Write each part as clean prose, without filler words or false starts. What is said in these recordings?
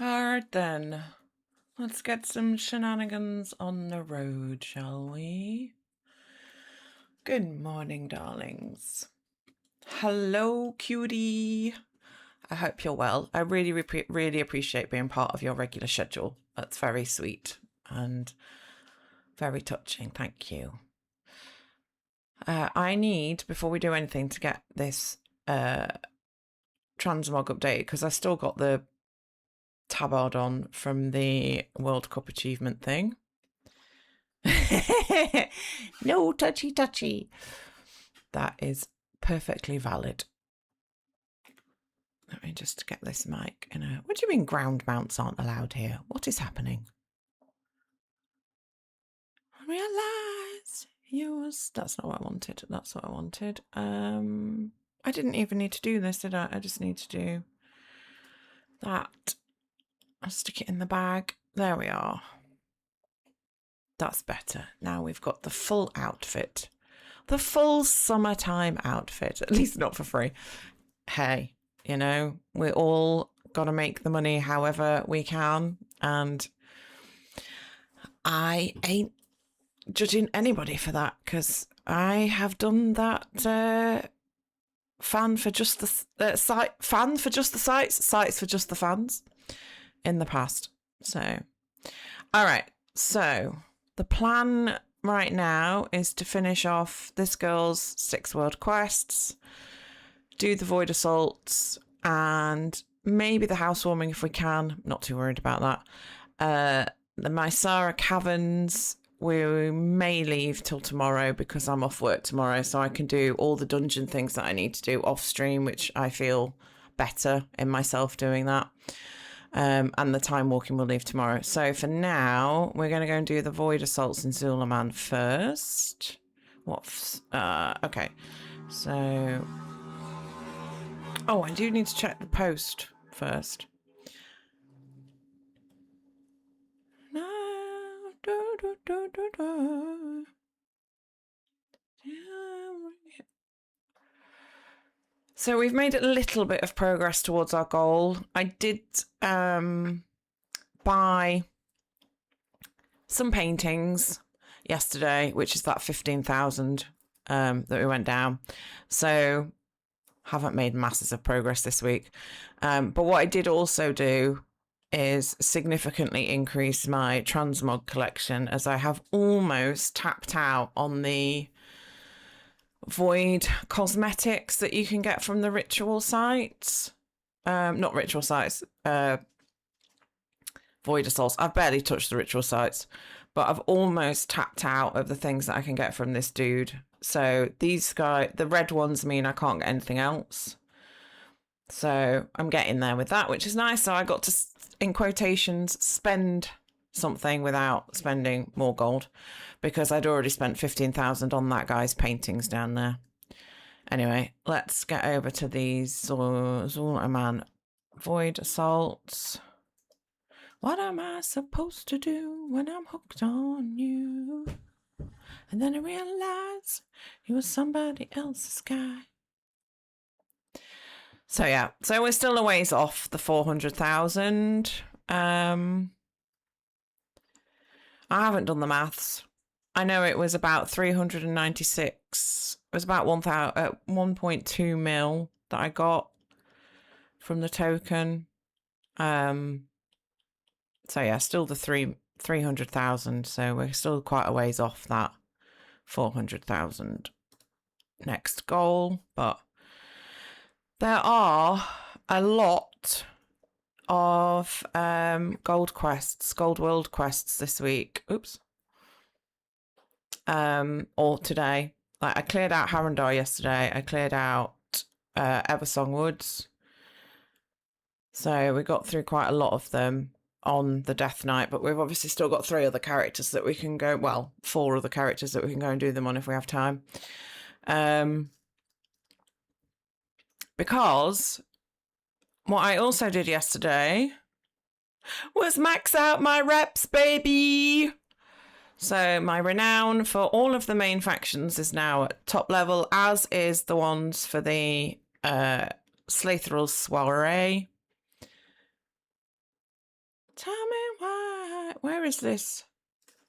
Alright then. Let's get some shenanigans on the road, shall we? Good morning, darlings. Hello, cutie. I hope you're well. I really appreciate being part of your regular schedule. That's very sweet and very touching. Thank you. I need, before we do anything, to get this transmog updated because I still got the tabard on from the World Cup achievement thing. No touchy. That is perfectly valid. Let me just get this mic in a... What do you mean ground mounts aren't allowed here? What is happening? I realised you was... That's not what I wanted. That's what I wanted. I didn't even need to do this, did I? I just need to do that. I'll stick it in the bag. There we are. That's better. Now we've got the full outfit. The full summertime outfit. At least not for free. Hey, you know, we all got to make the money however we can. And I ain't judging anybody for that because I have done that fan for just the sites for just the fans in the past. So, all right. So the plan right now is to finish off this girl's 6 world quests, do the void assaults, and maybe the housewarming if we can. Not too worried about that. The Mysara Caverns, we may leave till tomorrow because I'm off work tomorrow, so I can do all the dungeon things that I need to do off stream, which I feel better in myself doing that. And the time walking will leave tomorrow. So for now, we're going to go and do the void assaults in Zulaman first. Okay. So... Oh, I do need to check the post first. So we've made a little bit of progress towards our goal. I did buy some paintings yesterday, which is that 15,000 that we went down. So haven't made masses of progress this week. But what I did also do is significantly increase my transmog collection, as I have almost tapped out on the void cosmetics that you can get from the ritual sites. Not ritual sites, void assaults. I've barely touched the ritual sites, but I've almost tapped out of the things that I can get from this dude. So these guys, the red ones, mean I can't get anything else. So I'm getting there with that, which is nice. So I got to, in quotations, spend something without spending more gold, because I'd already spent 15,000 on that guy's paintings down there. Anyway, let's get over to these Zulaman void assaults. What am I supposed to do when I'm hooked on you? And then I realized you were somebody else's guy. So yeah, so we're still a ways off the 400,000. I haven't done the maths. I know it was about 396. It was about 1.2 mil that I got from the token. So yeah, still the 300,000. So we're still quite a ways off that 400,000 next goal. But there are a lot of gold world quests this week. Oops. Or today. Like, I cleared out Harrendar yesterday. I cleared out Eversong Woods. So we got through quite a lot of them on the Death Knight, but we've obviously still got 3 other characters that we can go, well, 4 other characters that we can go and do them on if we have time. Because what I also did yesterday was max out my reps, baby. So my renown for all of the main factions is now at top level, as is the ones for the Slatheral's Soiree. Tell me why. Where is this?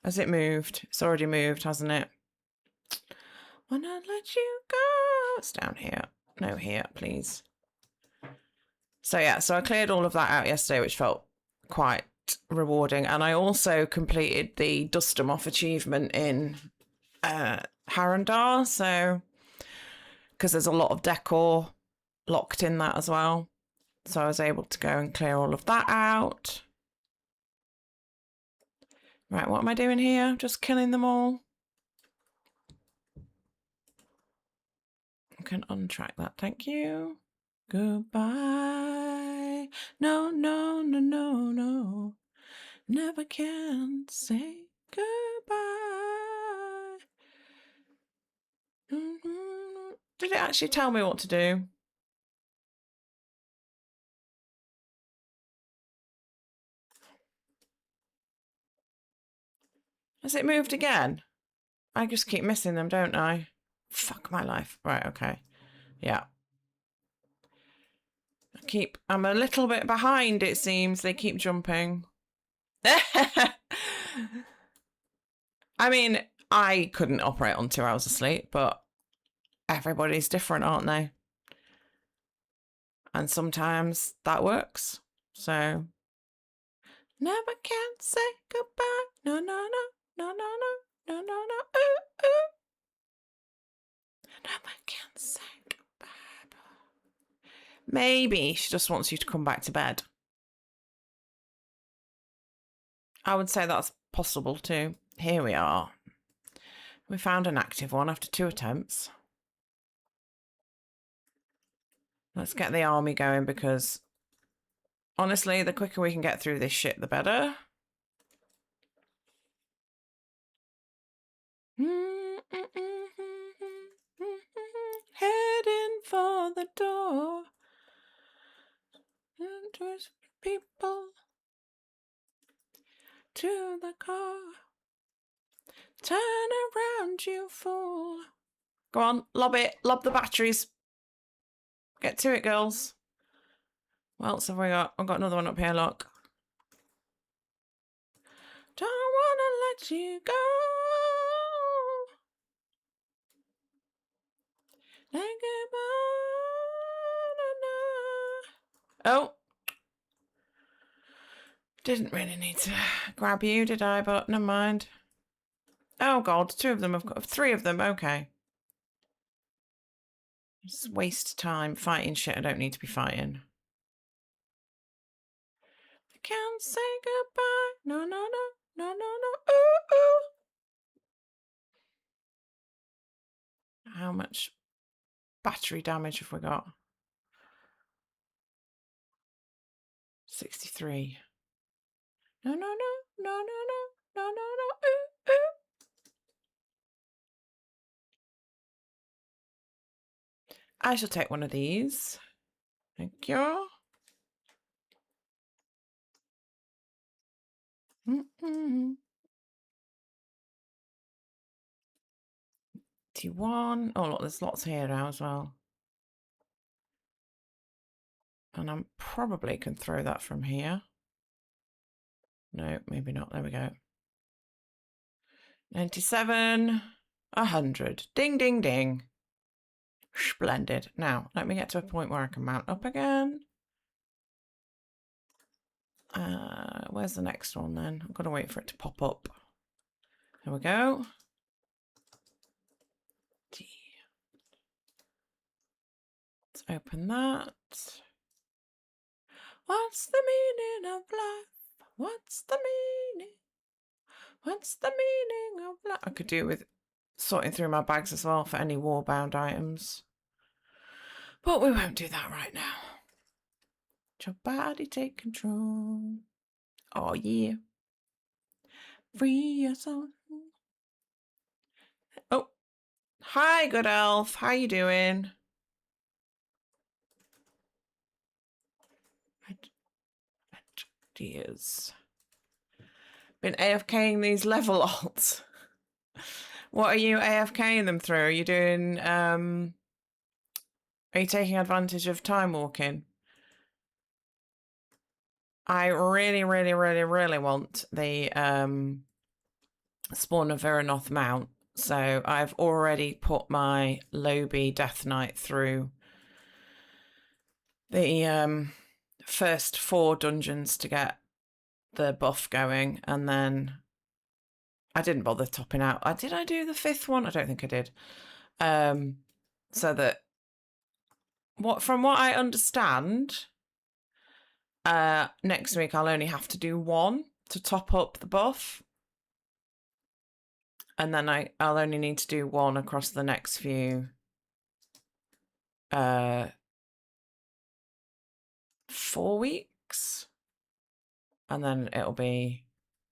Has it moved? It's already moved, hasn't it? Wanna let you go. It's down here. No, here, please. So yeah, so I cleared all of that out yesterday, which felt quite rewarding. And I also completed the Dust 'em Off achievement in Harandar. So, because there's a lot of decor locked in that as well. So I was able to go and clear all of that out. Right, what am I doing here? Just killing them all. I can untrack that, thank you. Goodbye. No, no, no, no, no. Never can say goodbye. Did it actually tell me what to do? Has it moved again? I just keep missing them, don't I? Fuck my life. Right, okay. Yeah. I'm a little bit behind, it seems. They keep jumping. I mean, I couldn't operate on 2 hours of sleep, but everybody's different, aren't they? And sometimes that works. So, never can say goodbye. No, no, no, no, no, no, no, no, no. Ooh, ooh. Never can say goodbye. Maybe she just wants you to come back to bed. I would say that's possible too. Here we are. We found an active one after 2 attempts. Let's get the army going because, honestly, the quicker we can get through this shit, the better. Heading for the door. There's people to the car. Turn around, you fool. Go on, lob it. Lob the batteries. Get to it, girls. What else have we got? I've got another one up here, look. Don't wanna let you go. Oh. Didn't really need to grab you, did I? But never mind. Oh, God. 2 of them. I've got 3 of them. Okay. Just waste time fighting shit I don't need to be fighting. I can't say goodbye. No, no, no. No, no, no. Ooh, ooh. How much battery damage have we got? 63. No, no, no. No, no, no. No, no, no. Ooh, ooh. I shall take one of these. Thank you. T1. Oh, look, there's lots here now as well. And I probably can throw that from here. No, maybe not. There we go. 97. 100. Ding, ding, ding. Splendid. Now, let me get to a point where I can mount up again. Where's the next one then? I've got to wait for it to pop up. There we go. Let's open that. What's the meaning of life? What's the meaning? What's the meaning of life? I could do with sorting through my bags as well for any war-bound items. But we won't do that right now. Let your body take control. Oh, yeah. Free your soul. Oh. Hi, good elf. How you doing? Dears. Been AFKing these level alts. What are you AFKing them through? Are you doing, are you taking advantage of time walking? I really, really, really, really want the Spawn of Demeternoth mount. So I've already put my Lobby Death Knight through the first 4 dungeons to get the buff going, and then I didn't bother topping out. Did I do the 5th one? I don't think I did. So that from what I understand, next week I'll only have to do 1 to top up the buff, and then I'll only need to do 1 across the next few 4 weeks, and then it'll be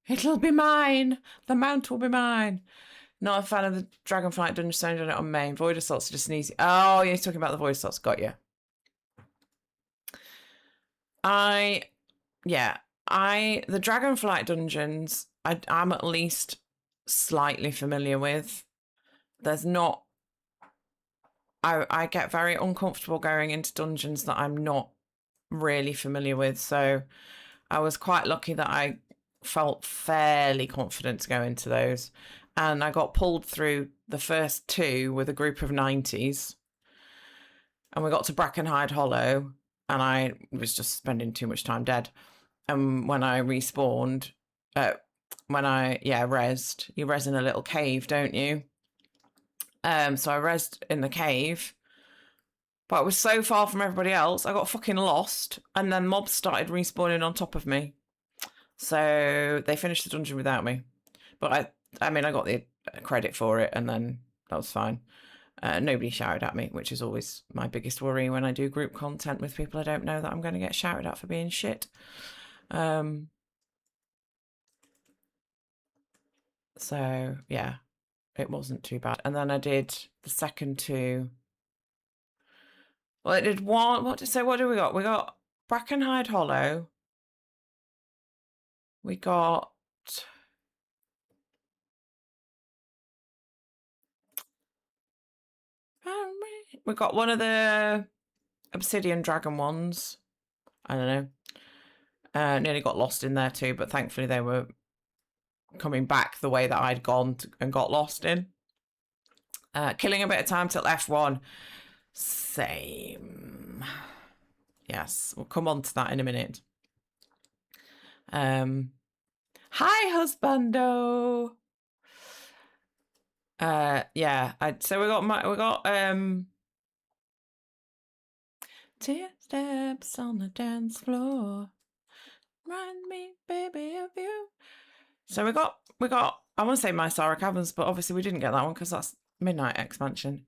mine. The mount will be mine. Not a fan of the Dragonflight Dungeon, so done it on main. Void Assault's just an easy. Oh, you're talking about the Void Assaults. Got you. The Dragonflight dungeons, I'm at least slightly familiar with. There's not. I get very uncomfortable going into dungeons that I'm not really familiar with. So I was quite lucky that I felt fairly confident to go into those. And I got pulled through the first 2 with a group of 90s. And we got to Brackenhide Hollow, and I was just spending too much time dead. And when I respawned, rezzed, you res in a little cave, don't you? So I rezzed in the cave, but I was so far from everybody else, I got fucking lost, and then mobs started respawning on top of me. So they finished the dungeon without me. But I got the credit for it, and then that was fine. Nobody shouted at me, which is always my biggest worry when I do group content with people I don't know, that I'm going to get shouted at for being shit. So yeah, it wasn't too bad. And then I did the second 2. Well, I did 1. What do we got? We got Brackenhide Hollow. We got one of the Obsidian Dragon ones. I don't know. Nearly got lost in there too, but thankfully they were coming back the way that I'd gone and got lost in. Killing a bit of time till F1. Same. Yes, we'll come on to that in a minute. Hi, husbando. So we got 10 steps on the dance floor. Remind me, baby, of you. So we got I want to say Mysara Caverns, but obviously we didn't get that one because that's Midnight expansion.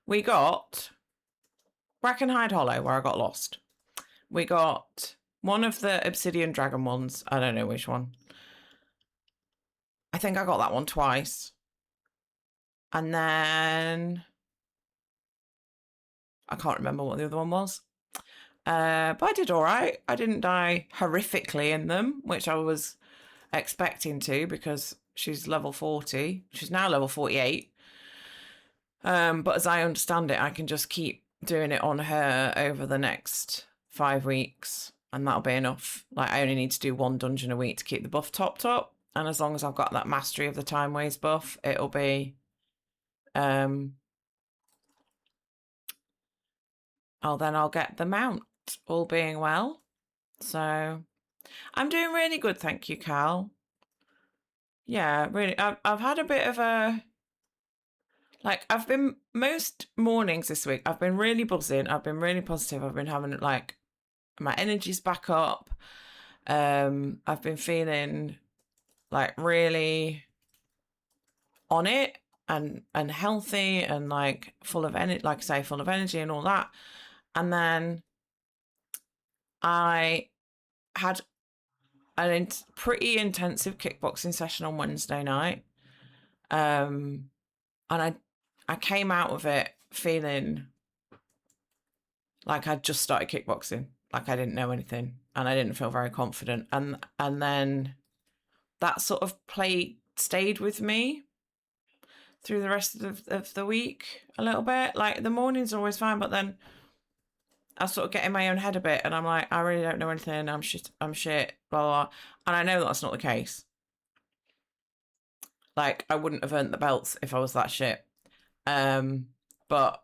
We got Brackenhide Hollow, where I got lost. We got one of the Obsidian Dragon ones. I don't know which one. I think I got that one twice. And then I can't remember what the other one was. But I did all right. I didn't die horrifically in them, which I was expecting to, because she's level 40. She's now level 48. But as I understand it, I can just keep doing it on her over the next 5 weeks, and that'll be enough. Like, I only need to do 1 dungeon a week to keep the buff topped up, and as long as I've got that mastery of the time waste buff, it'll be I'll get the mount, all being well. So I'm doing really good, thank you, Cal. Yeah, really. I've had a bit of a, like, I've been, most mornings this week, I've been really buzzing. I've been really positive. I've been having, like, my energy's back up. I've been feeling, like, really on it and healthy and, like, full of energy, like I say, full of energy and all that. And then I had a pretty intensive kickboxing session on Wednesday night. And I came out of it feeling like I'd just started kickboxing, like I didn't know anything, and I didn't feel very confident. And then that sort of stayed with me through the rest of the week a little bit. Like, the mornings are always fine, but then I sort of get in my own head a bit, and I'm like, I really don't know anything. I'm shit. I'm shit. Blah blah. And I know that's not the case. Like, I wouldn't have earned the belts if I was that shit. But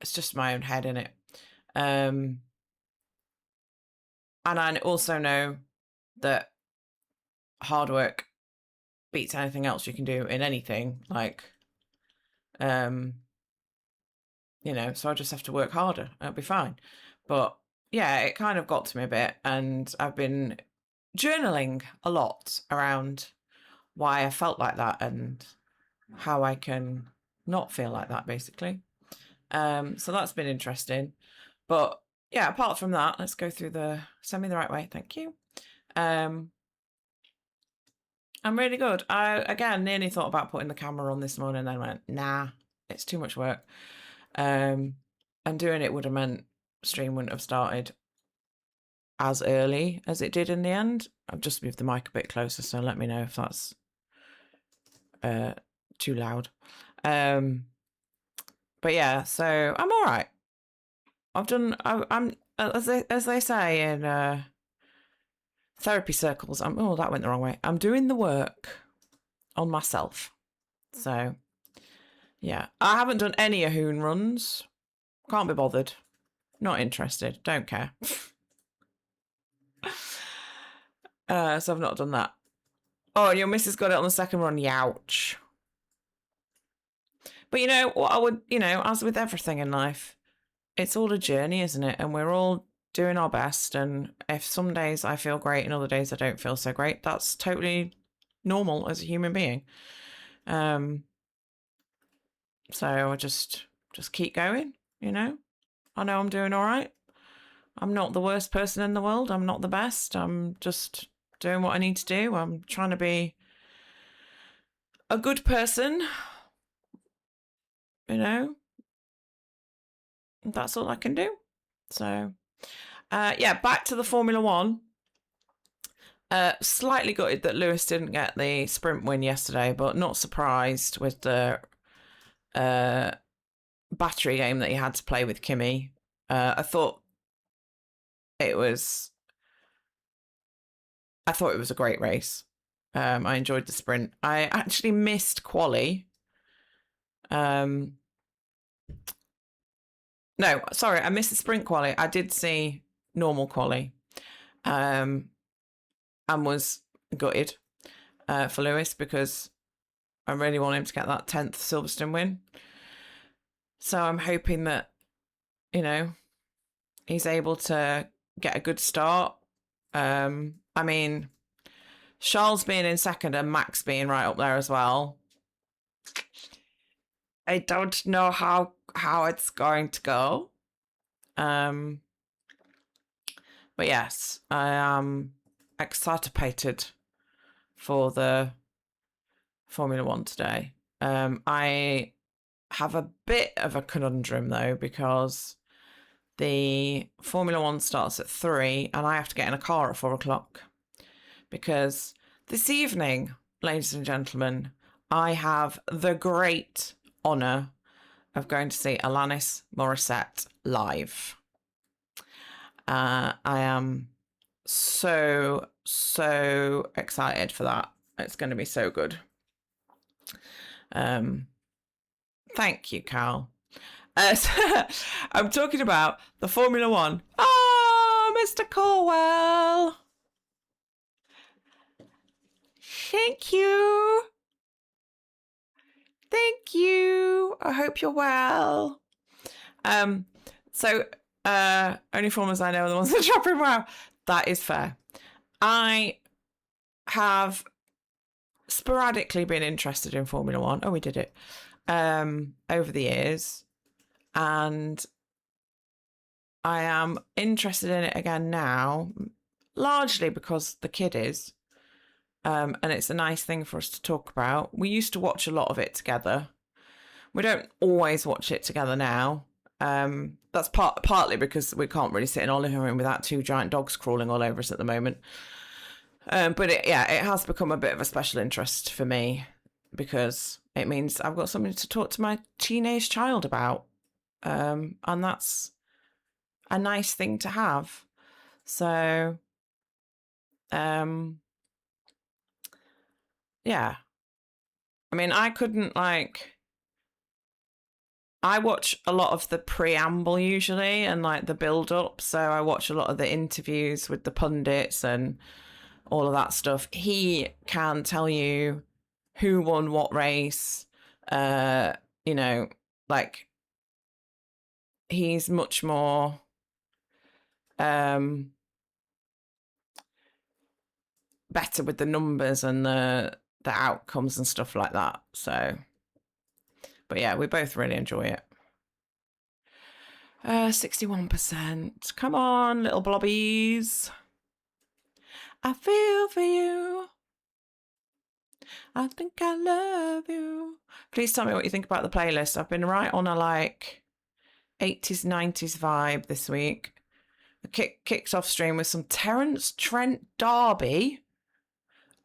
it's just my own head in it. And I also know that hard work beats anything else you can do in anything. Like, so I just have to work harder. It'll be fine. But yeah, it kind of got to me a bit, and I've been journaling a lot around why I felt like that and how I can not feel like that, basically. So that's been interesting. But yeah, apart from that, let's go through send me the right way. Thank you. I'm really good. I, again, nearly thought about putting the camera on this morning and then went, nah, it's too much work. And doing it would have meant stream wouldn't have started as early as it did in the end. I've just moved the mic a bit closer, so let me know if that's too loud. But yeah, so I'm all right. I'm as they say in therapy circles. That went the wrong way. I'm doing the work on myself. So yeah, I haven't done any Ahoon runs. Can't be bothered. Not interested. Don't care. So I've not done that. Oh, your missus got it on the second run. Youch. But what I would, as with everything in life, it's all a journey, isn't it? And we're all doing our best. And if some days I feel great and other days I don't feel so great, that's totally normal as a human being. So I just keep going, I know I'm doing all right. I'm not the worst person in the world. I'm not the best. I'm just doing what I need to do. I'm trying to be a good person, That's all I can do. So, back to the Formula One. Slightly gutted that Lewis didn't get the sprint win yesterday, but not surprised with the battery game that he had to play with Kimi. I thought it was a great race. I enjoyed the sprint. I actually missed quali. No, sorry, I missed the sprint quali. I did see normal quali. And was gutted for Lewis because I really want him to get that 10th Silverstone win. So I'm hoping that, he's able to get a good start. I mean, Charles being in second and Max being right up there as well. I don't know how it's going to go. But yes, I am excited for the Formula One today. I have a bit of a conundrum though, because the Formula One starts at 3 and I have to get in a car at 4 o'clock. Because this evening, ladies and gentlemen, I have the great honour of going to see Alanis Morissette live. I am so excited for that. It's going to be so good. Thank you, Carl. I'm talking about the Formula One. Oh, Mr. Corwell. Thank you. Thank you. I hope you're well. So only formers I know are the ones that drop in wow. That is fair. I have sporadically been interested in Formula One. Oh, we did it. Over the years. And I am interested in it again now, largely because the kid is. And it's a nice thing for us to talk about. We used to watch a lot of it together. We don't always watch it together now. That's partly because we can't really sit in our living room without 2 giant dogs crawling all over us at the moment. But it has become a bit of a special interest for me because it means I've got something to talk to my teenage child about. And that's a nice thing to have. So, yeah. I mean, I couldn't I watch a lot of the preamble usually and like the build up. So I watch a lot of the interviews with the pundits and all of that stuff. He can tell you who won what race. You know, like he's much more better with the numbers and the outcomes and stuff like that. So, but yeah, we both really enjoy it. 61%. Come on, little blobbies. I feel for you. I think I love you. Please tell me what you think about the playlist. I've been right on a 80s, 90s vibe this week. I kicked off stream with some Terence Trent D'Arby.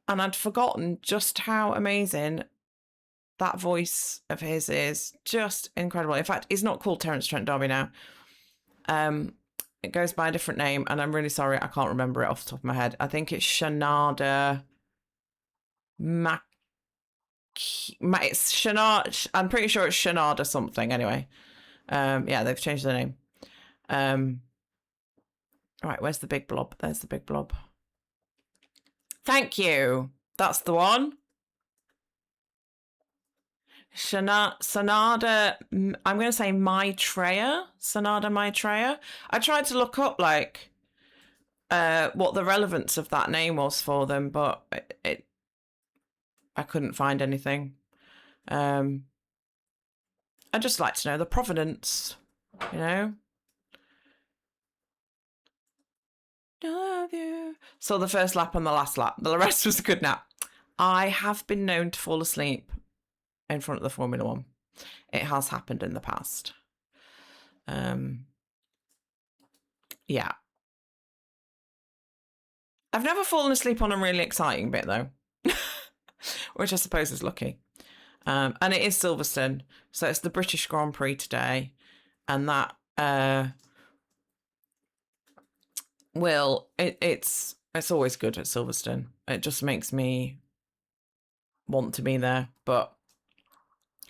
And I'd forgotten just how amazing that voice of his is. Just incredible. In fact, he's not called Terence Trent D'Arby now. It goes by a different name, and I'm really sorry I can't remember it off the top of my head. I think it's Shanada it's Shanada. I'm pretty sure it's Shanada something. Anyway, yeah, they've changed the name. Right, where's the big blob? There's the big blob. Thank you. That's the one. Sonada, I'm going to say Maitreya. Sonada Maitreya. I tried to look up what the relevance of that name was for them, but I couldn't find anything. I'd just like to know the provenance, you know. Love you. So the first lap and the last lap. The rest was a good nap. I have been known to fall asleep in front of the Formula One. It has happened in the past. Yeah. I've never fallen asleep on a really exciting bit though, which I suppose is lucky. And it is Silverstone, so it's the British Grand Prix today, and that it's always good at Silverstone. It just makes me want to be there, but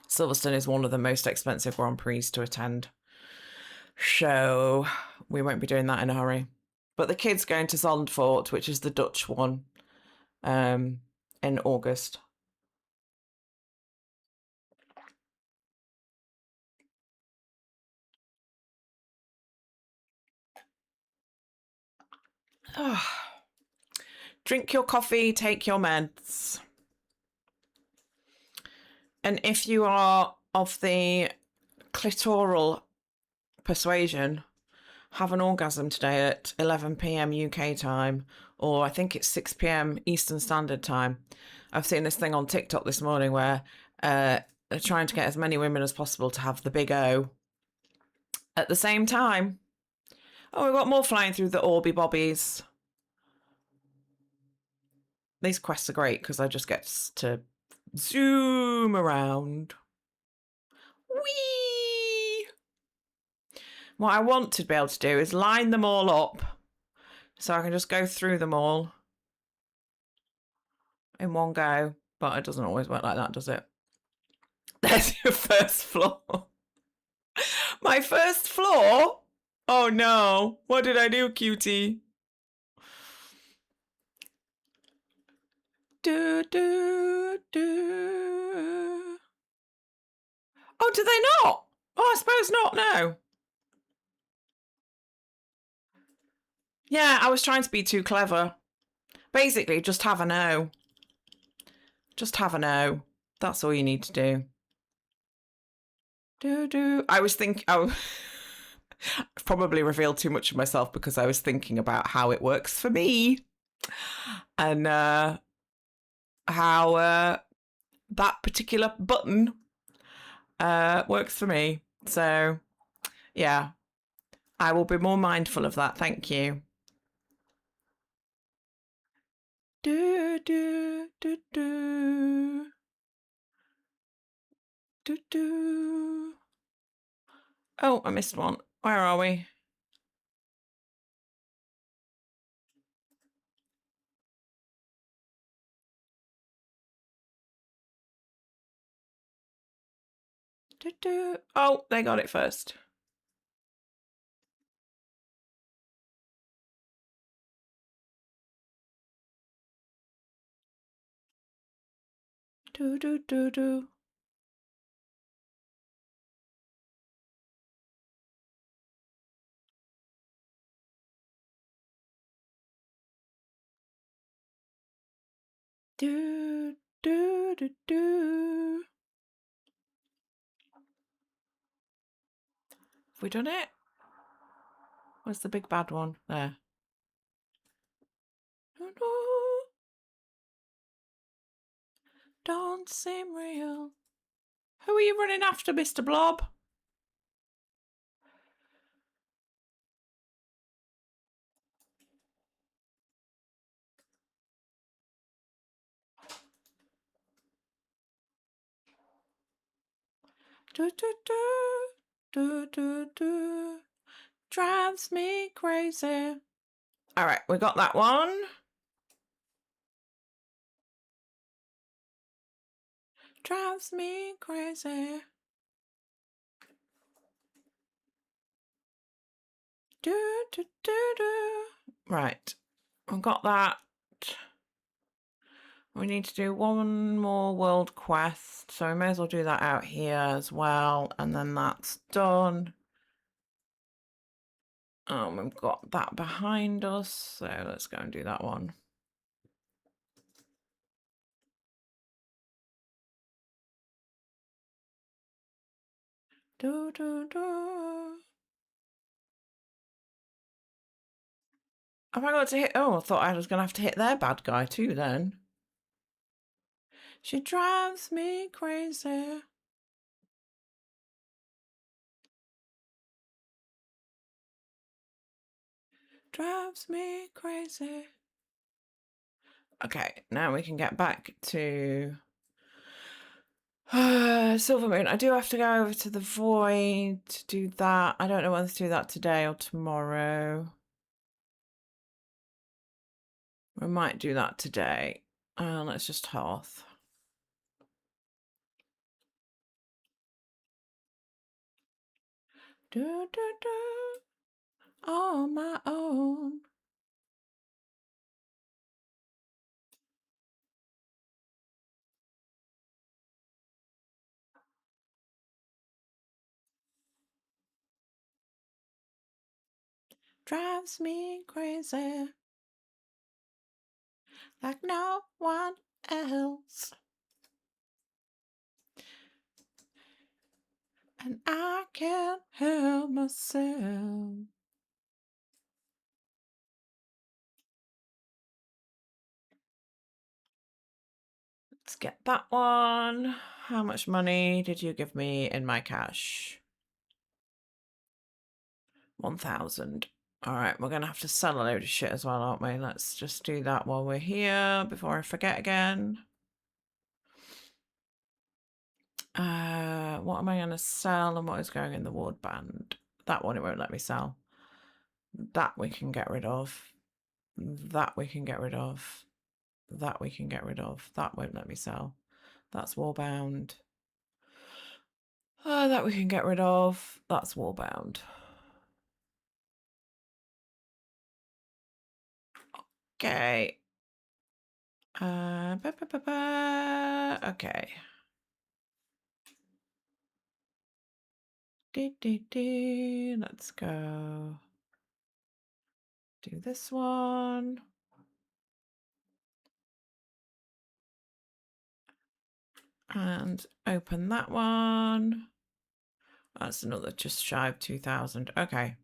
Silverstone is one of the most expensive Grand Prix to attend, so we won't be doing that in a hurry. But the kids going to Zandvoort, which is the Dutch one, in August. Oh. Drink your coffee, take your meds. And if you are of the clitoral persuasion, have an orgasm today at 11 p.m. UK time, or I think it's 6 p.m. Eastern Standard Time. I've seen this thing on TikTok this morning where they're trying to get as many women as possible to have the big O at the same time. Oh, we've got more flying through the Orby Bobbies. These quests are great because I just get to zoom around. Whee! What I want to be able to do is line them all up so I can just go through them all in one go. But it doesn't always work like that, does it? There's your first floor. My first floor? Oh no. What did I do, cutie? Do, do, do. Oh, do they not? Oh, I suppose not, no. Yeah, I was trying to be too clever. Basically, just have a no. Just have a no. That's all you need to do. I was thinking... Oh, I've probably revealed too much of myself because I was thinking about how it works for me. And how that particular button works for me. So, yeah, I will be more mindful of that. Thank you. Do, do, do, do. Do, do. Oh, I missed one. Where are we? Oh, they got it first. Do do do do. Do do do do. Have we done it? Where's the big bad one? There. Don't seem real. Who are you running after, Mr. Blob? Do do do do do do. Drives me crazy. All right, we got that one. Drives me crazy. Do do do do. Right, I've got that. We need to do one more world quest, so we may as well do that out here as well, and then that's done. We've got that behind us, so let's go and do that one. Do do do. Have I got to hit? Oh, I thought I was going to have to hit their bad guy too then. She drives me crazy. Drives me crazy. Okay, now we can get back to Silver Moon. I do have to go over to the Void to do that. I don't know whether to do that today or tomorrow. We might do that today. Let's just Hearth. Do do do. On my own. Drives me crazy. Like no one else. And I can't help myself. Let's get that one. How much money did you give me in my cash? 1,000. All right, we're going to have to sell a load of shit as well, aren't we? Let's just do that while we're here before I forget again. What am I going to sell and what is going in the ward band? That one it won't let me sell. That we can get rid of. That we can get rid of. That we can get rid of. That won't let me sell. That's warbound. That we can get rid of. That's warbound. Okay. Okay. Let's go. Do this one. And open that one. That's another just shy of 2,000. Okay.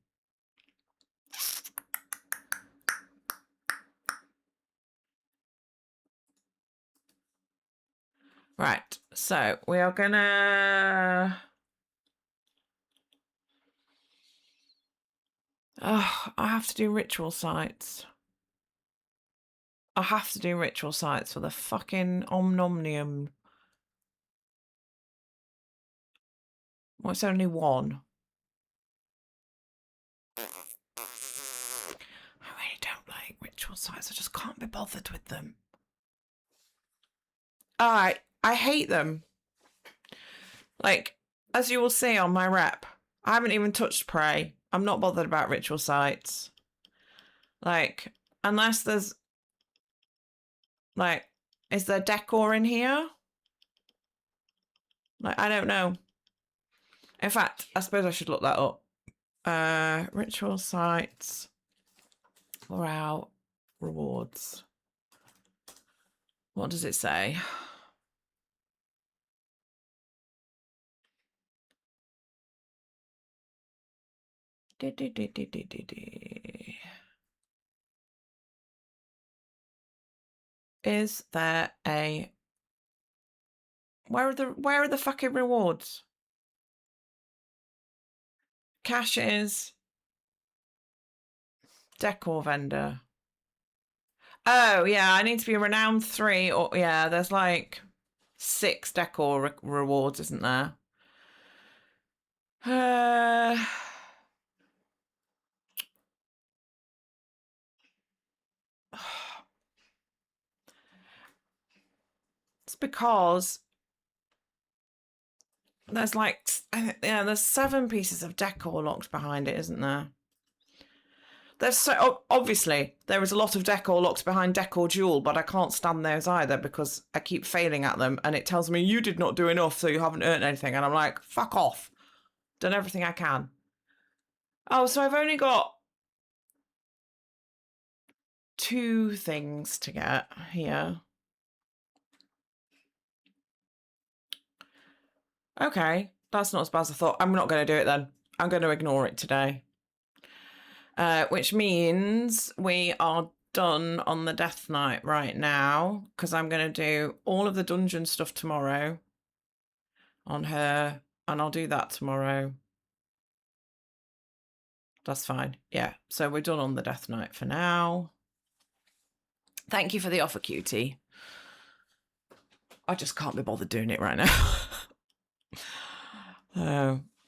Right. So we are gonna. Oh, I have to do ritual sites. I have to do ritual sites for the fucking Omnomnium. Well, it's only one. I really don't like ritual sites. I just can't be bothered with them. I hate them. Like, as you will see on my rep, I haven't even touched prey. I'm not bothered about ritual sites. Like, unless there's, like, is there decor in here? Like, I don't know. In fact, I suppose I should look that up. Ritual sites or our rewards. What does it say? Is there a... Where are the fucking rewards? Caches. Decor vendor. Oh, yeah, I need to be a renowned 3 or... Yeah, there's like 6 decor rewards, isn't there? It's because there's like, yeah, there's 7 pieces of decor locked behind it, isn't there? There's so obviously there is a lot of decor locked behind decor jewel, but I can't stand those either because I keep failing at them and it tells me you did not do enough, so you haven't earned anything. And I'm like, fuck off. Done everything I can. Oh, so I've only got 2 things to get here. Okay, that's not as bad as I thought. I'm not going to do it then. I'm going to ignore it today. Which means we are done on the Death Knight right now because I'm going to do all of the dungeon stuff tomorrow on her, and I'll do that tomorrow. That's fine. Yeah, so we're done on the Death Knight for now. Thank you for the offer, cutie. I just can't be bothered doing it right now.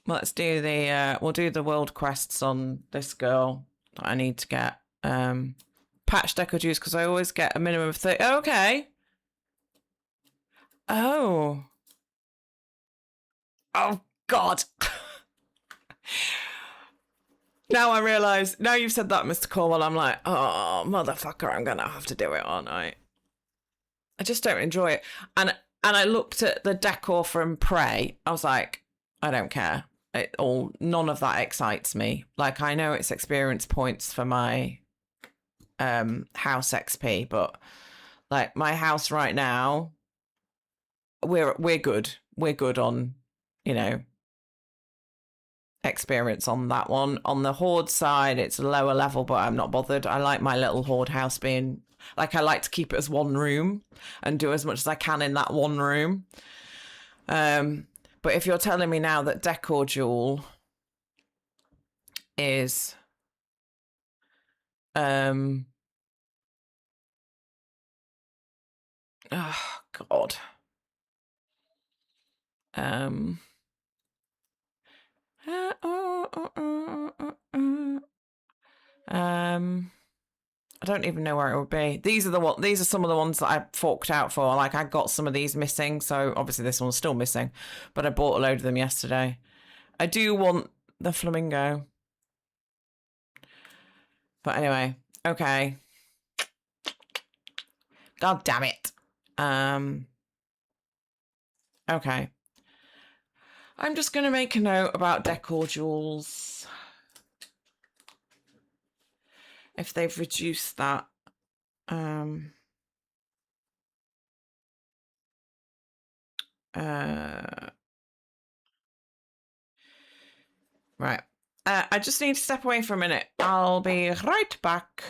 Let's do the we'll do the world quests on this girl that I need to get. Patch deco juice because I always get a minimum of 30. Oh, okay. Oh God. Now I realise, now you've said that, Mr. Corwell, I'm like, oh motherfucker, I'm gonna have to do it, aren't I? I just don't enjoy it. And I looked at the decor from Prey. I was like, I don't care. None of that excites me. Like, I know it's experience points for my house XP, but like my house right now, we're good. We're good on, you know, experience on that one. On the Horde side, it's a lower level, but I'm not bothered. I like my little Horde house being like, I like to keep it as one room and do as much as I can in that one room. But if you're telling me now that Decor Jewel is oh God. I don't even know where it would be. These are some of the ones that I forked out for. Like, I got some of these missing, so obviously this one's still missing, but I bought a load of them yesterday. I do want the flamingo. But anyway, okay. God damn it. Okay. I'm just going to make a note about decor jewels. If they've reduced that. Right. I just need to step away for a minute. I'll be right back.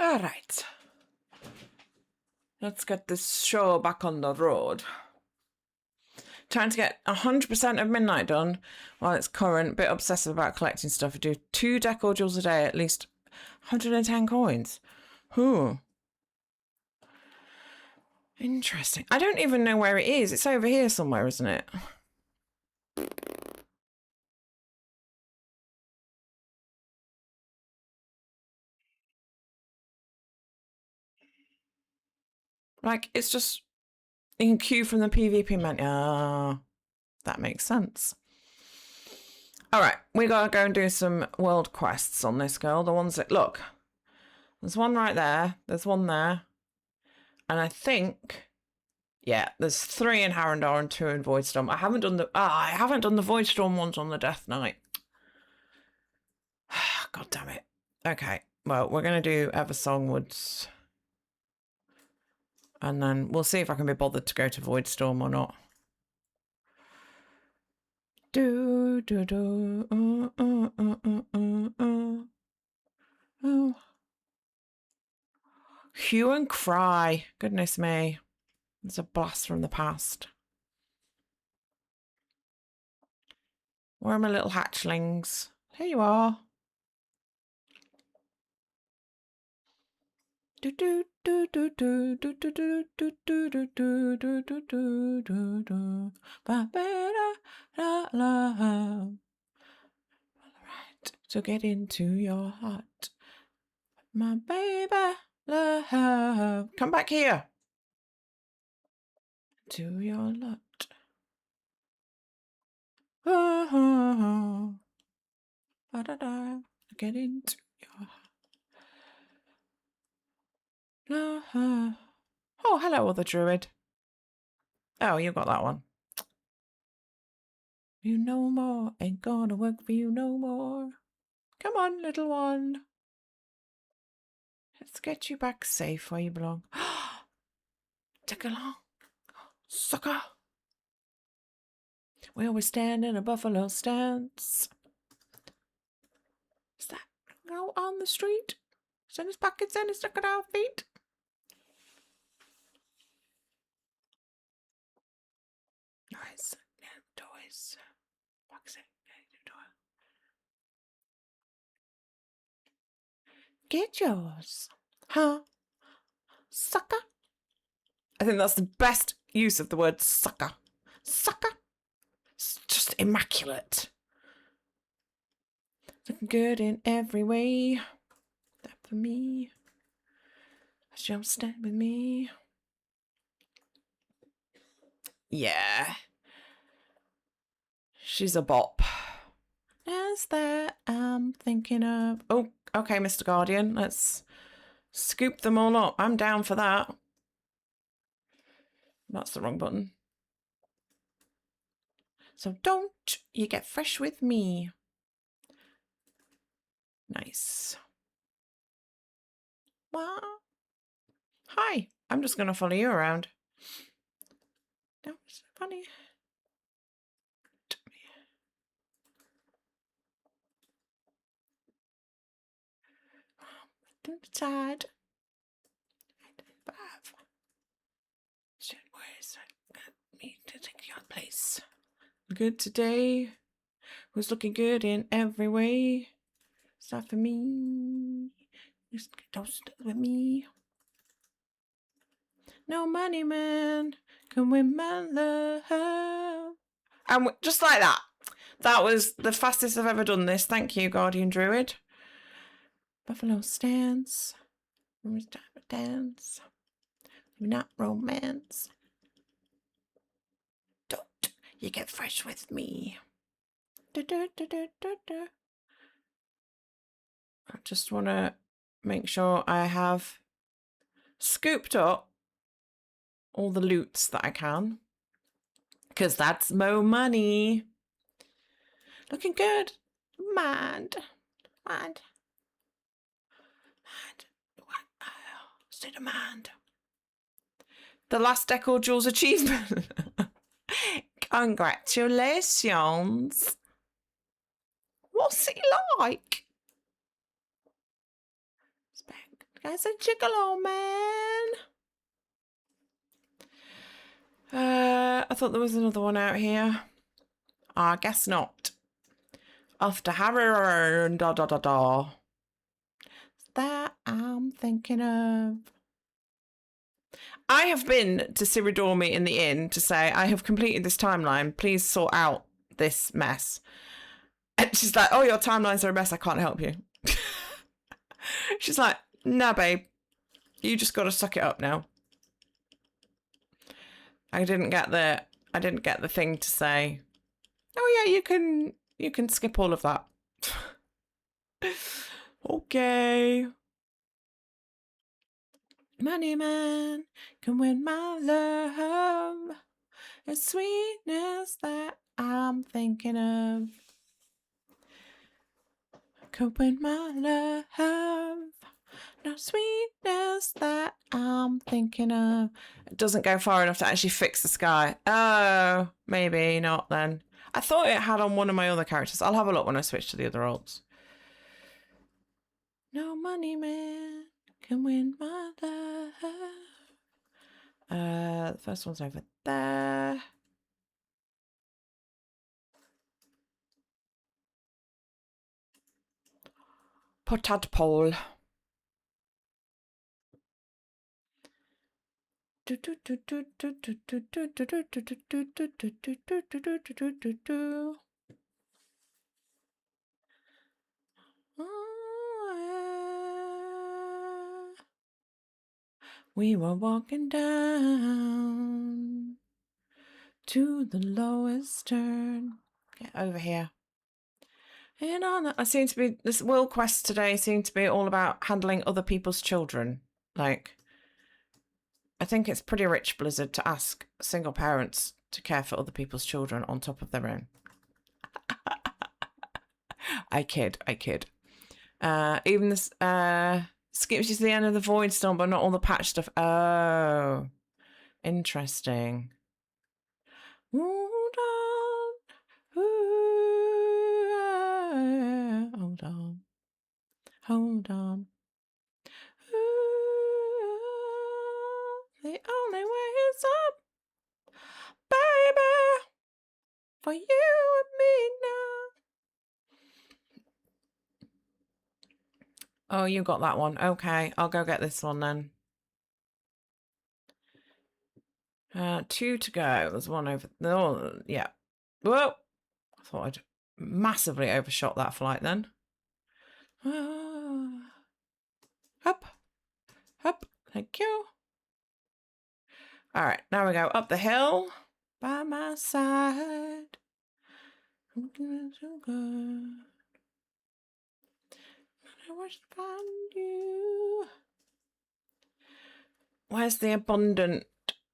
All right. Let's get this show back on the road. Trying to get 100% of midnight done while it's current. Bit obsessive about collecting stuff. I do 2 deco jewels a day, at least 110 coins. Interesting. I don't even know where it is. It's over here somewhere, isn't it? Like, it's just... You can queue from the PvP menu. Ah, that makes sense. All right, we gotta go and do some world quests on this girl. The ones that... Look, there's one right there. There's one there. And I think... Yeah, there's 3 in Harrendar and 2 in Voidstorm. I haven't done the Voidstorm ones on the Death Knight. God damn it. Okay, well, we're going to do Eversong Woods. And then we'll see if I can be bothered to go to Voidstorm or not. Hue and cry. Goodness me. It's a blast from the past. Where are my little hatchlings? Here you are. Right, so get into your heart, my baby. Love. Come back here. To your lot. Oh, get into your heart. Oh, hello, other druid. Oh, you got that one. You no more ain't gonna work for you no more. Come on, little one. Let's get you back safe where you belong. Take along, sucker. We always stand in a buffalo stance. Is that out on the street? Is in his pockets and he's stuck at our feet? Nice. Toys. Get yours. Huh? Sucker. I think that's the best use of the word sucker. Sucker. It's just immaculate. Looking good in every way. That for me. Jump stand with me. Yeah. She's a bop. As that I'm thinking of... Oh, okay, Mr. Guardian. Let's scoop them all up. I'm down for that. That's the wrong button. So don't you get fresh with me. Nice. Wow. Hi. I'm just going to follow you around. That was funny. Inside. Where's me to take your place? Good today. Who's looking good in every way? It's not for me. Just don't stay with me. No money, man. Come with my love. And just like that. That was the fastest I've ever done this. Thank you, Guardian Druid. Buffalo stance. It's time to dance. Not romance. Don't you get fresh with me. I just want to make sure I have scooped up all the loots that I can. Because that's more money. Looking good. Mind. State of mind. The last Deco Jewels achievement. Congratulations. What's he like? Guy's a gigolo, man. I thought there was another one out here. I guess not. After Harry and da da da da. That I'm thinking of. I have been to Siridormi in the inn to say, I have completed this timeline. Please sort out this mess. And she's like, oh, your timelines are a mess. I can't help you. She's like, nah, babe. You just got to suck it up now. I didn't get the thing to say, oh yeah, you can skip all of that. Okay. Money man can win my love. A sweetness that I'm thinking of. Can win my love. No sweetness that I'm thinking of. It doesn't go far enough to actually fix the sky. Oh, maybe not then. I thought it had on one of my other characters. I'll have a look when I switch to the other alts. No money man can win my love. The first one's over there. Potadpole. We were walking down to the lowest turn. Get over here. And on I seem to be, this world quest today seemed to be all about handling other people's children. Like, I think it's pretty rich, Blizzard, to ask single parents to care for other people's children on top of their own. I kid. Even this skips you to the end of the Void Storm, but not all the patch stuff. Oh, interesting. Hold on. Ooh, hold on. Hold on. Ooh, the only way is up, baby, for you and me now. Oh, you got that one. Okay, I'll go get this one then. 2 to go. There's one over. Oh, yeah. Whoa! I thought I'd massively overshot that flight then. Up. Thank you. All right, now we go up the hill by my side. Looking so good. I wish to find you. Where's the abundant?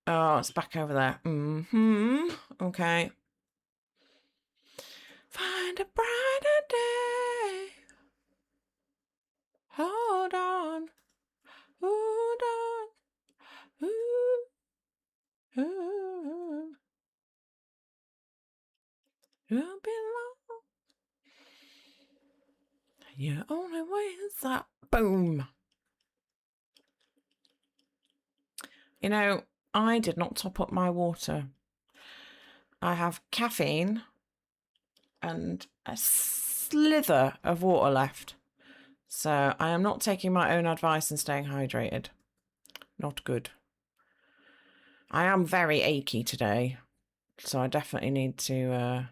Oh, it's back over there. Okay. Find a brighter day. Hold on. Hold on. Ooh. You'll be long. Your only way is up. Boom. You know, I did not top up my water. I have caffeine and a slither of water left. So I am not taking my own advice and staying hydrated. Not good. I am very achy today, so I definitely need to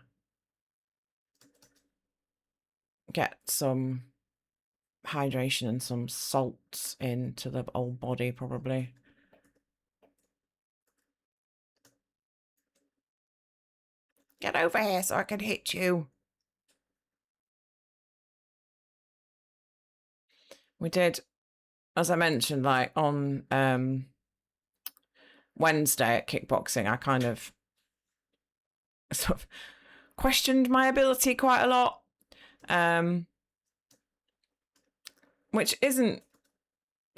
get some hydration and some salts into the old body, probably. Get over here so I can hit you. We did, as I mentioned, like on Wednesday at kickboxing, I kind of sort of questioned my ability quite a lot, which isn't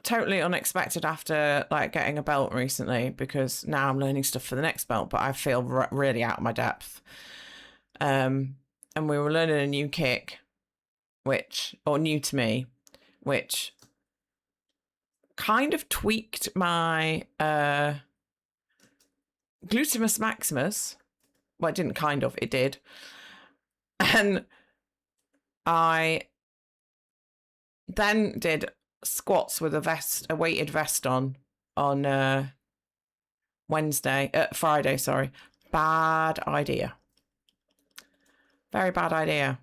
totally unexpected after like getting a belt recently, because now I'm learning stuff for the next belt, but I feel really out of my depth. And we were learning a new kick, new to me, which kind of tweaked my gluteus maximus. Well, it didn't kind of, it did. And I then did squats with a weighted vest on Friday, sorry. Bad idea. Very bad idea.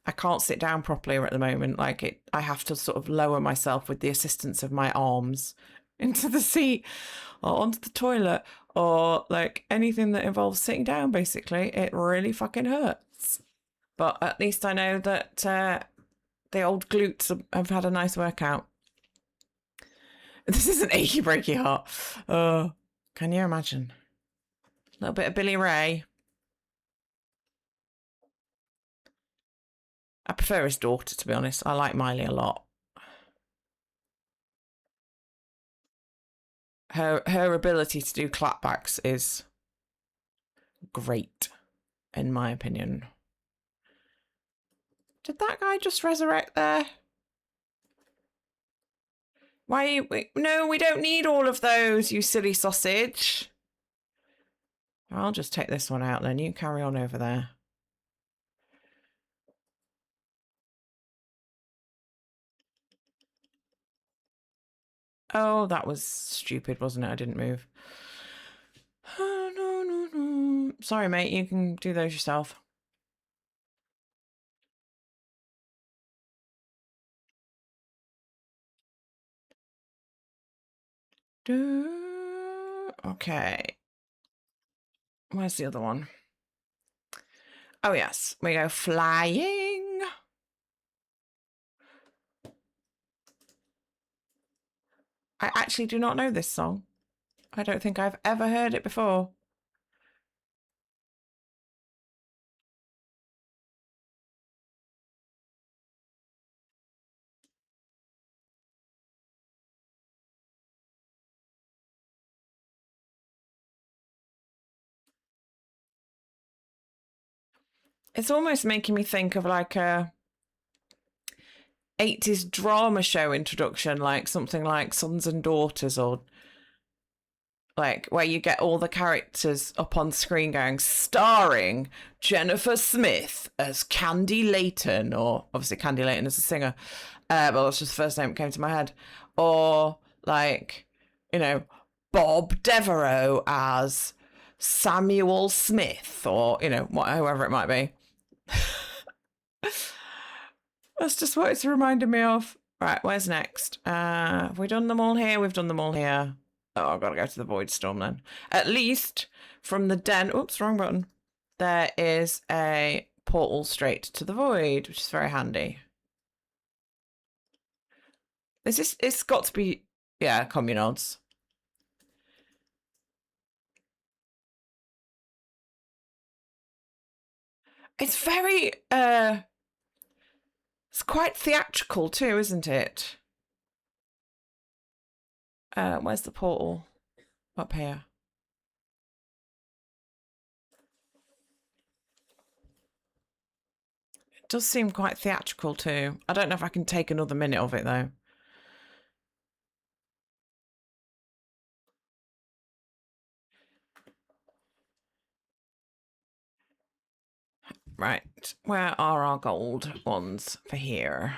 I can't sit down properly at the moment. Like I have to sort of lower myself with the assistance of my arms into the seat or onto the toilet or like anything that involves sitting down, basically. It really fucking hurts. But at least I know that the old glutes have had a nice workout. This is an achy breaky heart. Oh, can you imagine? A little bit of Billy Ray. I prefer his daughter, to be honest. I like Miley a lot. Her ability to do clapbacks is great, in my opinion. Did that guy just resurrect there? Why? No, we don't need all of those, you silly sausage. I'll just take this one out then. You carry on over there. Oh, that was stupid, wasn't it? I didn't move. Oh, no. Sorry, mate. You can do those yourself. Okay. Where's the other one? Oh, yes. We go flying. I actually do not know this song. I don't think I've ever heard it before. It's almost making me think of like a 80s drama show introduction, like something like Sons and Daughters, or like where you get all the characters up on screen going, starring Jennifer Smith as Candy Layton, or obviously Candy Layton as a singer, but that's just the first name that came to my head, or like, you know, Bob Devereaux as Samuel Smith, or, you know, whoever it might be. That's just what it's reminding me of. Right, where's next? Have we done them all here? We've done them all here. Oh, I've got to go to the Void Storm then. At least from the den... Oops, wrong button. There is a portal straight to the Void, which is very handy. It's got to be... Yeah, communards. It's very... It's quite theatrical too, isn't it? Where's the portal? Up here. It does seem quite theatrical too. I don't know if I can take another minute of it though. Right, where are our gold ones for here?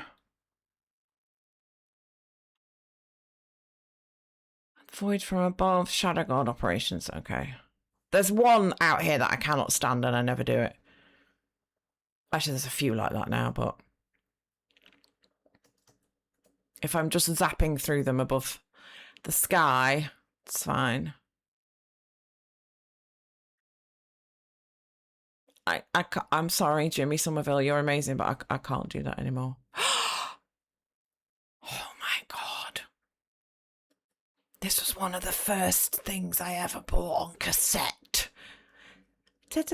Void from above, Shadow Guard operations, okay. There's one out here that I cannot stand and I never do it. Actually, there's a few like that now, but if I'm just zapping through them above the sky, it's fine. I'm sorry, Jimmy Somerville, you're amazing, but I can't do that anymore. Oh my God. This was one of the first things I ever bought on cassette. Take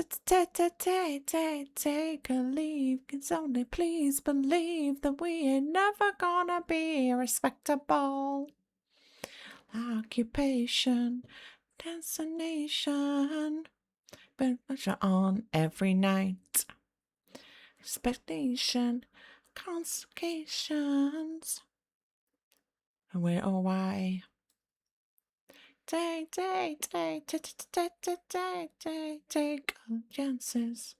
a leave, cause only please believe that we ain't never gonna be respectable. Occupation, destination, but pressure on every night. Expectation, consolations. we're away. Take chances,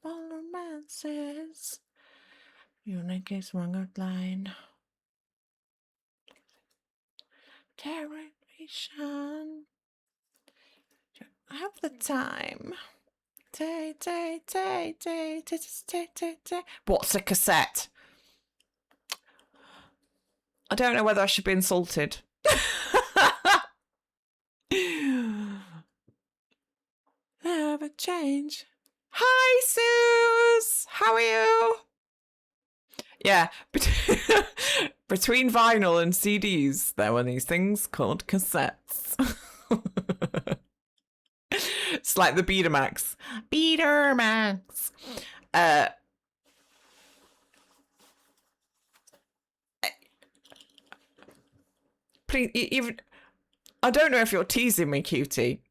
all romances. Unique is wrong outline. Terroration. Have the time. What's a cassette? I don't know whether I should be insulted. Never change. Hi, Suze. How are you? Yeah, between vinyl and CDs, there were these things called cassettes. It's like the Betamax. Betamax. Please, even I don't know if you're teasing me, cutie.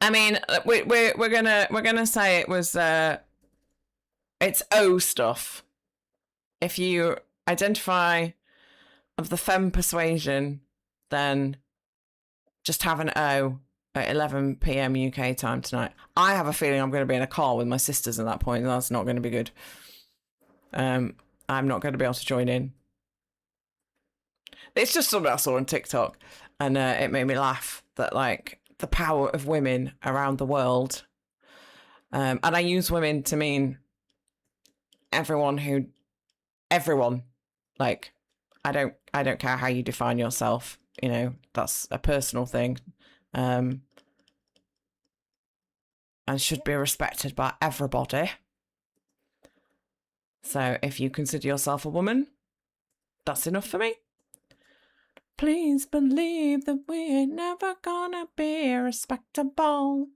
I mean, we're gonna say it was it's O stuff. If you identify of the femme persuasion, then just have an O at 11 p.m. UK time tonight. I have a feeling I'm going to be in a car with my sisters at that point, and that's not going to be good. I'm not going to be able to join in. It's just something I saw on TikTok, and it made me laugh that, like, the power of women around the world. And I use women to mean everyone. Like, I don't care how you define yourself. You know, that's a personal thing. And should be respected by everybody. So if you consider yourself a woman, that's enough for me. Please believe that we ain't never gonna be respectable.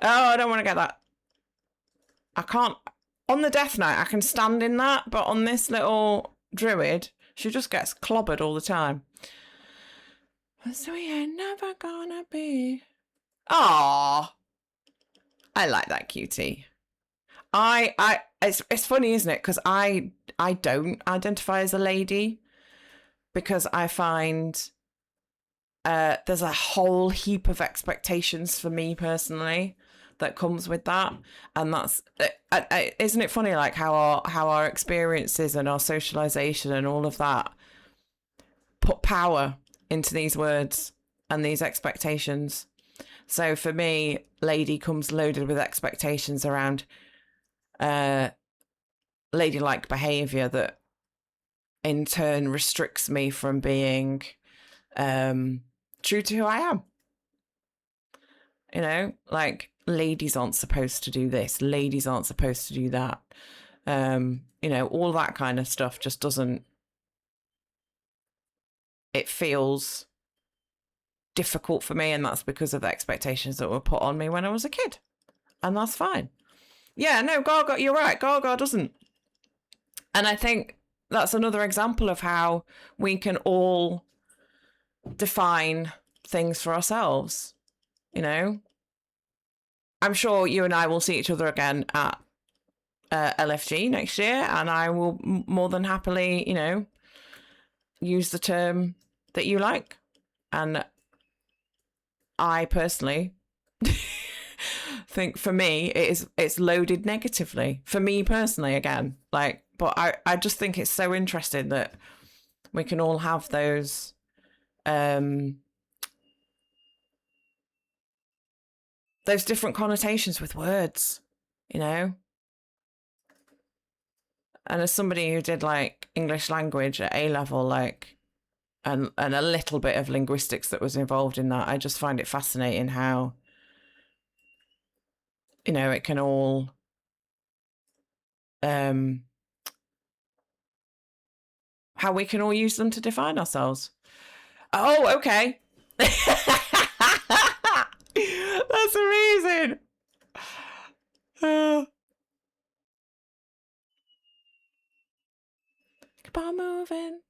Oh, I don't want to get that. I can't. On the Death Knight, I can stand in that, but on this little druid, she just gets clobbered all the time. So we ain't never gonna be. Aww. I like that, cutie. It's funny, isn't it? Because I don't identify as a lady, because I find there's a whole heap of expectations for me personally that comes with that, and that's isn't it funny, like how our experiences and our socialization and all of that put power into these words and these expectations. So for me, lady comes loaded with expectations around ladylike behavior that in turn restricts me from being true to who I am. You know, like, ladies aren't supposed to do this, ladies aren't supposed to do that. You know, all that kind of stuff just doesn't, it feels difficult for me, and that's because of the expectations that were put on me when I was a kid. And that's fine. Yeah, no, Gaga, you're right, Gaga doesn't. And I think that's another example of how we can all define things for ourselves. You know, I'm sure you and I will see each other again at LFG next year, and I will more than happily, you know, use the term that you like. And I personally think, for me, it's loaded negatively for me personally, again, like, but I just think it's so interesting that we can all have those different connotations with words, you know. And as somebody who did, like, English language at A level, like, and a little bit of linguistics that was involved in that, I just find it fascinating how, you know, it can all how we can all use them to define ourselves. Oh, okay. That's amazing. Keep on moving.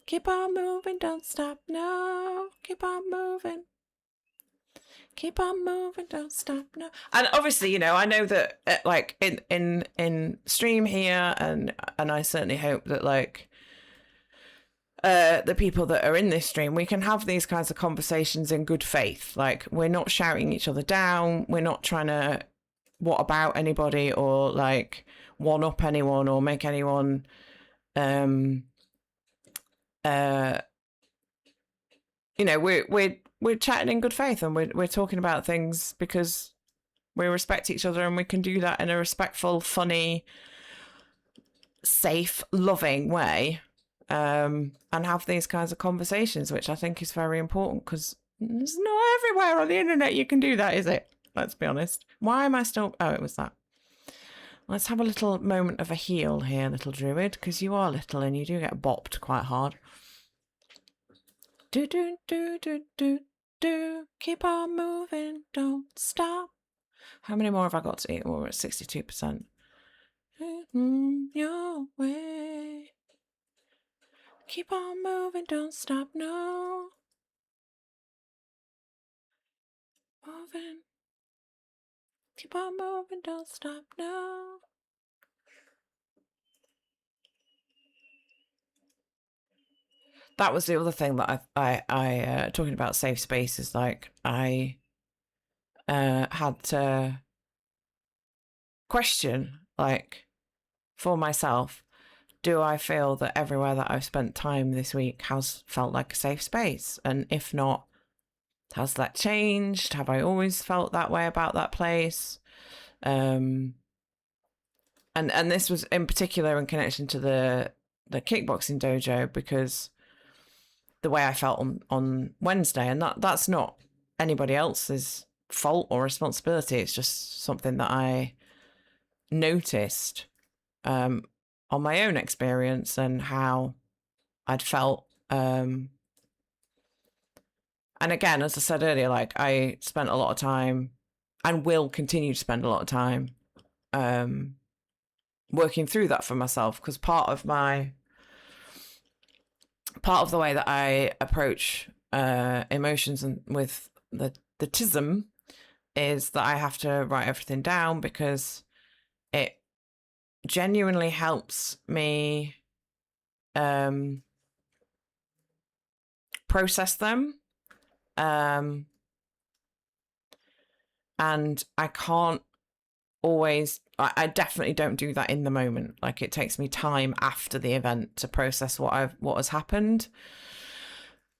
Keep on moving, don't stop, no. Keep on moving. Keep on moving, don't stop, no. And obviously, you know, I know that like in stream here, and I certainly hope that like the people that are in this stream, we can have these kinds of conversations in good faith. Like, we're not shouting each other down. We're not trying to what about anybody or like one up anyone or make anyone you know, we're chatting in good faith, and we're talking about things because we respect each other, and we can do that in a respectful, funny, safe, loving way, and have these kinds of conversations, which I think is very important, because it's not everywhere on the internet you can do that, is it? Let's be honest. Why am I still... Oh, it was that. Let's have a little moment of a heel here, little druid, because you are little and you do get bopped quite hard. Do, do, do, do, do, do. Keep on moving, don't stop. How many more have I got to eat? We're at 62%. Your way. Keep on moving, don't stop, no. Moving. Keep on moving, don't stop, no. That was the other thing that I talking about safe spaces. Like, I had to question, like, for myself, do I feel that everywhere that I've spent time this week has felt like a safe space? And if not, has that changed? Have I always felt that way about that place? And this was in particular in connection to the kickboxing dojo, because the way I felt on Wednesday, and that's not anybody else's fault or responsibility. It's just something that I noticed on my own experience and how I'd felt. And again, as I said earlier, like, I spent a lot of time and will continue to spend a lot of time working through that for myself, because part of the way that I approach emotions and with the tism is that I have to write everything down, because it genuinely helps me process them. And I can't always, I definitely don't do that in the moment. Like, it takes me time after the event to process what has happened.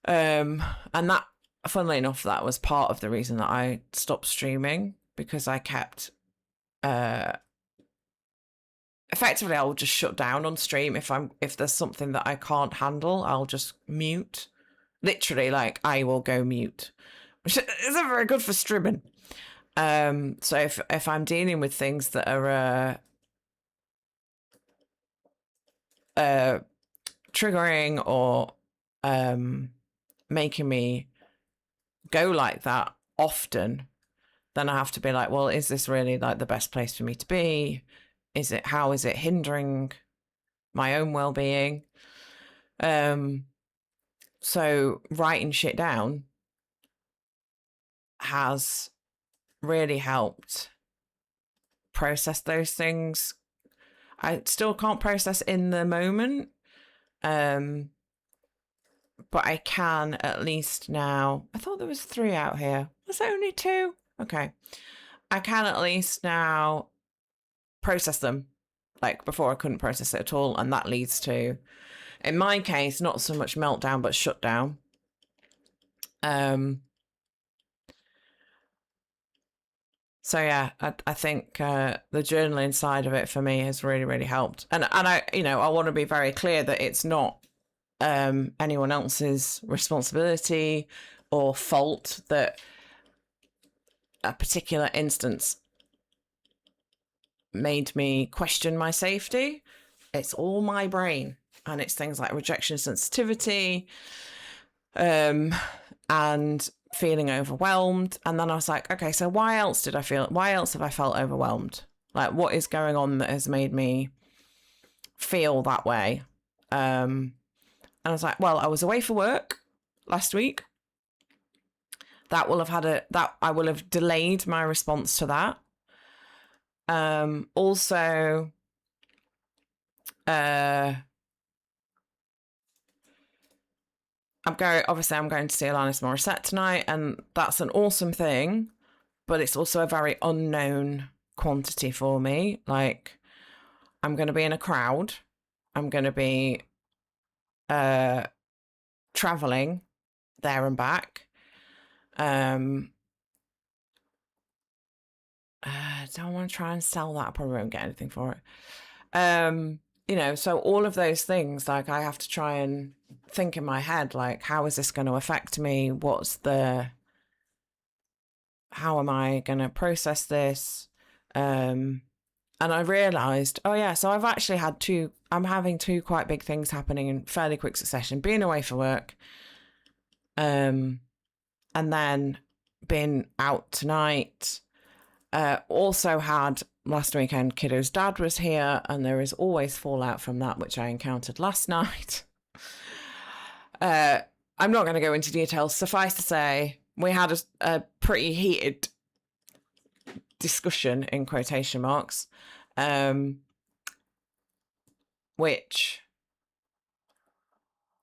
And that, funnily enough, that was part of the reason that I stopped streaming, because I kept effectively, I'll just shut down on stream. If there's something that I can't handle, I'll just mute. Literally, like, I will go mute, which isn't very good for streaming. So if I'm dealing with things that are triggering or making me go like that often, then I have to be like, well, is this really like the best place for me to be? How is it hindering my own well-being? So writing shit down has really helped process those things. I still can't process in the moment, but I can at least now. I thought there was 3 out here. Was there only 2? Okay. I can at least now process them. Like, before I couldn't process it at all, and that leads to, in my case, not so much meltdown but shutdown. So yeah, I think the journaling side of it for me has really, really helped. And I, you know, I want to be very clear that it's not anyone else's responsibility or fault that a particular instance made me question my safety. It's all my brain, and it's things like rejection sensitivity, and feeling overwhelmed. And then I was like, okay, so why else have I felt overwhelmed? Like, what is going on that has made me feel that way? And I was like, well, I was away for work last week, that will have that I will have delayed my response to that. Also, I'm going to see Alanis Morissette tonight, and that's an awesome thing, but it's also a very unknown quantity for me. Like, I'm going to be in a crowd. I'm going to be traveling there and back. Don't want to try and sell that. I probably won't get anything for it. You know, so all of those things, like, I have to try and think in my head, like, how is this going to affect me? How am I going to process this? And I realized, oh yeah, so I've actually had I'm having two quite big things happening in fairly quick succession, being away for work, and then being out tonight. Also had last weekend, kiddo's dad was here, and there is always fallout from that, which I encountered last night. I'm not going to go into details. Suffice to say, we had a pretty heated discussion, in quotation marks, which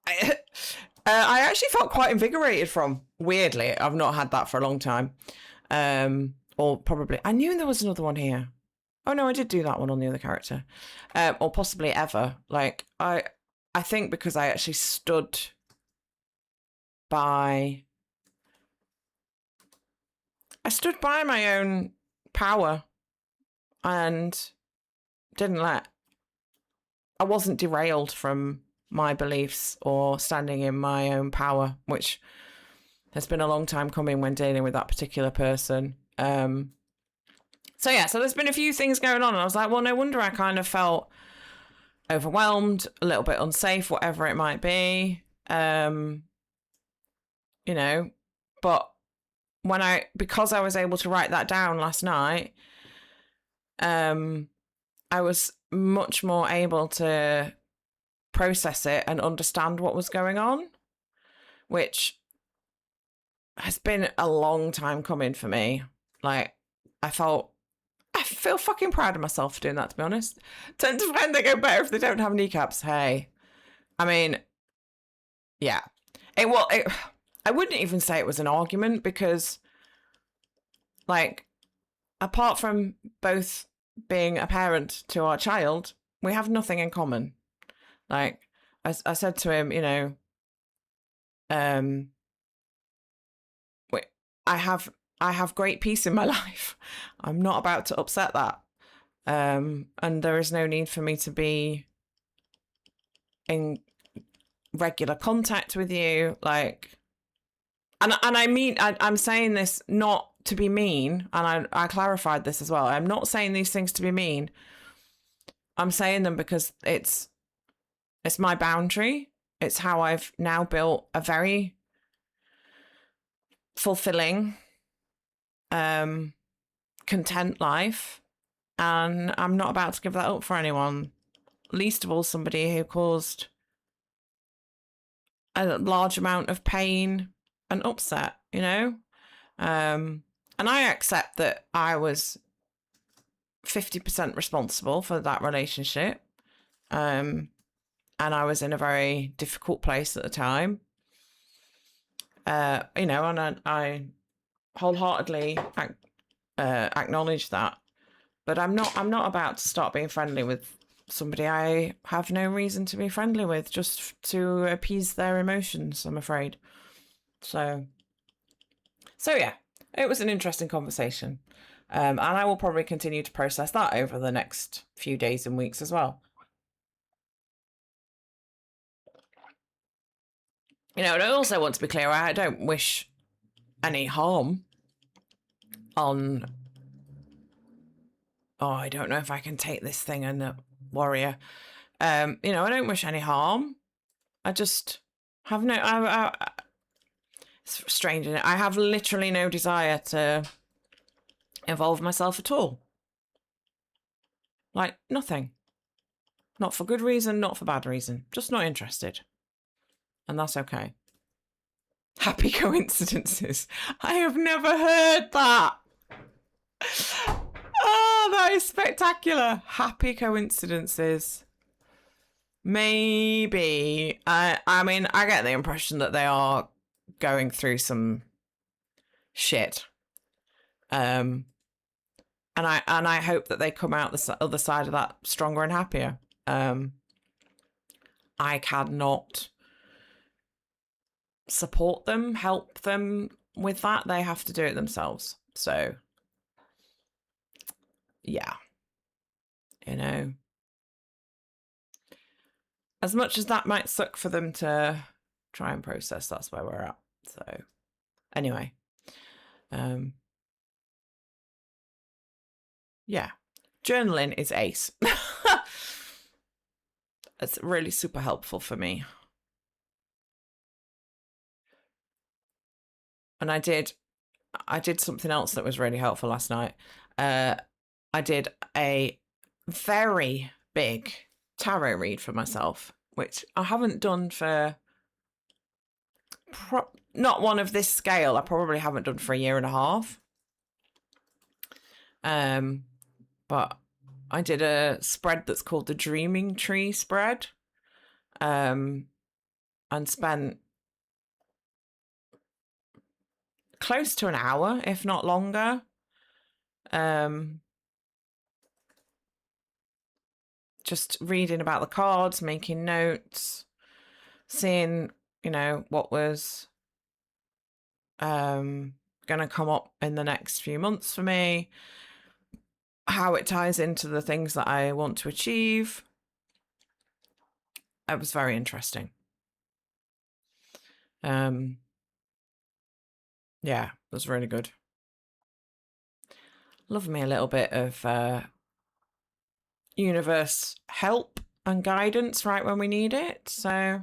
I actually felt quite invigorated from. Weirdly, I've not had that for a long time. Or probably, I knew there was another one here. Oh no, I did do that one on the other character. Or possibly ever. Like, I think because I actually stood by my own power and I wasn't derailed from my beliefs or standing in my own power, which has been a long time coming when dealing with that particular person. So there's been a few things going on, and I was like, well, no wonder I kind of felt overwhelmed, a little bit unsafe, whatever it might be. You know, but because I was able to write that down last night, I was much more able to process it and understand what was going on, which has been a long time coming for me. Like, I feel fucking proud of myself for doing that, to be honest. Tend to find they go better if they don't have kneecaps. Hey, I mean, yeah. I wouldn't even say it was an argument, because, like, apart from both being a parent to our child, we have nothing in common. Like, I said to him, you know, I have great peace in my life. I'm not about to upset that. And there is no need for me to be in regular contact with you. Like, and I mean, I'm saying this not to be mean, and I clarified this as well. I'm not saying these things to be mean. I'm saying them because it's my boundary. It's how I've now built a very fulfilling, content life, and I'm not about to give that up for anyone, least of all somebody who caused a large amount of pain and upset, you know? And I accept that I was 50% responsible for that relationship. And I was in a very difficult place at the time. You know, and I wholeheartedly acknowledge that. But I'm not about to start being friendly with somebody I have no reason to be friendly with, just to appease their emotions, I'm afraid. So yeah, it was an interesting conversation. And I will probably continue to process that over the next few days and weeks as well. You know, and I also want to be clear, I don't wish any harm on... Oh, I don't know if I can take this thing and warrior. You know, I don't wish any harm. I just have no... it's strange, isn't it? I have literally no desire to involve myself at all. Like, nothing. Not for good reason, not for bad reason. Just not interested. And that's okay. Happy coincidences. I have never heard that. Oh, that is spectacular. Happy coincidences. Maybe. I mean, I get the impression that they are going through some shit. And I hope that they come out the other side of that stronger and happier. I cannot support them, help them with that. They have to do it themselves. So, yeah. You know, as much as that might suck for them to try and process, that's where we're at. So, anyway. Yeah. Journaling is ace. It's really super helpful for me. And I did something else that was really helpful last night. I did a very big tarot read for myself, which I haven't done for not one of this scale. I probably haven't done for a year and a half. But I did a spread that's called the Dreaming Tree spread, and spent close to an hour, if not longer. Just reading about the cards, making notes, seeing, you know, what was going to come up in the next few months for me, how it ties into the things that I want to achieve. It was very interesting. Yeah, it was really good. Love me a little bit of universe help and guidance right when we need it. So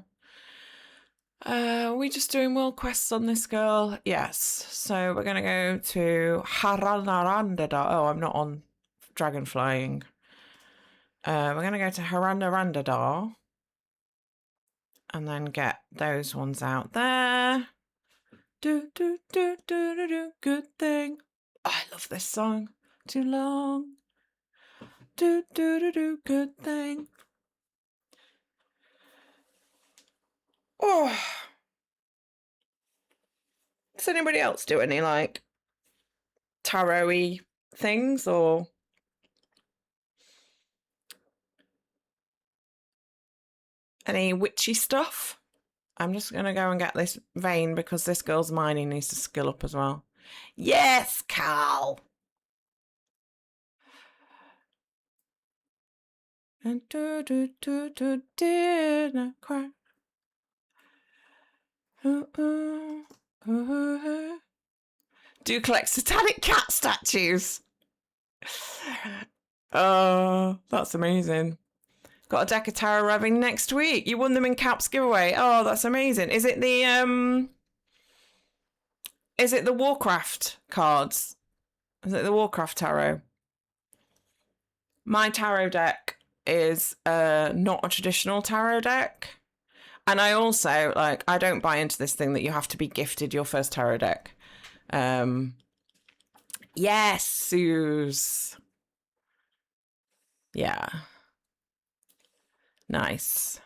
are we just doing world quests on this girl? Yes. So we're going to go to Haranarandada. Oh, I'm not on dragon flying. We're going to go to Haranarandada and then get those ones out there. Do, do, do, do, do, do, good thing. Oh, I love this song. Too long. Do, do, do, do, good thing. Oh. Does anybody else do any, like, tarot-y things or any witchy stuff? I'm just going to go and get this vein because this girl's mining needs to skill up as well. Yes, Cal! And dinner cry. Do collect satanic cat statues. Oh, that's amazing. Got a deck of tarot revving next week. You won them in Cap's giveaway. Oh, that's amazing. Is it the Warcraft cards? Is it the Warcraft tarot? My tarot deck is not a traditional tarot deck. And I also, like, I don't buy into this thing that you have to be gifted your first tarot deck. Yes, Suze. Yeah. Nice.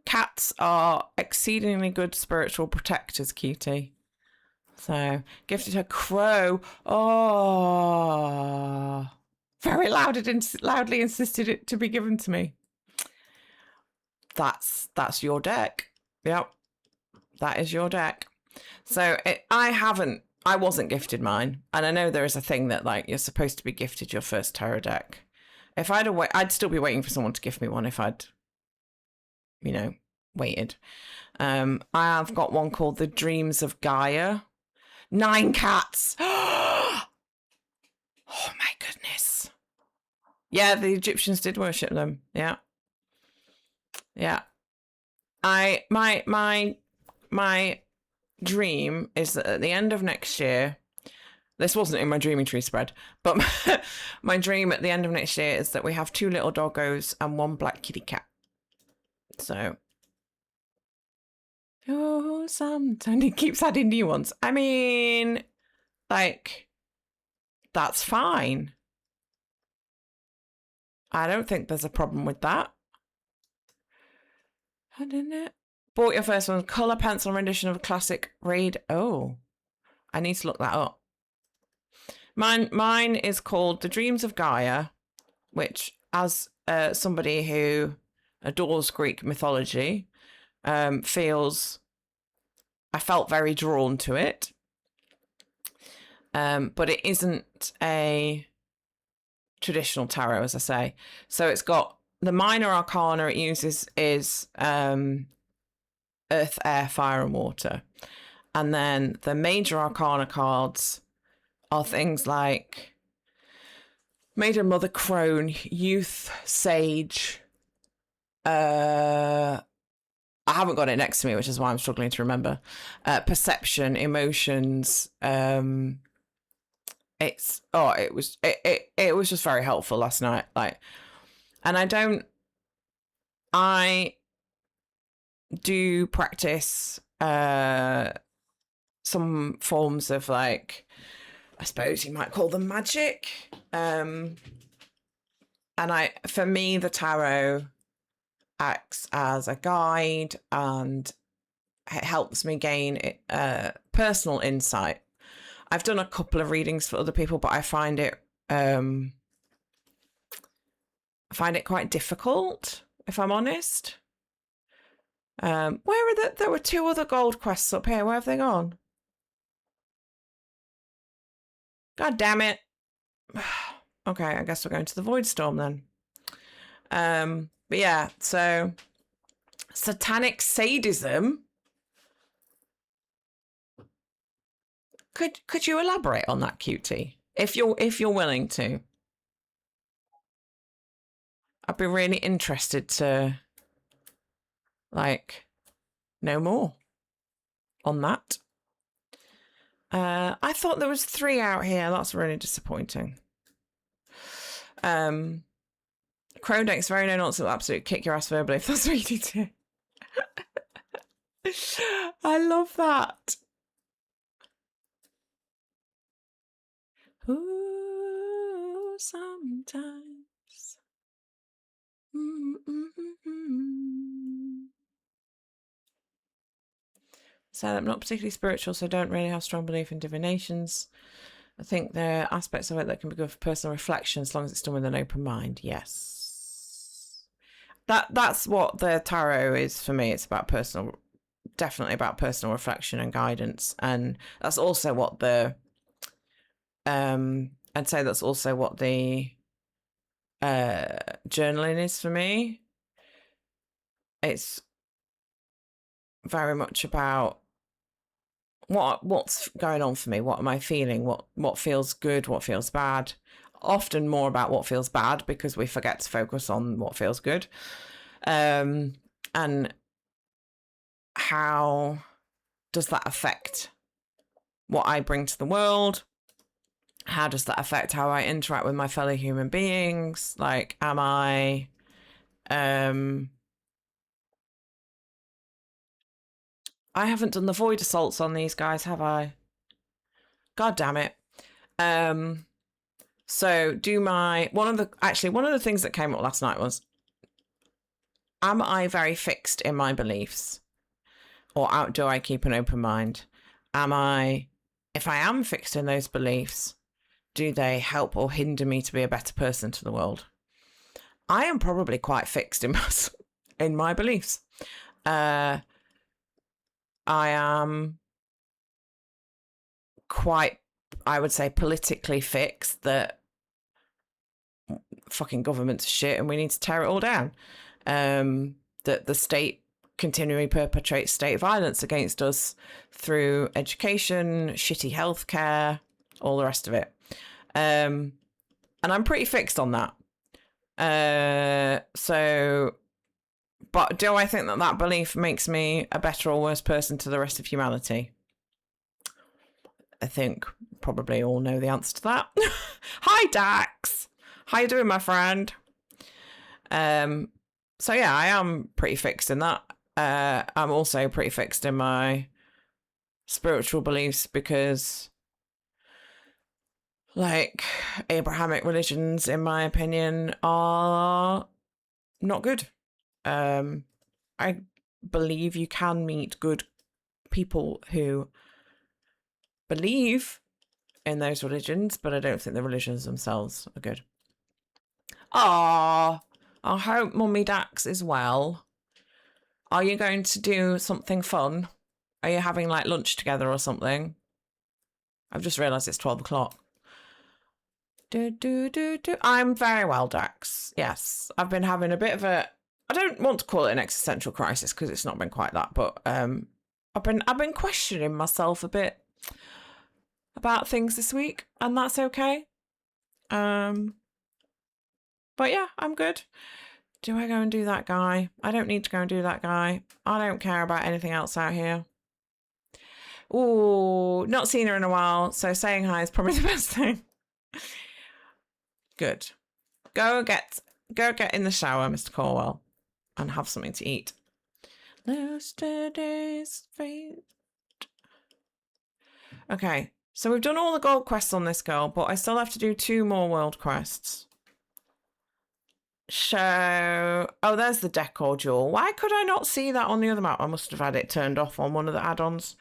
Cats are exceedingly good spiritual protectors, cutie. So, gifted her crow. Oh, very loudly insisted it to be given to me. That's your deck. Yep, that is your deck. So I wasn't gifted mine, and I know there is a thing that, like, you're supposed to be gifted your first tarot deck. If I'd still be waiting for someone to give me one if I'd, you know, waited. I've got one called The Dreams of Gaia. 9 cats. Oh my goodness. Yeah, the Egyptians did worship them. Yeah. Yeah. My dream is that at the end of next year, this wasn't in my dreaming tree spread, but my dream at the end of next year is that we have 2 little doggos and 1 black kitty cat. So, oh, sometimes he keeps adding new ones. I mean, like, that's fine. I don't think there's a problem with that. Hadn't it? Bought your first one, colour pencil rendition of a classic raid. Oh, I need to look that up. Mine is called The Dreams of Gaia, which, as somebody who adores Greek mythology, I felt very drawn to it. But it isn't a traditional tarot, as I say. So it's got the minor arcana it uses is earth, air, fire, and water. And then the major arcana cards are things like Maiden, Mother, Crone, Youth, Sage. I haven't got it next to me, which is why I'm struggling to remember. Perception, emotions. It was just very helpful last night. Like, and I do practice some forms of, like, I suppose you might call them magic. And for me, the tarot acts as a guide and it helps me gain personal insight. I've done a couple of readings for other people, but I find it quite difficult, if I'm honest. Where are there were 2 other gold quests up here. Where have they gone? God damn it. Okay, I guess we're going to the Void Storm then. But yeah, so satanic sadism. Could you elaborate on that, cutie? If you're willing to. I'd be really interested to, like, know more on that. I thought there was 3 out here. That's really disappointing. Crone Deck's very no nonsense will absolutely kick your ass verbally if that's what you do. I love that. Ooh, sometimes. So I'm not particularly spiritual, so don't really have strong belief in divinations. I think there are aspects of it that can be good for personal reflection as long as it's done with an open mind. Yes. That's what the tarot is for me. It's about definitely about personal reflection and guidance. And that's also what I'd say that's also what the journaling is for me. It's very much about what's going on for me, what am I feeling, what feels good, what feels bad. Often more about what feels bad because we forget to focus on what feels good. And how does that affect what I bring to the world? How does that affect how I interact with my fellow human beings? Like, am I I haven't done the void assaults on these guys, have I? God damn it. So one of the things that came up last night was, am I very fixed in my beliefs? Or do I keep an open mind? If I am fixed in those beliefs, do they help or hinder me to be a better person to the world? I am probably quite fixed in my beliefs. I am quite, I would say, politically fixed that fucking government's shit and we need to tear it all down. That the state continually perpetrates state violence against us through education, shitty healthcare, all the rest of it. And I'm pretty fixed on that. But do I think that belief makes me a better or worse person to the rest of humanity? I think probably all know the answer to that. Hi, Dax. How you doing, my friend? So yeah, I am pretty fixed in that. I'm also pretty fixed in my spiritual beliefs because, like, Abrahamic religions, in my opinion, are not good. I believe you can meet good people who believe in those religions, but I don't think the religions themselves are good. Ah, I hope Mummy Dax is well. Are you going to do something fun? Are you having like lunch together or something? I've just realised it's 12 o'clock. I'm very well, Dax. Yes, I've been having a bit of a. I don't want to call it an existential crisis because it's not been quite that, but I've been questioning myself a bit about things this week, and that's okay. But yeah, I'm good. Do I go and do that guy? I don't need to go and do that guy. I don't care about anything else out here. Ooh, not seen her in a while, so saying hi is probably the best thing. Good. Go get in the shower, Mr. Corwell, and have something to eat. Yesterday's fate. Okay, so we've done all the gold quests on this girl, but I still have to do 2 more world quests. Show. Oh, there's the decor jewel. Why could I not see that on the other map? I must have had it turned off on one of the add-ons.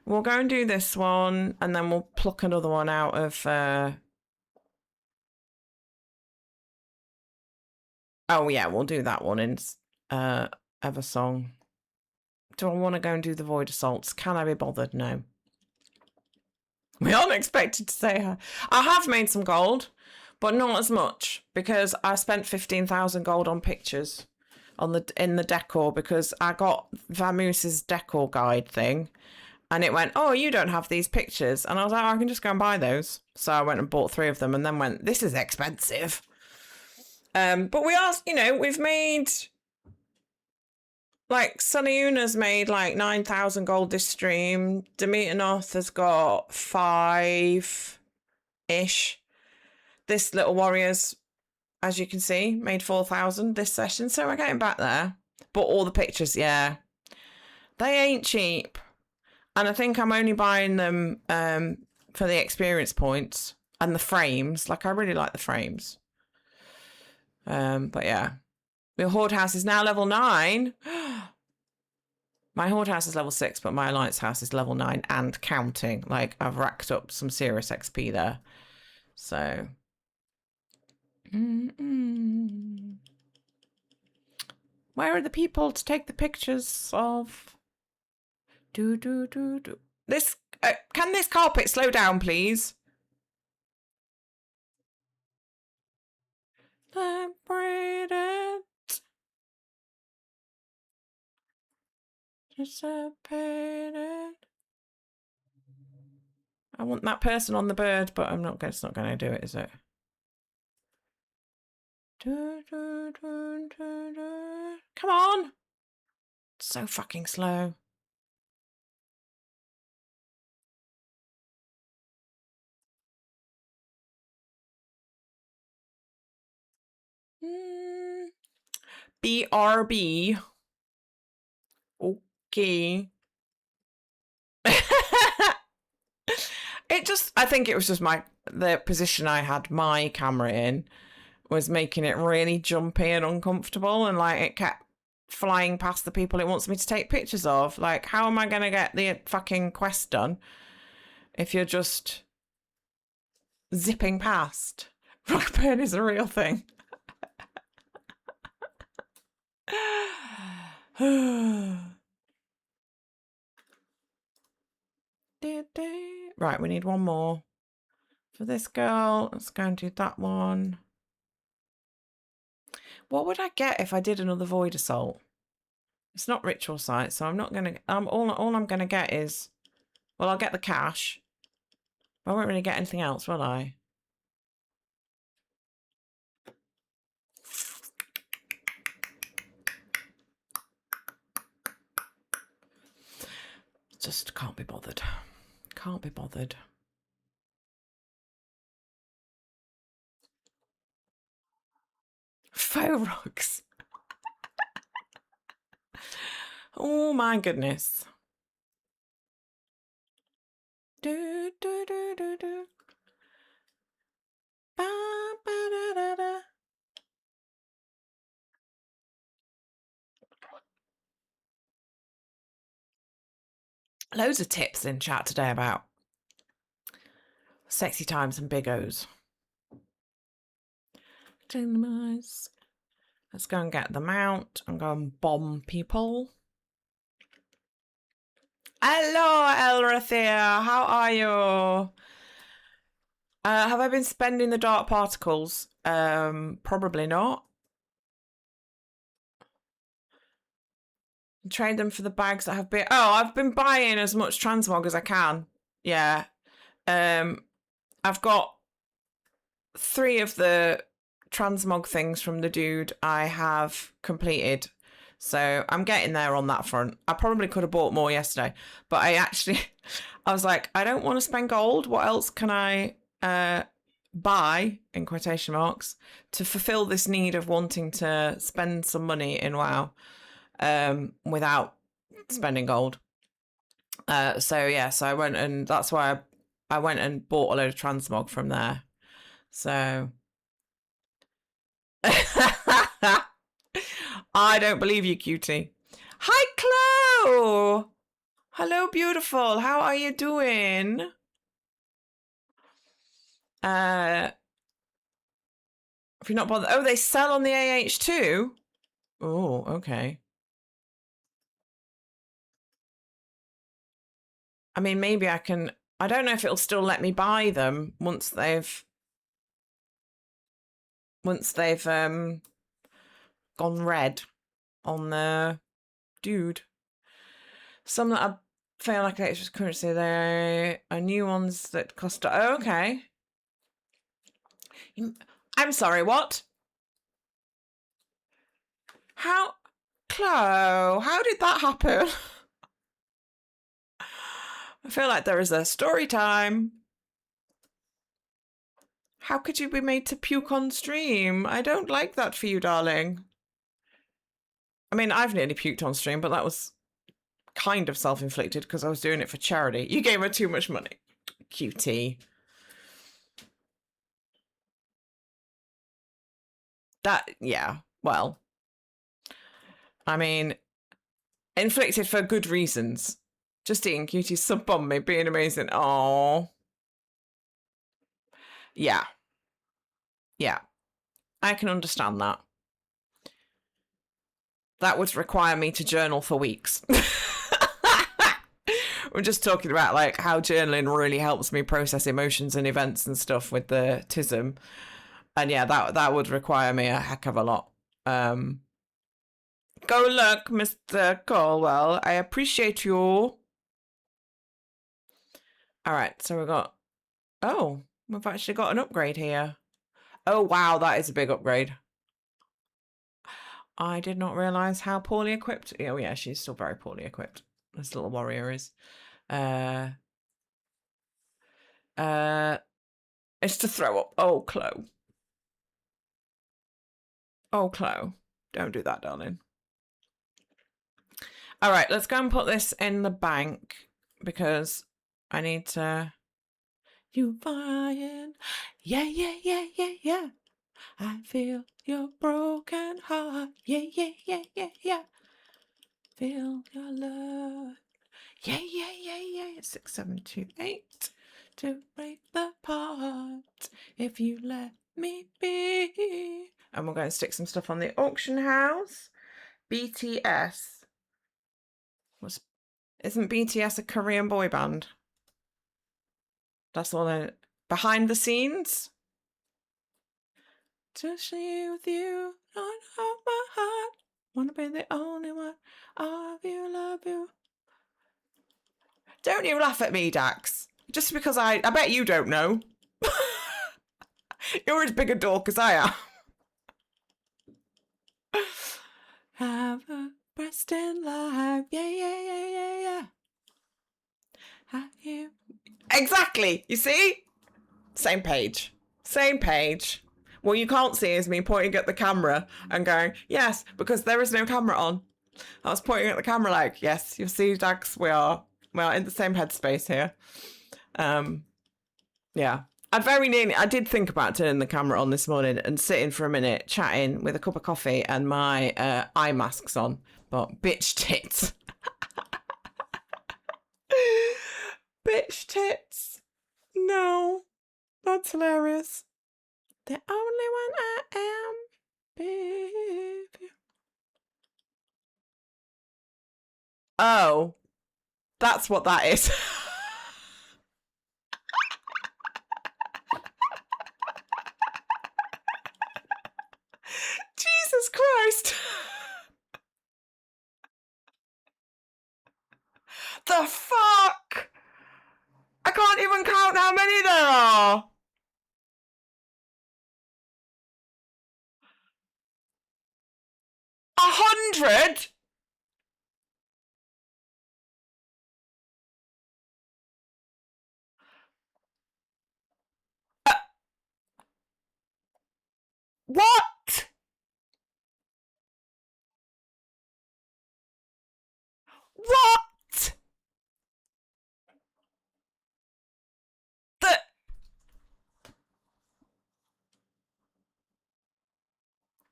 We'll go and do this one, and then we'll pluck another one out of... Oh, yeah, we'll do that one in Eversong. Do I want to go and do the Void Assaults? Can I be bothered? No. We aren't expected to say her. I have made some gold, but not as much, because I spent 15,000 gold on pictures in the decor, because I got Vamoos's decor guide thing, and it went, oh, you don't have these pictures. And I was like, oh, I can just go and buy those. So I went and bought 3 of them, and then went, this is expensive. But we are, we've made, like, Sunny Una's made like 9,000 gold this stream. Demeternoth has got 5-ish. This little warrior's, as you can see, made 4,000 this session. So we're getting back there. But all the pictures, yeah, they ain't cheap. And I think I'm only buying them for the experience points and the frames. Like, I really like the frames. But yeah, the Horde House is now level 9. My Horde House is level 6, but my Alliance House is level 9 and counting. Like, I've racked up some serious XP there. So. Where are the people to take the pictures of? This, can this carpet slow down, please? Separated. Dissipated. I want that person on the bird, but I'm not. It's not going to do it, is it? Come on! It's so fucking slow. BRB. Okay. I think it was just the position I had my camera in was making it really jumpy and uncomfortable, and like it kept flying past the people it wants me to take pictures of. Like, how am I going to get the fucking quest done if you're just zipping past? Rockburn is a real thing. Right, we need one more for this girl. Let's go and do that one. What would I get if I did another Void Assault? It's not ritual site, so I'm not gonna. All I'm gonna get is, well, I'll get the cash. I won't really get anything else, will I? Just can't be bothered. Can't be bothered. Faux rocks. Oh my goodness. Do, do, do, do, do. Ba, ba, da, da, da. Loads of tips in chat today about sexy times and big O's. Let's go and get them out and go and bomb people. Hello, Elrathea. How are you? Have I been spending the dark particles? Probably not. Trade them for the bags that have been... Oh, I've been buying as much transmog as I can. Yeah. I've got 3 of the transmog things from the dude I have completed. So I'm getting there on that front. I probably could have bought more yesterday. But I was like, I don't want to spend gold. What else can I buy, in quotation marks, to fulfill this need of wanting to spend some money in WoW without spending gold. So I went, and that's why I went and bought a load of transmog from there. So I don't believe you, cutie. Hi, Chloe. Hello, beautiful. How are you doing? If you're not bothered. Oh, they sell on the AH too? Oh, okay. I mean, maybe I can... I don't know if it'll still let me buy them once they've gone red on the dude. Some that I feel like it's just currency. There are new ones that cost... Oh, okay. I'm sorry, what? How... Chloe, how did that happen? I feel like there is a story time. How could you be made to puke on stream? I don't like that for you, darling. I mean, I've nearly puked on stream, but that was kind of self-inflicted because I was doing it for charity. You gave her too much money. Cutie. That, yeah, well. I mean, inflicted for good reasons. Just eating cutie sub on me, being amazing. Oh. Yeah. Yeah. I can understand that. That would require me to journal for weeks. We're just talking about like how journaling really helps me process emotions and events and stuff with the TISM. And yeah, that would require me a heck of a lot. Go look, Mr. Colwell. I appreciate you. All right, so we've got... Oh, we've actually got an upgrade here. Oh, wow, that is a big upgrade. I did not realise how poorly equipped... Oh, yeah, she's still very poorly equipped. This little warrior is. It's to throw up. Oh, Chloe. Oh, Chloe. Don't do that, darling. All right, let's go and put this in the bank because I need to... You flying. Yeah, yeah, yeah, yeah, yeah. I feel your broken heart. Yeah, yeah, yeah, yeah, yeah. Feel your love. Yeah, yeah, yeah, yeah. 6, 7, 2, 8. To break the part if you let me be. And we're going to stick some stuff on the auction house. BTS. Isn't BTS a Korean boy band? That's all in behind the scenes. To see with you, Lord of my heart. Wanna be the only one of you, love you. Don't you laugh at me, Dax. Just because I bet you don't know. You're as big a dork as I am. Have a breast in life. Yeah, yeah, yeah, yeah, yeah. Have you... Exactly. You see? Same page. Same page. What you can't see is me pointing at the camera and going, yes, because there is no camera on. I was pointing at the camera like, yes, you see, Dax, we are in the same headspace here. Yeah. I did think about turning the camera on this morning and sitting for a minute chatting with a cup of coffee and my eye masks on, but bitch tits. Bitch tits. No, that's hilarious. The only one I am, baby. Oh, that's what that is. Jesus Christ. The fuck? I can't even count how many there are. 100? What? What? The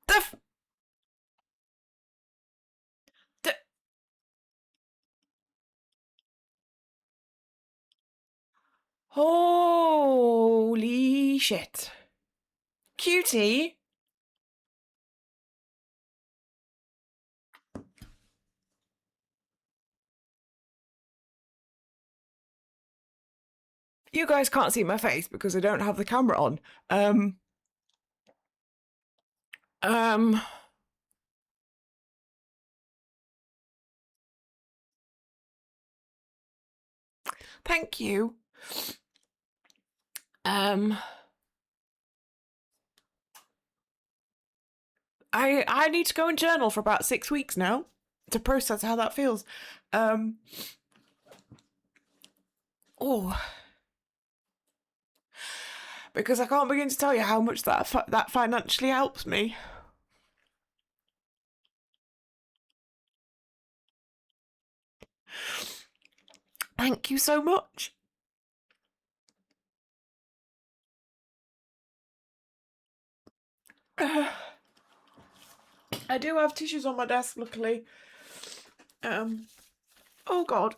the the holy shit. Cutie. You guys can't see my face because I don't have the camera on. Um Thank you. I need to go and journal for about 6 weeks now to process how that feels. Oh, because I can't begin to tell you how much that financially helps me. Thank you so much. I do have tissues on my desk, luckily. Oh God.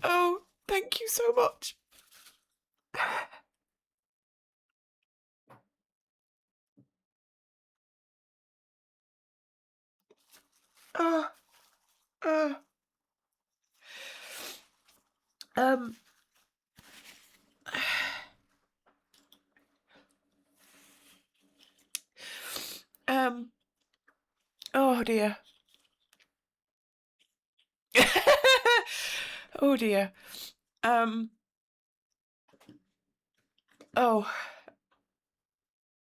Oh, thank you so much. Uh, uh, um, oh dear. Oh dear. Oh,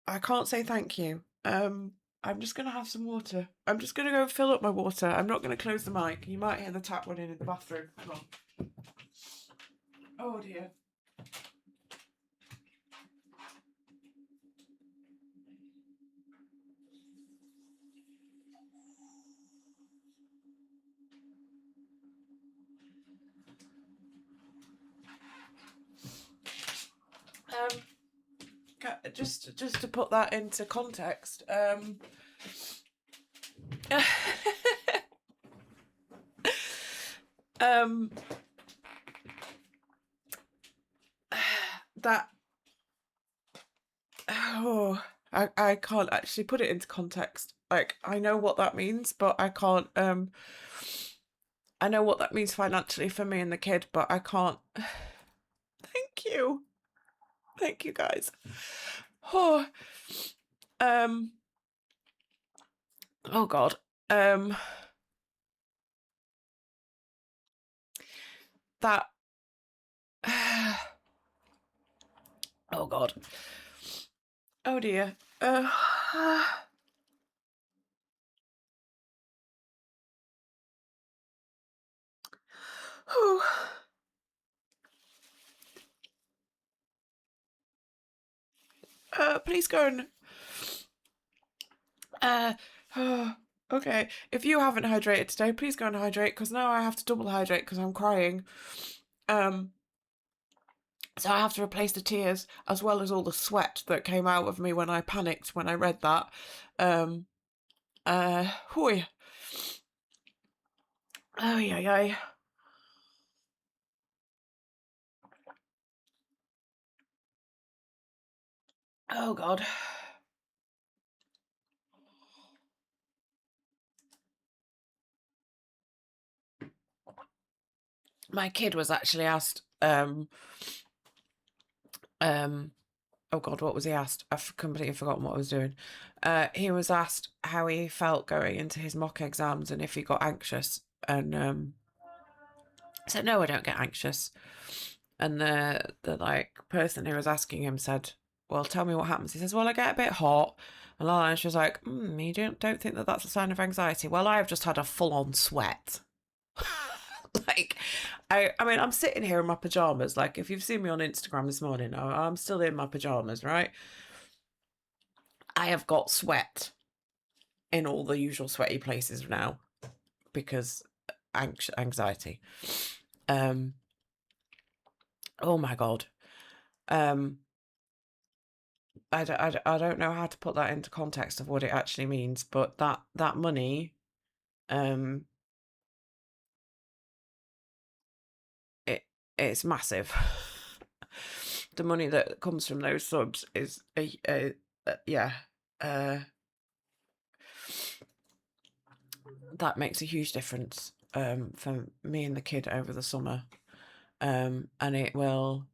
I can't say thank you. I'm just gonna have some water. I'm just gonna go fill up my water. I'm not gonna close the mic. You might hear the tap running in the bathroom. Hang on. Oh dear. Just to put that into context, that I can't actually put it into context. Like, I know what that means, but I can't I know what that means financially for me and the kid, but I can't. Thank you. Thank you guys. Oh, oh God. That. Oh God. Oh dear. Please go and okay, if you haven't hydrated today, please go and hydrate, because now I have to double hydrate because I'm crying. So I have to replace the tears as well as all the sweat that came out of me when I panicked when I read that. Hooey. Oh, yeah. Oh, God. My kid was actually asked, oh God, what was he asked? I've completely forgotten what I was doing. He was asked how he felt going into his mock exams and if he got anxious. And I said, no, I don't get anxious. And the like person who was asking him said, well, tell me what happens. He says, well, I get a bit hot. And she was like, you don't think that that's a sign of anxiety? Well, I have just had a full-on sweat. Like, I mean, I'm sitting here in my pajamas. Like, if you've seen me on Instagram this morning, I'm still in my pajamas, right? I have got sweat in all the usual sweaty places now because anxiety. Oh my God. I don't know how to put that into context of what it actually means, but that money, it's massive. The money that comes from those subs is yeah, that makes a huge difference for me and the kid over the summer, and it will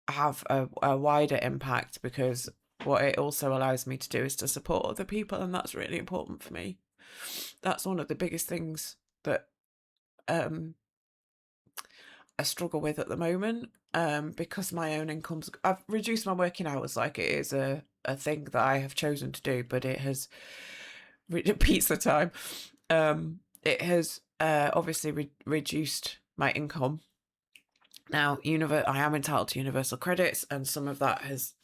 have a wider impact because what it also allows me to do is to support other people, and that's really important for me. That's one of the biggest things that I struggle with at the moment, because my own income's, I've reduced my working hours. Like, it is a thing that I have chosen to do, but it has pizza time. It has obviously reduced my income. Now, I am entitled to universal credits, and some of that has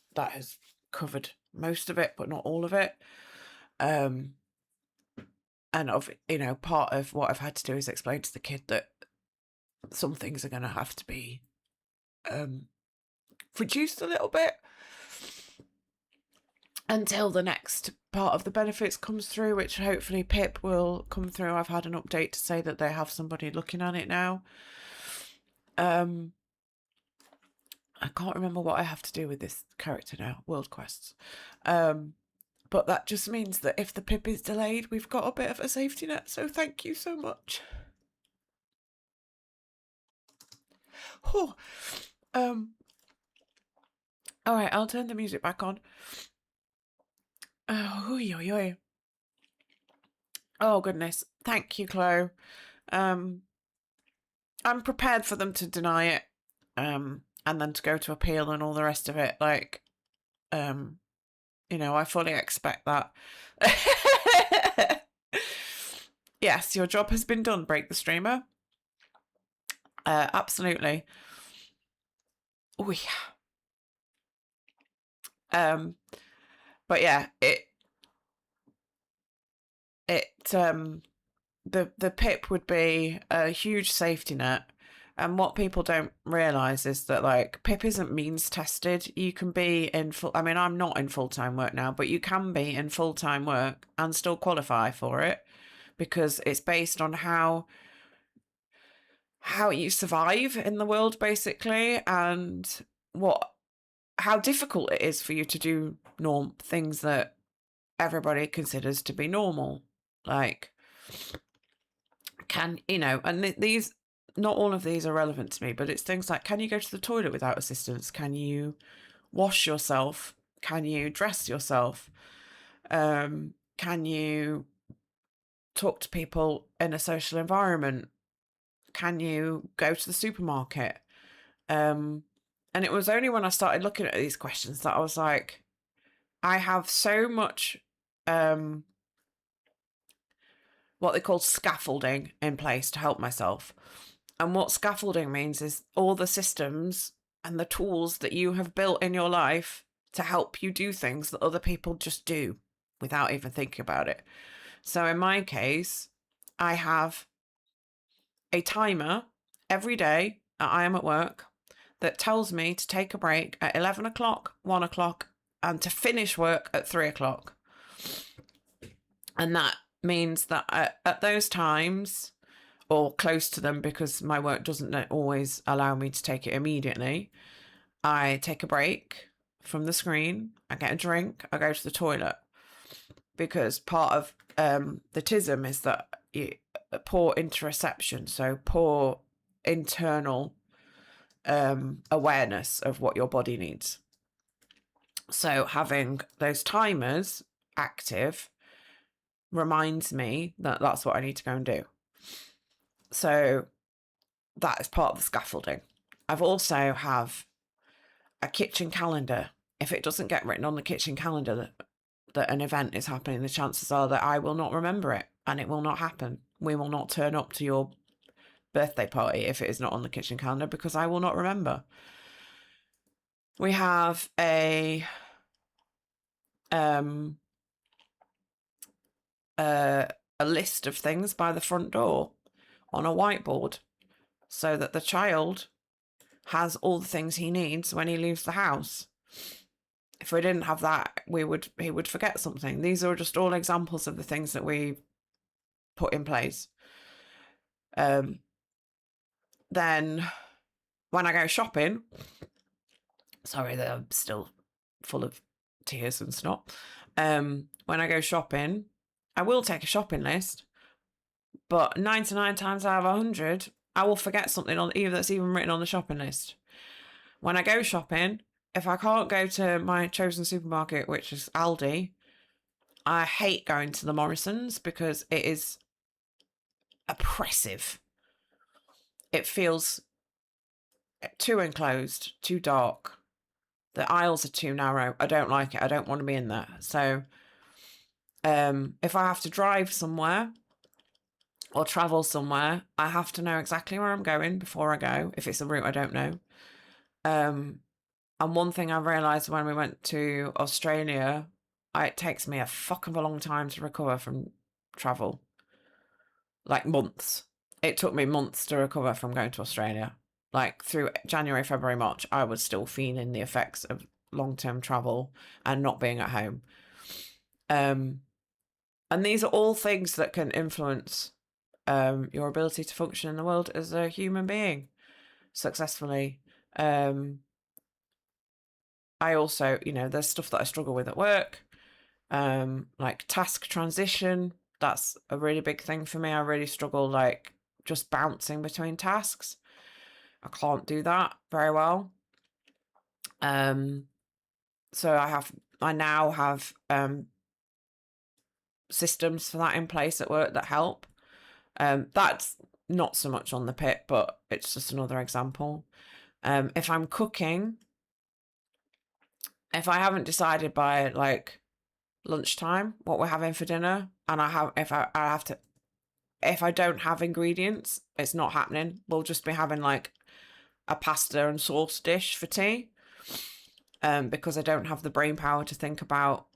covered most of it, but not all of it. And part of what I've had to do is explain to the kid that some things are going to have to be reduced a little bit until the next part of the benefits comes through, which hopefully PIP will come through. I've had an update to say that they have somebody looking at it now. I can't remember what I have to do with this character now, World Quests. But that just means that if the PIP is delayed, we've got a bit of a safety net, so thank you so much. Oh, all right, I'll turn the music back on. Oh, oh goodness, thank you, Chloe. I'm prepared for them to deny it, and then to go to appeal and all the rest of it. Like, I fully expect that. Yes, your job has been done, Break the Streamer. Absolutely. Oh yeah. But yeah, the PIP would be a huge safety net. And what people don't realise is that, like, PIP isn't means tested. You can be in I'm not in full-time work now, but you can be in full-time work and still qualify for it, because it's based on how you survive in the world, basically, and how difficult it is for you to do things that everybody considers to be normal. Like, and these, not all of these are relevant to me, but it's things like, can you go to the toilet without assistance? Can you wash yourself? Can you dress yourself? Can you talk to people in a social environment? Can you go to the supermarket? And it was only when I started looking at these questions that I was like, I have so much what they call scaffolding in place to help myself. And what scaffolding means is all the systems and the tools that you have built in your life to help you do things that other people just do without even thinking about it. So in my case, I have a timer every day that I am at work that tells me to take a break at 11 o'clock, 1 o'clock, and to finish work at 3 o'clock. And that means that at those times, or close to them, because my work doesn't always allow me to take it immediately, I take a break from the screen, I get a drink, I go to the toilet. Because part of the TISM is that poor interoception, so poor internal awareness of what your body needs. So having those timers active reminds me that that's what I need to go and do. So that is part of the scaffolding. I've also have a kitchen calendar. If it doesn't get written on the kitchen calendar that an event is happening, the chances are that I will not remember it and it will not happen. We will not turn up to your birthday party if it is not on the kitchen calendar, because I will not remember. We have a list of things by the front door on a whiteboard, so that the child has all the things he needs when he leaves the house. If we didn't have that, he would forget something. These are just all examples of the things that we put in place. Then when I go shopping, sorry that I'm still full of tears and snot. When I go shopping, I will take a shopping list, but 99 times out of 100, I will forget something that's even written on the shopping list. When I go shopping, if I can't go to my chosen supermarket, which is Aldi, I hate going to the Morrisons because it is oppressive. It feels too enclosed, too dark. The aisles are too narrow. I don't like it. I don't want to be in there. So if I have to drive somewhere or travel somewhere, I have to know exactly where I'm going before I go, if it's a route I don't know. And one thing I realised when we went to Australia, it takes me a fuck of a long time to recover from travel. Like months. It took me months to recover from going to Australia. Like through January, February, March, I was still feeling the effects of long-term travel and not being at home. And these are all things that can influence your ability to function in the world as a human being successfully. I also, there's stuff that I struggle with at work, like task transition. That's a really big thing for me. I really struggle, like, just bouncing between tasks. I can't do that very well. So I now have systems for that in place at work that help. That's not so much on the pit, but it's just another example. If I'm cooking, if I haven't decided by like lunchtime what we're having for dinner, and if I don't have ingredients, it's not happening. We'll just be having like a pasta and sauce dish for tea, because I don't have the brain power to think about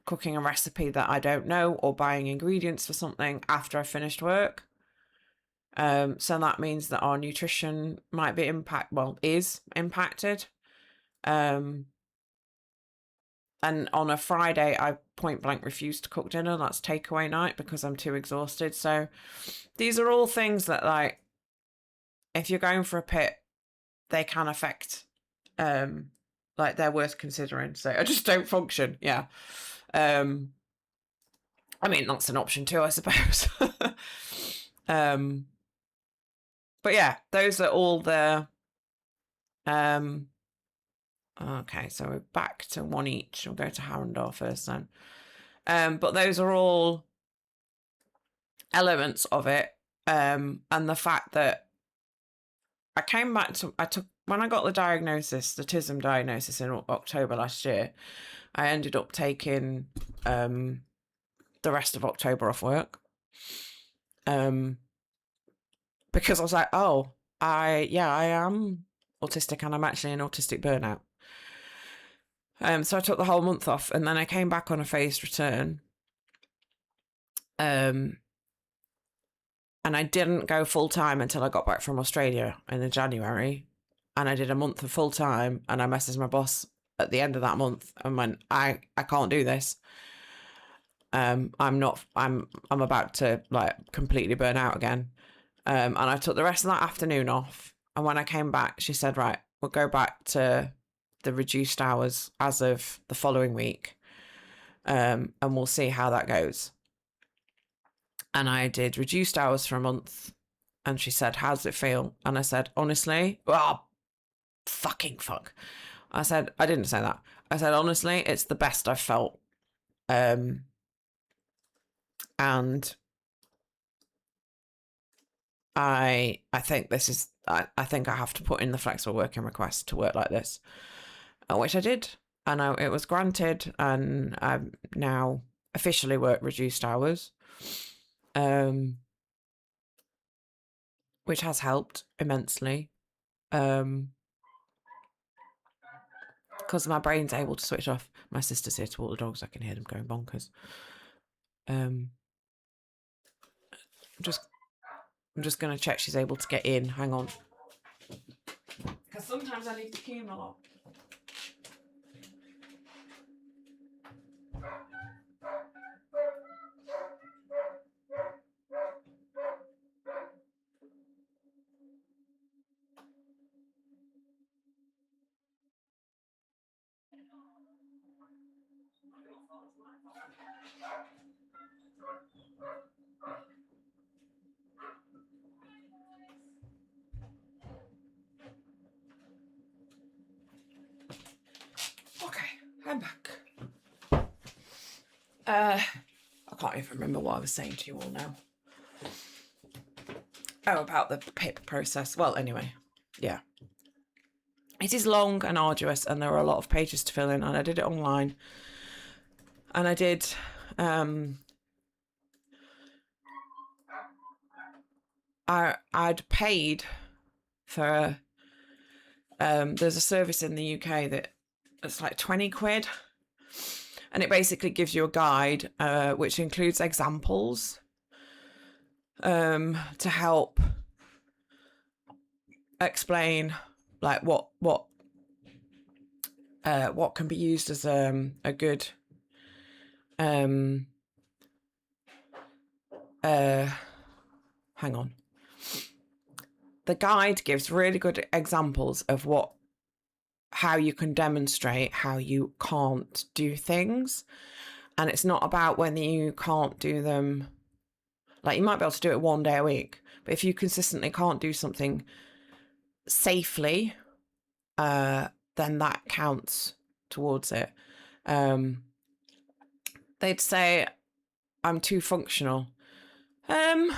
cooking a recipe that I don't know or buying ingredients for something after I've finished work. So that means that our nutrition might be is impacted. And on a Friday, I point blank refuse to cook dinner. That's takeaway night because I'm too exhausted. So these are all things that, like, if you're going for a pit, they can affect, like, they're worth considering. So I just don't function. Yeah. I mean, that's an option too, I suppose. But yeah, those are all the, okay, so we're back to one each. We'll go to Harrendar first then. But those are all elements of it. And the fact that when I got the TISM diagnosis in October last year, I ended up taking the rest of October off work Because I was like, oh, I am autistic and I'm actually in autistic burnout. So I took the whole month off, and then I came back on a phased return. And I didn't go full time until I got back from Australia in January. And I did a month of full time, and I messaged my boss at the end of that month and went, I can't do this. I'm about to like completely burn out again. And I took the rest of that afternoon off. And when I came back, she said, right, we'll go back to the reduced hours as of the following week. And we'll see how that goes. And I did reduced hours for a month. And she said, how does it feel? And I said, honestly, fucking fuck. I said, I didn't say that. I said, honestly, it's the best I've felt. And I think this is, I think I have to put in the flexible working request to work like this, which I did. And it was granted, and I now officially work reduced hours, which has helped immensely. Because my brain's able to switch off. My sister's here to walk the dogs. I can hear them going bonkers. I'm just going to check she's able to get in. Hang on. Because sometimes I need to key a lot. Okay, I'm back. I can't even remember what I was saying to you all now. Oh, about the PIP process. Well, anyway, yeah. It is long and arduous, and there are a lot of pages to fill in, and I did it online. And I did I'd paid for there's a service in the UK that it's like 20 quid, and it basically gives you a guide which includes examples to help explain like what can be used as a good hang on. The guide gives really good examples of how you can demonstrate how you can't do things. And it's not about when you can't do them. Like, you might be able to do it one day a week, but if you consistently can't do something safely, then that counts towards it. They'd say I'm too functional. I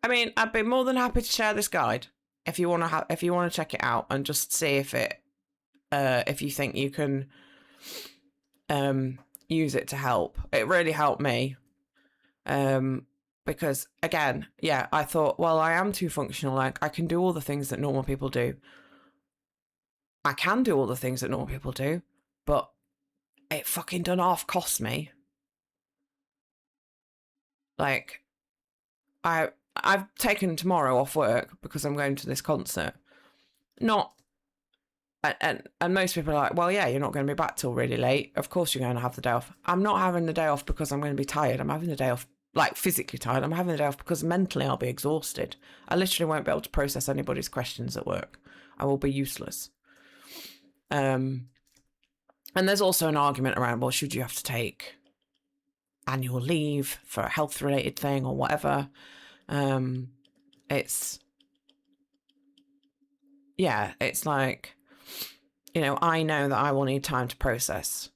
mean, I'd be more than happy to share this guide if you want to check it out and just see if you think you can use it to help. It really helped me. Because again, yeah, I thought, well, I am too functional. Like, I can do all the things that normal people do. I can do all the things that normal people do, but it fucking done half cost me. Like, I've taken tomorrow off work because I'm going to this concert. And most people are like, well, yeah, you're not going to be back till really late. Of course you're going to have the day off. I'm not having the day off because I'm going to be tired. I'm having the day off, like, physically tired. I'm having the day off because mentally I'll be exhausted. I literally won't be able to process anybody's questions at work. I will be useless. And there's also an argument around, well, should you have to take annual leave for a health-related thing or whatever? It's like, you know, I know that I will need time to process.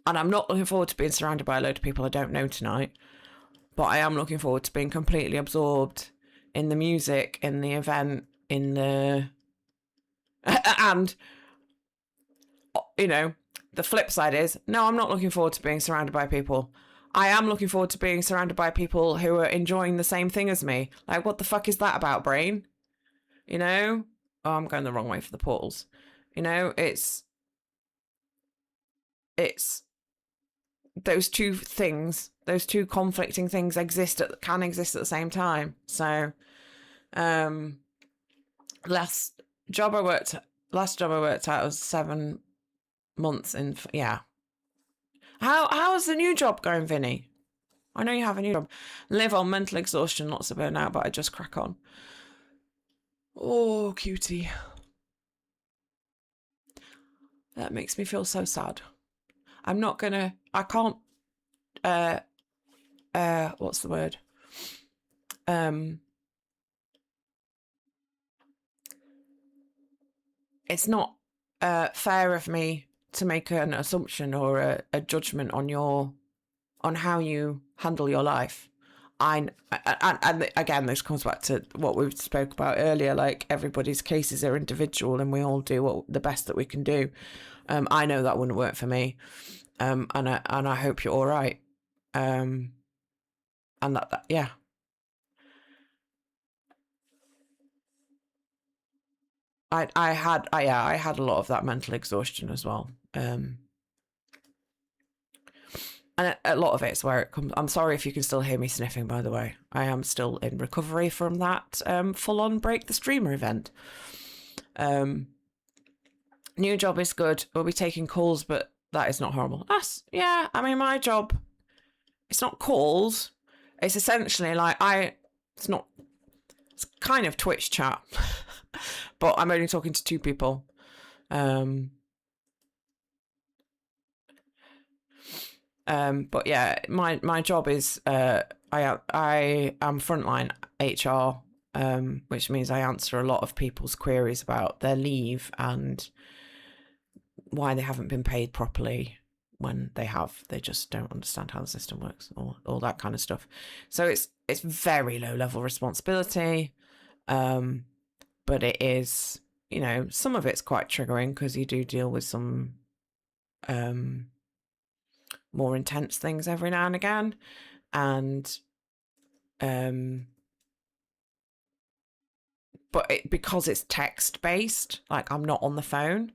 And I'm not looking forward to being surrounded by a load of people I don't know tonight. But I am looking forward to being completely absorbed in the music, in the event, in the... and, you know, the flip side is, no, I'm not looking forward to being surrounded by people I am looking forward to being surrounded by people who are enjoying the same thing as me. Like, what the fuck is that about, brain? You know? Oh, I'm going the wrong way for the portals. You know, it's those two things, those two conflicting things can exist at the same time. So, last job I worked at was 7 months in. Yeah. How's the new job going, Vinny? I know you have a new job. Live on mental exhaustion, lots of burnout, but I just crack on. Oh, cutie. That makes me feel so sad. I can't, what's the word? It's not fair of me to make an assumption or a judgment on how you handle your life. And again, this comes back to what we spoke about earlier. Like, everybody's cases are individual, and we all do the best that we can do. I know that wouldn't work for me, and I hope you're all right. And that yeah. I had a lot of that mental exhaustion as well. And a lot of it's where it comes. I'm sorry if you can still hear me sniffing, by the way. I am still in recovery from that full-on break the streamer event. New job is good. We'll be taking calls, but that is not horrible. I mean, my job, it's not calls. It's essentially like it's kind of Twitch chat, but I'm only talking to 2 people. But yeah, my job is I am frontline HR, which means I answer a lot of people's queries about their leave and why they haven't been paid properly when they just don't understand how the system works, or all that kind of stuff. So it's very low level responsibility, but it is, some of it's quite triggering because you do deal with some more intense things every now and again, and but because it's text based, like I'm not on the phone,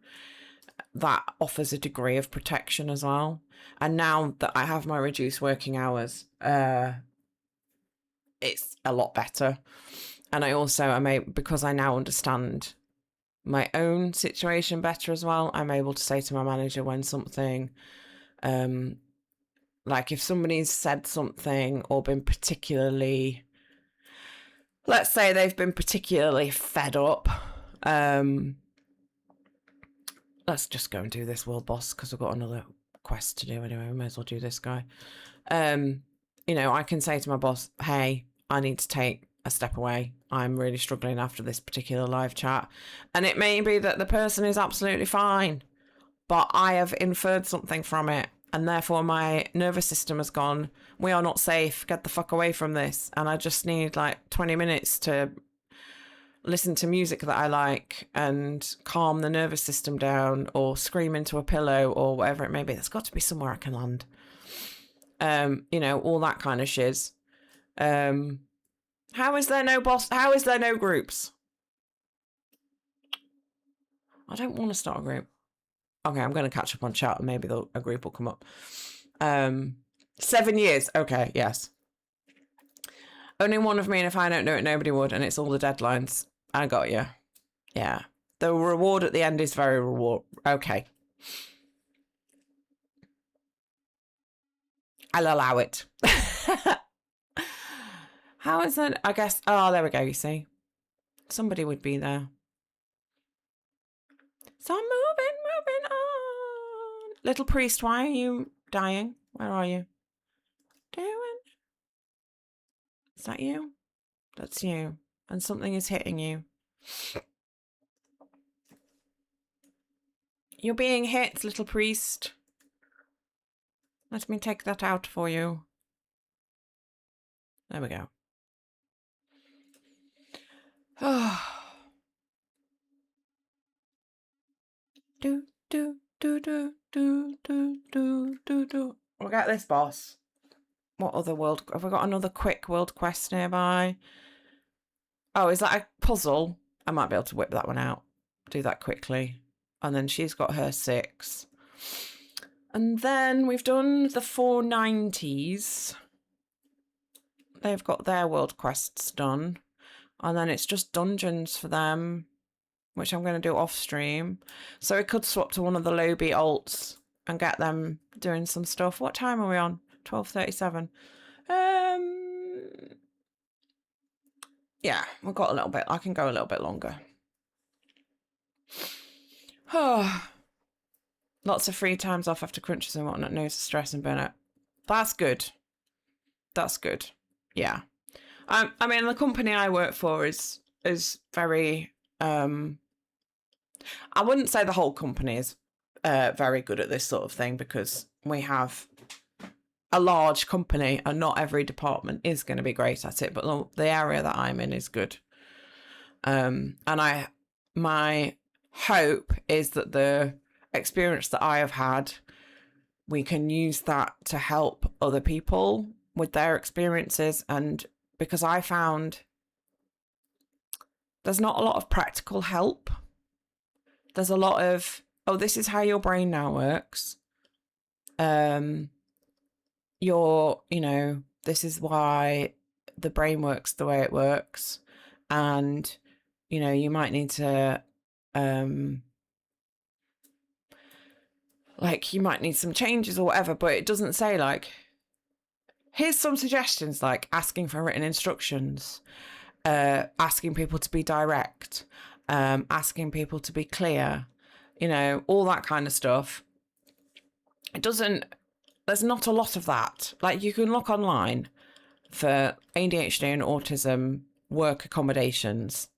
that offers a degree of protection as well. And now that I have my reduced working hours, it's a lot better. And I also because I now understand my own situation better as well, I'm able to say to my manager when something, like if somebody's said something or been particularly, let's say they've been particularly fed up, let's just go and do this world boss because I've got another quest to do anyway. We may as well do this guy. I can say to my boss, hey, I need to take a step away. I'm really struggling after this particular live chat. And it may be that the person is absolutely fine, but I have inferred something from it, and therefore my nervous system has gone, we are not safe, get the fuck away from this. And I just need like 20 minutes to listen to music that I like and calm the nervous system down, or scream into a pillow, or whatever it may be. There's got to be somewhere I can land. All that kind of shiz. How is there no boss? How is there no groups? I don't want to start a group. Okay, I'm going to catch up on chat and maybe a group will come up. 7 years. Okay, yes. Only one of me, and if I don't know it, nobody would, and it's all the deadlines. I got you. Yeah. The reward at the end is very reward. Okay. I'll allow it. How is that? I guess. Oh, there we go. You see, somebody would be there. So I'm moving on. Little priest, why are you dying? Where are you? Doing? Is that you? That's you. And something is hitting you. You're being hit, little priest. Let me take that out for you. There we go. do do do do do do do do do. We'll get this, boss. what other world? Have we got another quick world quest nearby? Oh, is that a puzzle? I might be able to whip that one out. Do that quickly. And then she's got her 6. And then we've done the 490s. They've got their world quests done. And then it's just dungeons for them, which I'm going to do off stream. So we could swap to one of the lobby alts and get them doing some stuff. What time are we on? 12:37. Yeah, we've got a little bit. I can go a little bit longer. Lots of free times off after crunches and whatnot. No stress and burnout. That's good. That's good. Yeah. I mean, the company I work for is very. I wouldn't say the whole company is very good at this sort of thing, because we have a large company and not every department is going to be great at it, but the area that I'm in is good. And my hope is that the experience that I have had, we can use that to help other people with their experiences. And because I found there's not a lot of practical help. There's a lot of, oh, this is how your brain now works. This is why the brain works the way it works. And, you might need to, you might need some changes or whatever, but it doesn't say here's some suggestions, like asking for written instructions, asking people to be direct, asking people to be clear, all that kind of stuff. There's not a lot of that. You can look online for ADHD and autism work accommodations.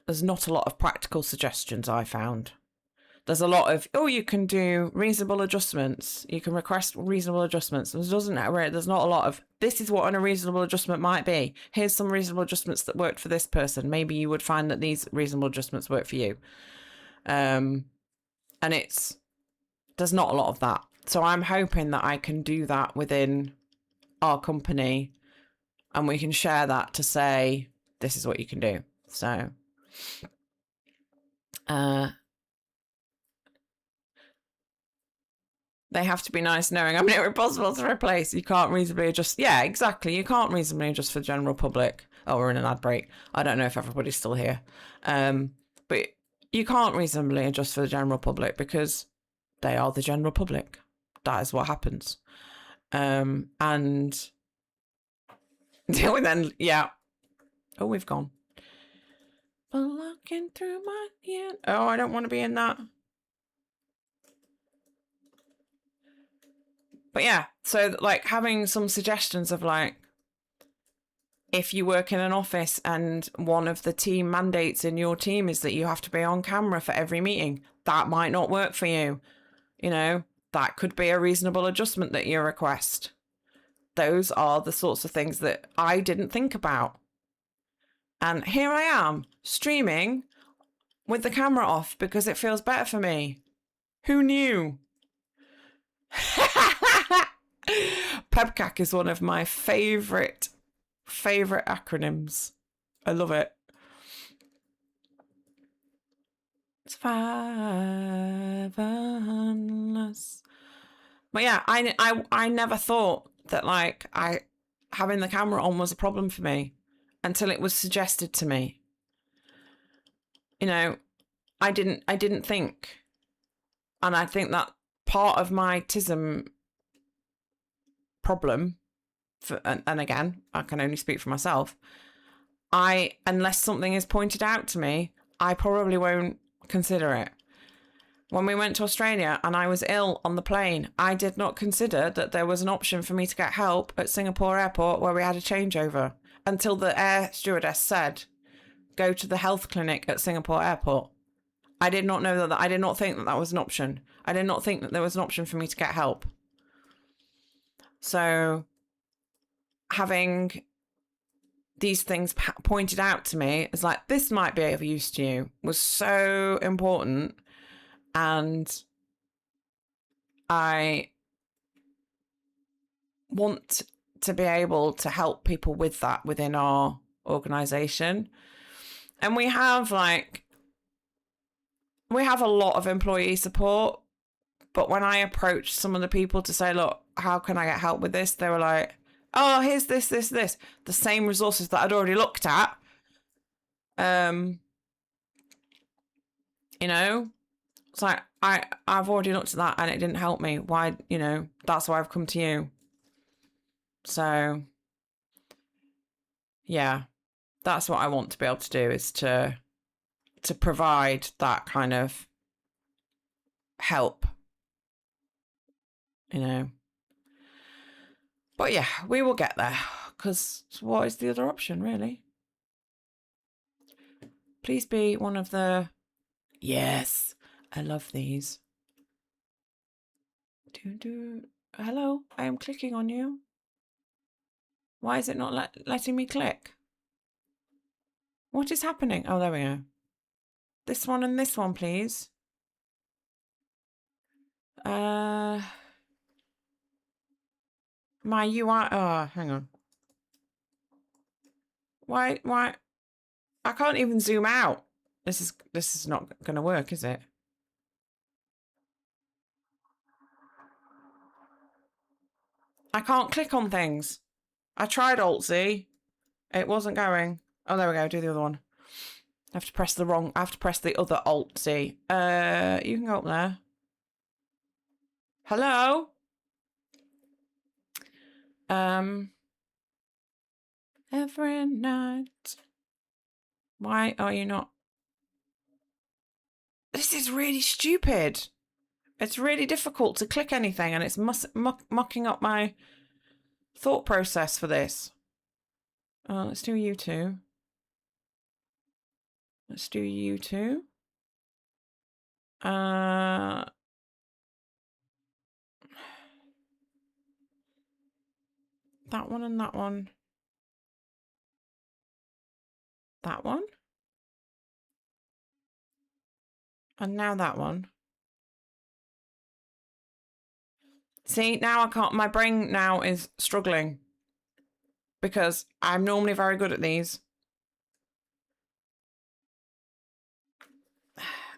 There's not a lot of practical suggestions, I found. There's a lot of, you can do reasonable adjustments. You can request reasonable adjustments. There's not a lot of, this is what a reasonable adjustment might be. Here's some reasonable adjustments that worked for this person. Maybe you would find that these reasonable adjustments work for you. And there's not a lot of that. So I'm hoping that I can do that within our company, and we can share that to say, this is what you can do. So, they have to be nice knowing I'm near impossible to replace. You can't reasonably adjust. Yeah, exactly. You can't reasonably adjust for the general public. Oh, we're in an ad break. I don't know if everybody's still here. But you can't reasonably adjust for the general public because they are the general public. That is what happens. And then, yeah. Oh, we've gone. Looking through my hand. Oh, I don't want to be in that. But yeah, so having some suggestions of if you work in an office and one of the team mandates in your team is that you have to be on camera for every meeting, that might not work for you. That could be a reasonable adjustment that you request. Those are the sorts of things that I didn't think about. And here I am streaming with the camera off because it feels better for me. Who knew? PEBCAC is one of my favorite acronyms. I love it. It's fabulous. But yeah, I never thought that having the camera on was a problem for me until it was suggested to me. I didn't think. And I think that part of my TISM problem, and again, I can only speak for myself, unless something is pointed out to me, I probably won't consider it. When we went to Australia and I was ill on the plane, I did not consider that there was an option for me to get help at Singapore airport where we had a changeover until the air stewardess said, go to the health clinic at Singapore airport. I did not know that. I did not think that was an option. I did not think that there was an option for me to get help. So having these things pointed out to me as this might be of use to you was so important. And I want to be able to help people with that within our organization. And we have a lot of employee support, but when I approached some of the people to say, look, how can I get help with this? They were like, oh, here's this. The same resources that I'd already looked at. You know, it's like, I've already looked at that and it didn't help me. Why, that's why I've come to you. So, yeah, that's what I want to be able to do, is to provide that kind of help, But yeah, we will get there, because what is the other option, really? Please be one of the... Yes, I love these. Hello, I am clicking on you. Why is it not letting me click? What is happening? Oh, there we go. This one and this one, please. My UI... Oh, hang on. Why? I can't even zoom out. This is not going to work, is it? I can't click on things. I tried Alt-Z. It wasn't going. Oh, there we go. Do the other one. I have to press the other Alt-Z. You can go up there. Hello? Every night. Why are you not? This is really stupid. It's really difficult to click anything, and it's mucking up my thought process for this. Let's do you two. Let's do you two. That one and that one. That one. And now that one. See, now I can't. My brain now is struggling, because I'm normally very good at these.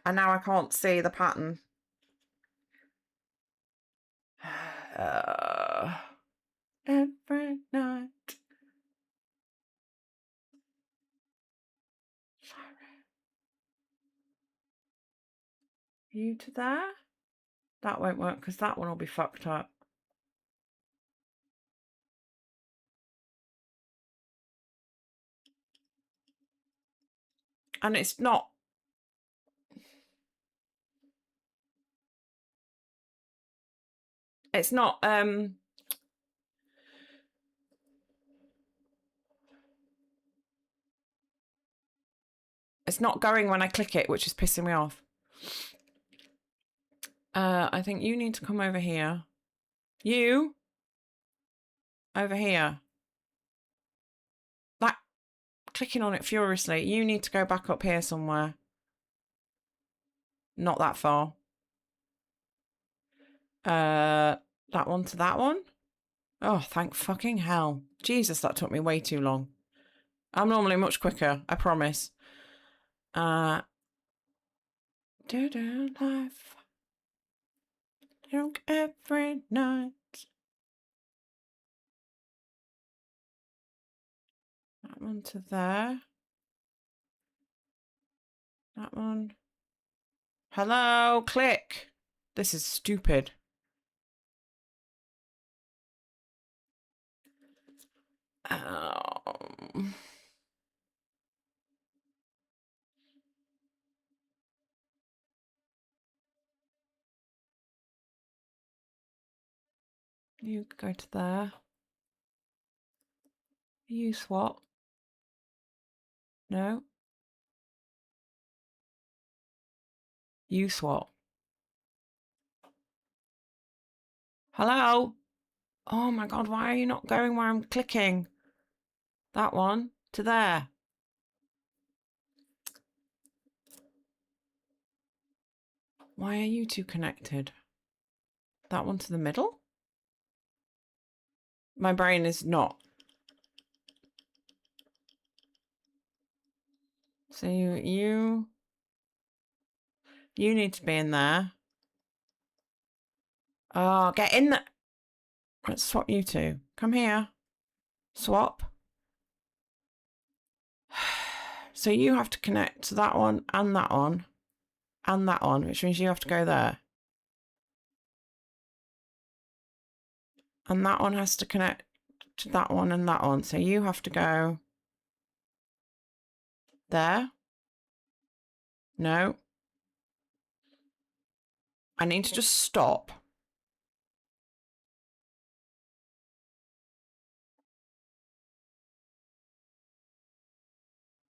And now I can't see the pattern. Every night. You to there? That won't work, because that one will be fucked up. And it's not... It's not... It's not going when I click it, which is pissing me off. I think you need to come over here. You. Over here. That... Clicking on it furiously. You need to go back up here somewhere. Not that far. That one to that one? Oh, thank fucking hell. Jesus, that took me way too long. I'm normally much quicker, I promise. Life. Drunk every night. That one to there. That one. Hello, click. This is stupid. You go to there. You swap. No. You swap. Hello? Oh my god, why are you not going where I'm clicking? That one to there. Why are you two connected? That one to the middle? My brain is not. So you need to be in there. Oh, get in there. Let's swap you two. Come here. Swap. So you have to connect to that one and that one and that one, which means you have to go there. And that one has to connect to that one and that one. So you have to go there. No. I need to just stop.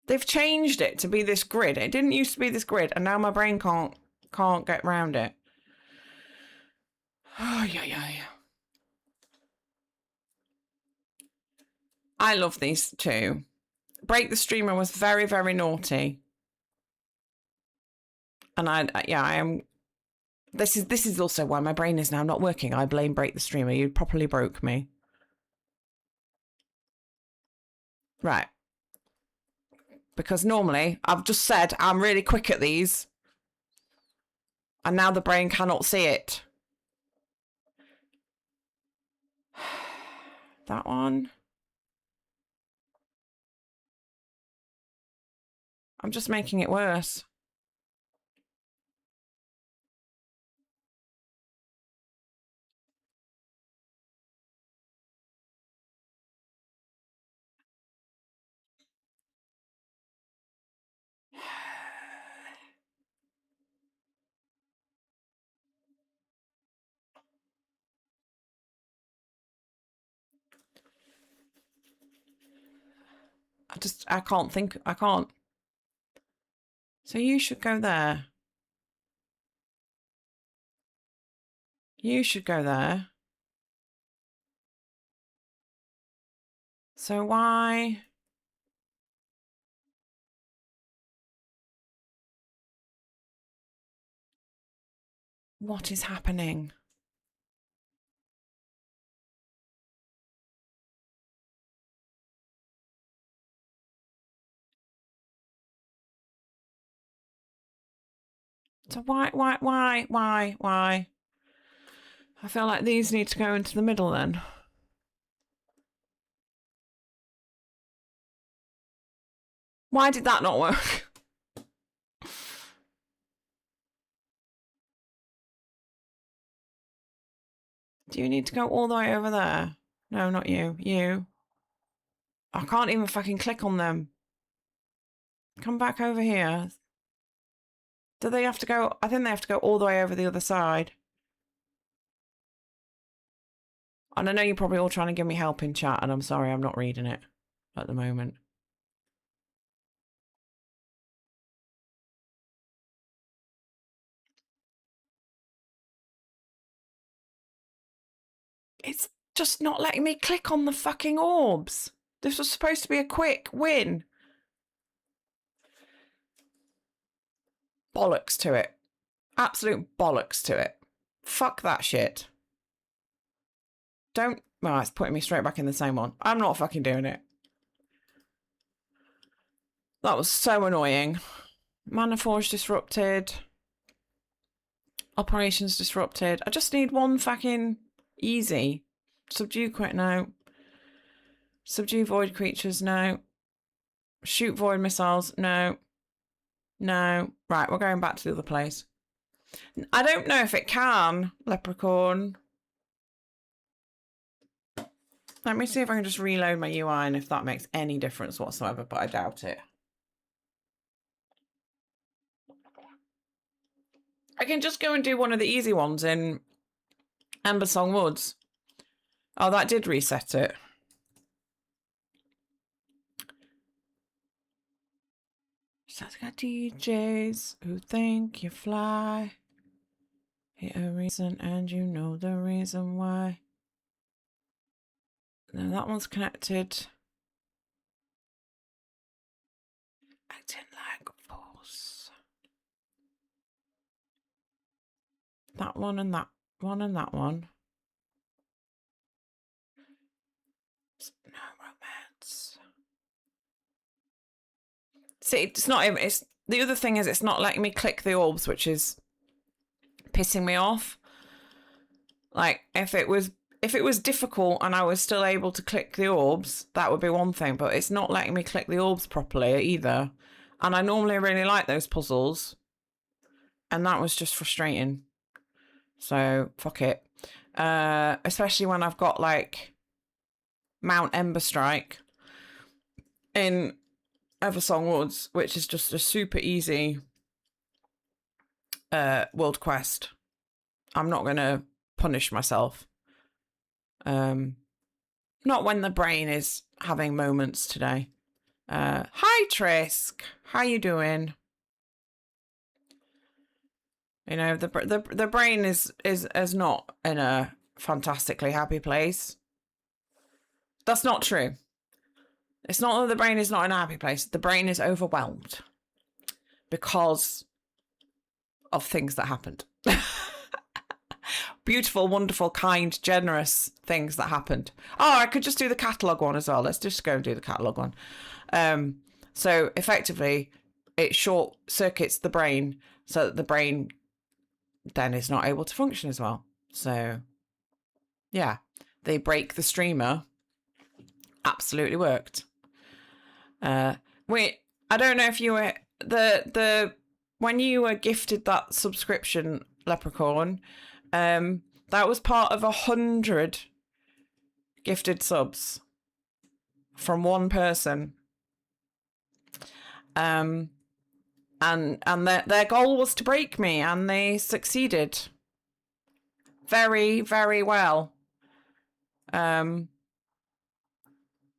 They've changed it to be this grid. It didn't used to be this grid, and now my brain can't get around it. Oh, yeah. I love these two. Break the Streamer was very, very naughty. And I am. This is also why my brain is now not working. I blame Break the Streamer. You properly broke me. Right. Because normally, I've just said I'm really quick at these. And now the brain cannot see it. That one. I'm just making it worse. I can't think. I can't. So you should go there. You should go there. So why? What is happening? So why? I feel like these need to go into the middle then. Why did that not work? Do you need to go all the way over there? No, not you. You. I can't even fucking click on them. Come back over here. Do they have to go? I think they have to go all the way over the other side. And I know you're probably all trying to give me help in chat, and I'm sorry, I'm not reading it at the moment. It's just not letting me click on the fucking orbs. This was supposed to be a quick win. Bollocks to it. Absolute bollocks to it. Fuck that shit. Don't... Well, it's putting me straight back in the same one. I'm not fucking doing it. That was so annoying. Mana Forge disrupted. Operations disrupted. I just need one fucking easy. Subdue quick, no. Subdue void creatures, no. Shoot void missiles, no. No. Right, we're going back to the other place. I don't know if it can, Leprechaun. Let me see if I can just reload my UI and if that makes any difference whatsoever, but I doubt it. I can just go and do one of the easy ones in Ambersong Woods. Oh, that did reset it. So I got DJs who think you fly. Hit a reason and you know the reason why. No, that one's connected. Acting like force. That one and that one and that one. See, it's not even, it's, the other thing is it's not letting me click the orbs, which is pissing me off. Like, if it was difficult and I was still able to click the orbs, that would be one thing, but it's not letting me click the orbs properly either. And I normally really like those puzzles, and that was just frustrating. So, fuck it. Especially when I've got, like, Mount Ember Strike in Eversong Woods, which is just a super easy world quest. I'm not going to punish myself. Not when the brain is having moments today. Hi, Trisk. How you doing? You know, the brain is not in a fantastically happy place. That's not true. It's not that the brain is not in a happy place. The brain is overwhelmed because of things that happened. Beautiful, wonderful, kind, generous things that happened. Oh, I could just do the catalogue one as well. Let's just go and do the catalogue one. So effectively, it short circuits the brain so that the brain then is not able to function as well. So, yeah, they break the streamer. Absolutely worked. Wait, I don't know if you were when you were gifted that subscription, Leprechaun. That was part of 100 gifted subs from one person. And their goal was to break me, and they succeeded very, very well.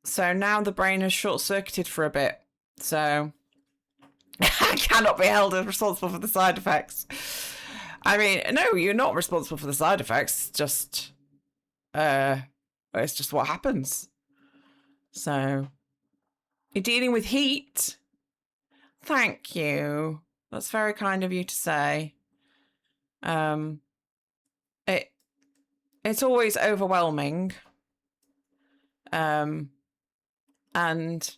So now the brain is short-circuited for a bit. So I cannot be held as responsible for the side effects. I mean, no, you're not responsible for the side effects. It's just what happens. So you're dealing with heat. Thank you. That's very kind of you to say. It's always overwhelming. And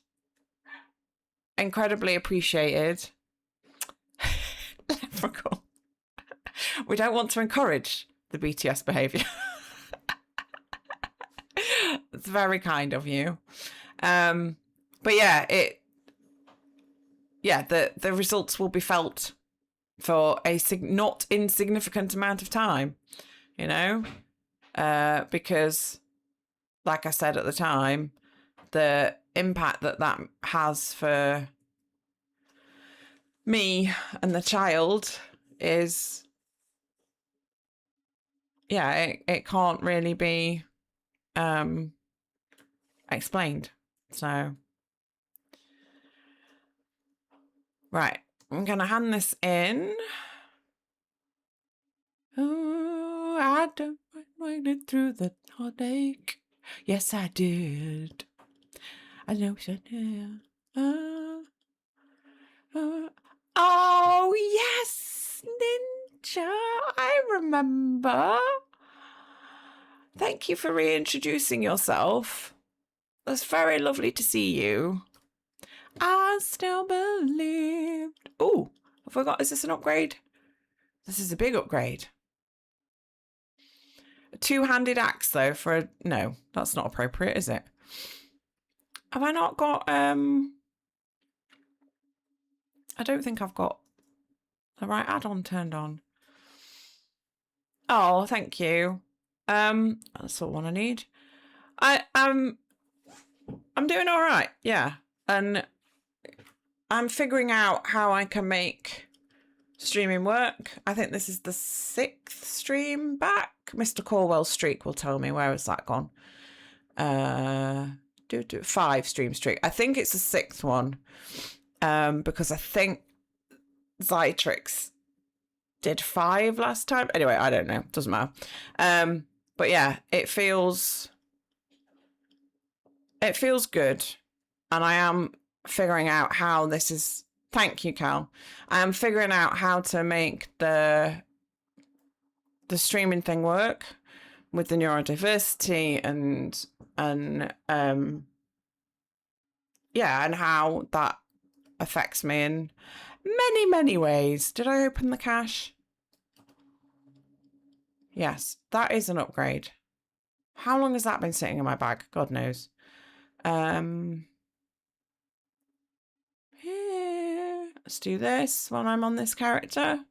incredibly appreciated. Leprechaun. We don't want to encourage the BTS behaviour. It's very kind of you. But yeah, the results will be felt for a not insignificant amount of time, you know, because, like I said at the time, the impact that has for me and the child is, yeah, it can't really be explained. So, right, I'm gonna hand this in. Oh, I don't mind it through the heartache. Yes, I did. I know I did. Oh, yes, Ninja, I remember. Thank you for reintroducing yourself. It's very lovely to see you. I still believed. Oh, I forgot. Is this an upgrade? This is a big upgrade. A two-handed axe, though, for a... No, that's not appropriate, is it? Have I not got... I don't think I've got the right add-on turned on. Oh, thank you. That's the one I need. I'm doing all right, yeah. And I'm figuring out how I can make streaming work. I think this is the 6th stream back. Mr. Corwell's streak will tell me. Where has that gone? 5 stream streak. I think it's the 6th one. Because I think Zytrix did 5 last time. Anyway, I don't know. Doesn't matter. But yeah, it feels good. And I am figuring out how this is... Thank you, Cal. I am figuring out how to make the streaming thing work with the neurodiversity and how that affects me in many, many ways. Did I open the cache? Yes, that is an upgrade. How long has that been sitting in my bag? God knows. Here. Let's do this while I'm on this character.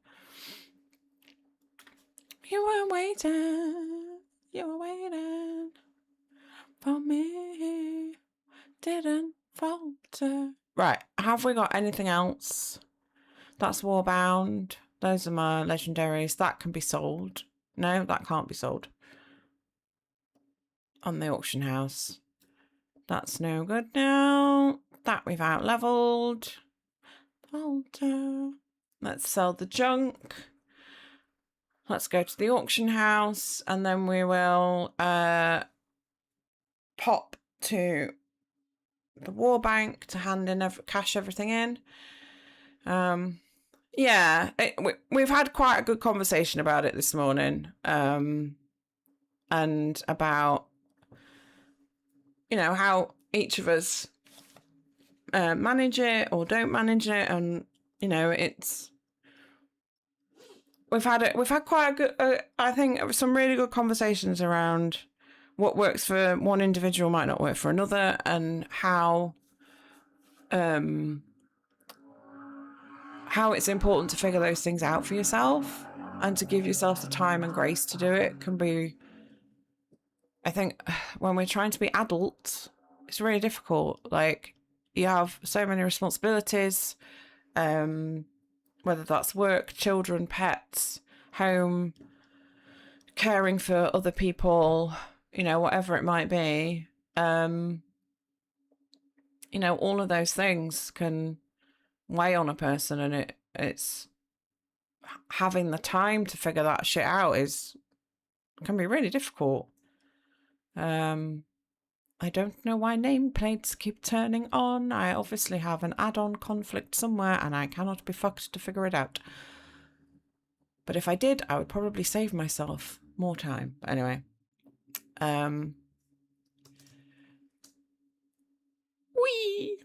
You were waiting for me. Didn't falter. Right, have we got anything else? That's Warbound. Those are my legendaries. That can be sold. No, that can't be sold. On the auction house. That's no good now. That we've out-leveled. Falter. Let's sell the junk. Let's go to the auction house, and then we will pop to the war bank to hand in cash everything in. Yeah, we've had quite a good conversation about it this morning, and about, you know, how each of us manage it or don't manage it, and you know, we've had quite a good, I think, some really good conversations around what works for one individual might not work for another, and how it's important to figure those things out for yourself and to give yourself the time and grace to do it can be, I think, when we're trying to be adults, it's really difficult. Like, you have so many responsibilities, whether that's work, children, pets, home, caring for other people, you know, whatever it might be. You know, all of those things can weigh on a person, and it's having the time to figure that shit out can be really difficult. I don't know why nameplates keep turning on. I obviously have an add-on conflict somewhere, and I cannot be fucked to figure it out. But if I did, I would probably save myself more time. But anyway. Whee!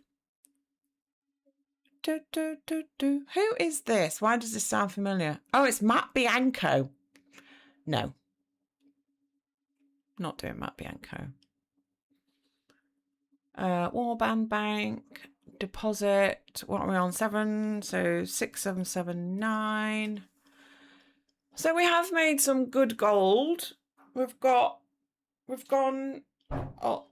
Who is this? Why does this sound familiar? Oh, it's Matt Bianco. No. Not doing Matt Bianco. Warband Bank. Deposit. What are we on? 7. So 6779. So we have made some good gold. We've gone up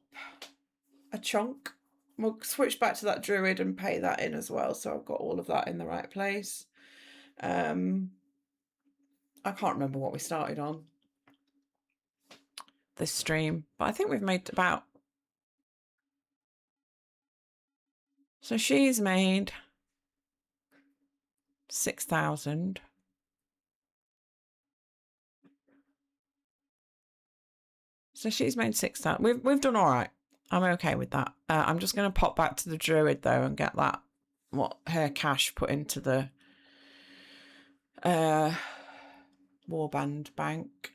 a chunk. We'll switch back to that druid and pay that in as well. So I've got all of that in the right place. I can't remember what we started on this stream, but I think we've made about... So she's made 6,000. So she's made 6,000. We've done all right. I'm okay with that. I'm just going to pop back to the druid though and get that, her cash put into the Warband Bank.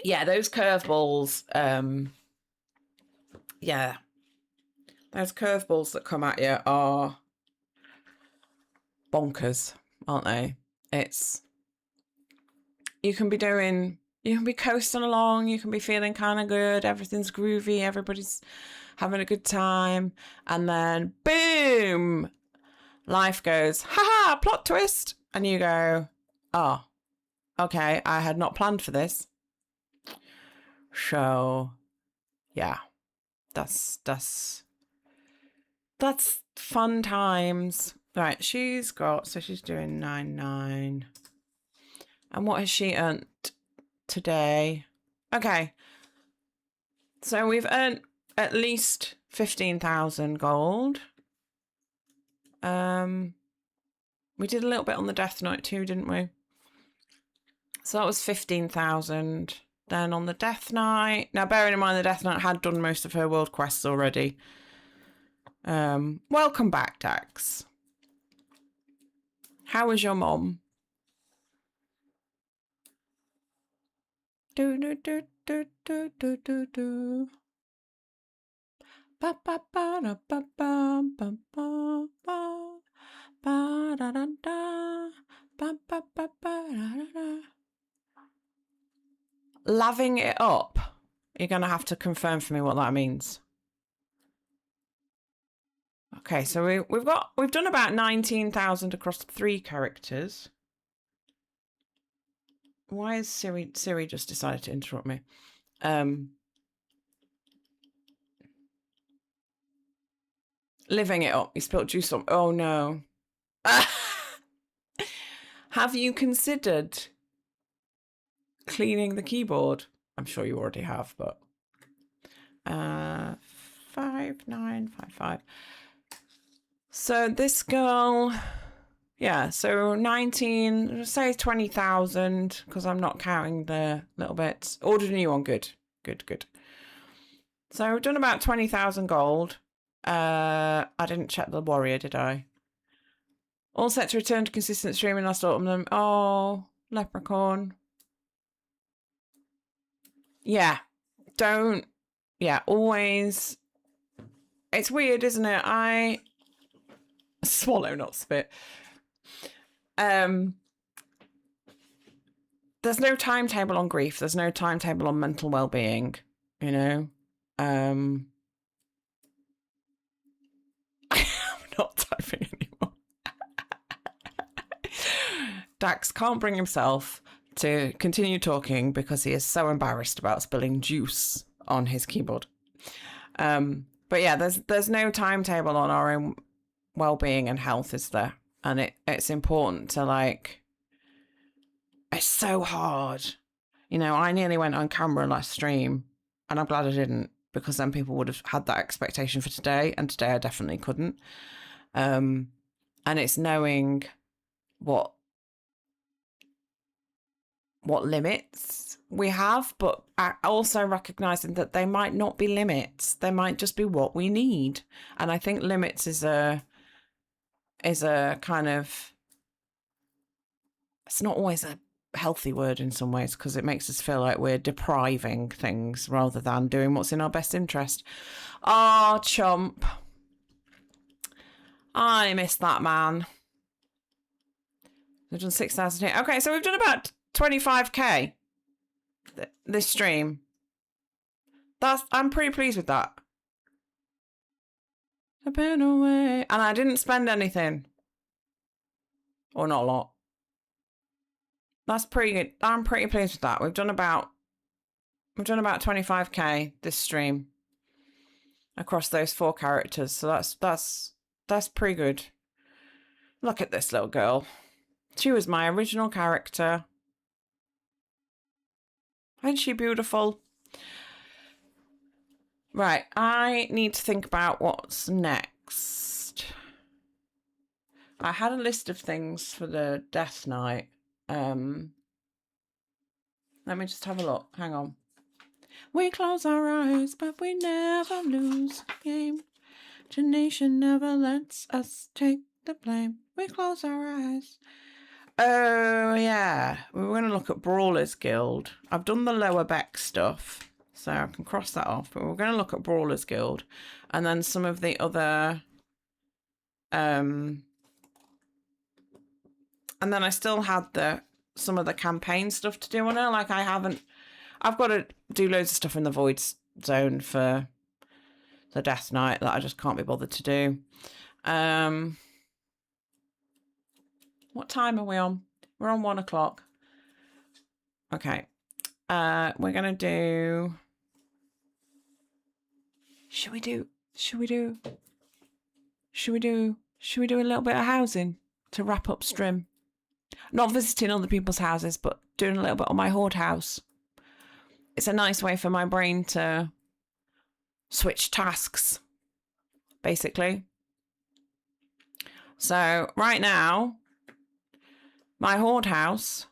Yeah, those curveballs. Yeah, those curveballs that come at you are bonkers, aren't they? You can be coasting along, you can be feeling kind of good, everything's groovy, everybody's having a good time, and then boom, life goes, haha, plot twist, and you go, oh, okay, I had not planned for this. So yeah, that's fun times. Right, she's doing 9,900. And what has she earned today? Okay. So we've earned at least 15,000 gold. We did a little bit on the Death Knight too, didn't we? So that was 15,000. Then on the Death Knight. Now, bearing in mind the Death Knight had done most of her world quests already. Welcome back, Dax. How was your mom? Ba ba ba da ba ba ba ba ba ba da da da ba ba ba ba da da da. Laving it up. You're gonna have to confirm for me what that means. Okay, so we've done about 19,000 across 3 characters. Why has Siri just decided to interrupt me? Living it up. You spilled juice on. Oh no. Have you considered cleaning the keyboard? I'm sure you already have, but 5955. So this girl, yeah, so 19, say 20,000, because I'm not counting the little bits. Ordered a new one. Good. So we've done about 20,000 gold. I didn't check the warrior, did I? All set to return to consistent streaming last autumn. Oh, leprechaun. Yeah, don't. Yeah, always. It's weird, isn't it? I swallow, not spit. There's no timetable on grief. There's no timetable on mental well-being. You know. I'm not typing anymore. Dax can't bring himself to continue talking because he is so embarrassed about spilling juice on his keyboard. But yeah, there's no timetable on our own well-being and health, is there? And it's important to, like, it's so hard. You know, I nearly went on camera last stream, and I'm glad I didn't, because then people would have had that expectation for today, and today I definitely couldn't. And it's knowing what limits we have, but also recognizing that they might not be limits. They might just be what we need. And I think limits is a kind of, it's not always a healthy word in some ways, because it makes us feel like we're depriving things rather than doing what's in our best interest. Oh, chump. I miss that man. We've done 6,000 here. Okay, so we've done about 25k this stream. I'm pretty pleased with that. I've been away, and I didn't spend anything, or not a lot. That's pretty good. I'm pretty pleased with that. We've done about 25k this stream across those 4 characters, so that's pretty good. Look at this little girl. She was my original character. Isn't she beautiful? Right, I need to think about what's next. I had a list of things for the death knight. Let me just have a look. Hang on. We close our eyes, but we never lose a game. Imagination never lets us take the blame. We close our eyes. Oh, yeah. We were going to look at Brawlers Guild. I've done the lower Beck stuff, so I can cross that off. But we're going to look at Brawlers Guild. And then some of the other... and then I still had some of the campaign stuff to do on her. Like, I've got to do loads of stuff in the Void Zone for the Death Knight that I just can't be bothered to do. What time are we on? We're on 1 o'clock. Okay. We're going to do... Should we do a little bit of housing to wrap up stream? Not visiting other people's houses, but doing a little bit on my horde house. It's a nice way for my brain to switch tasks, basically. So right now, my horde house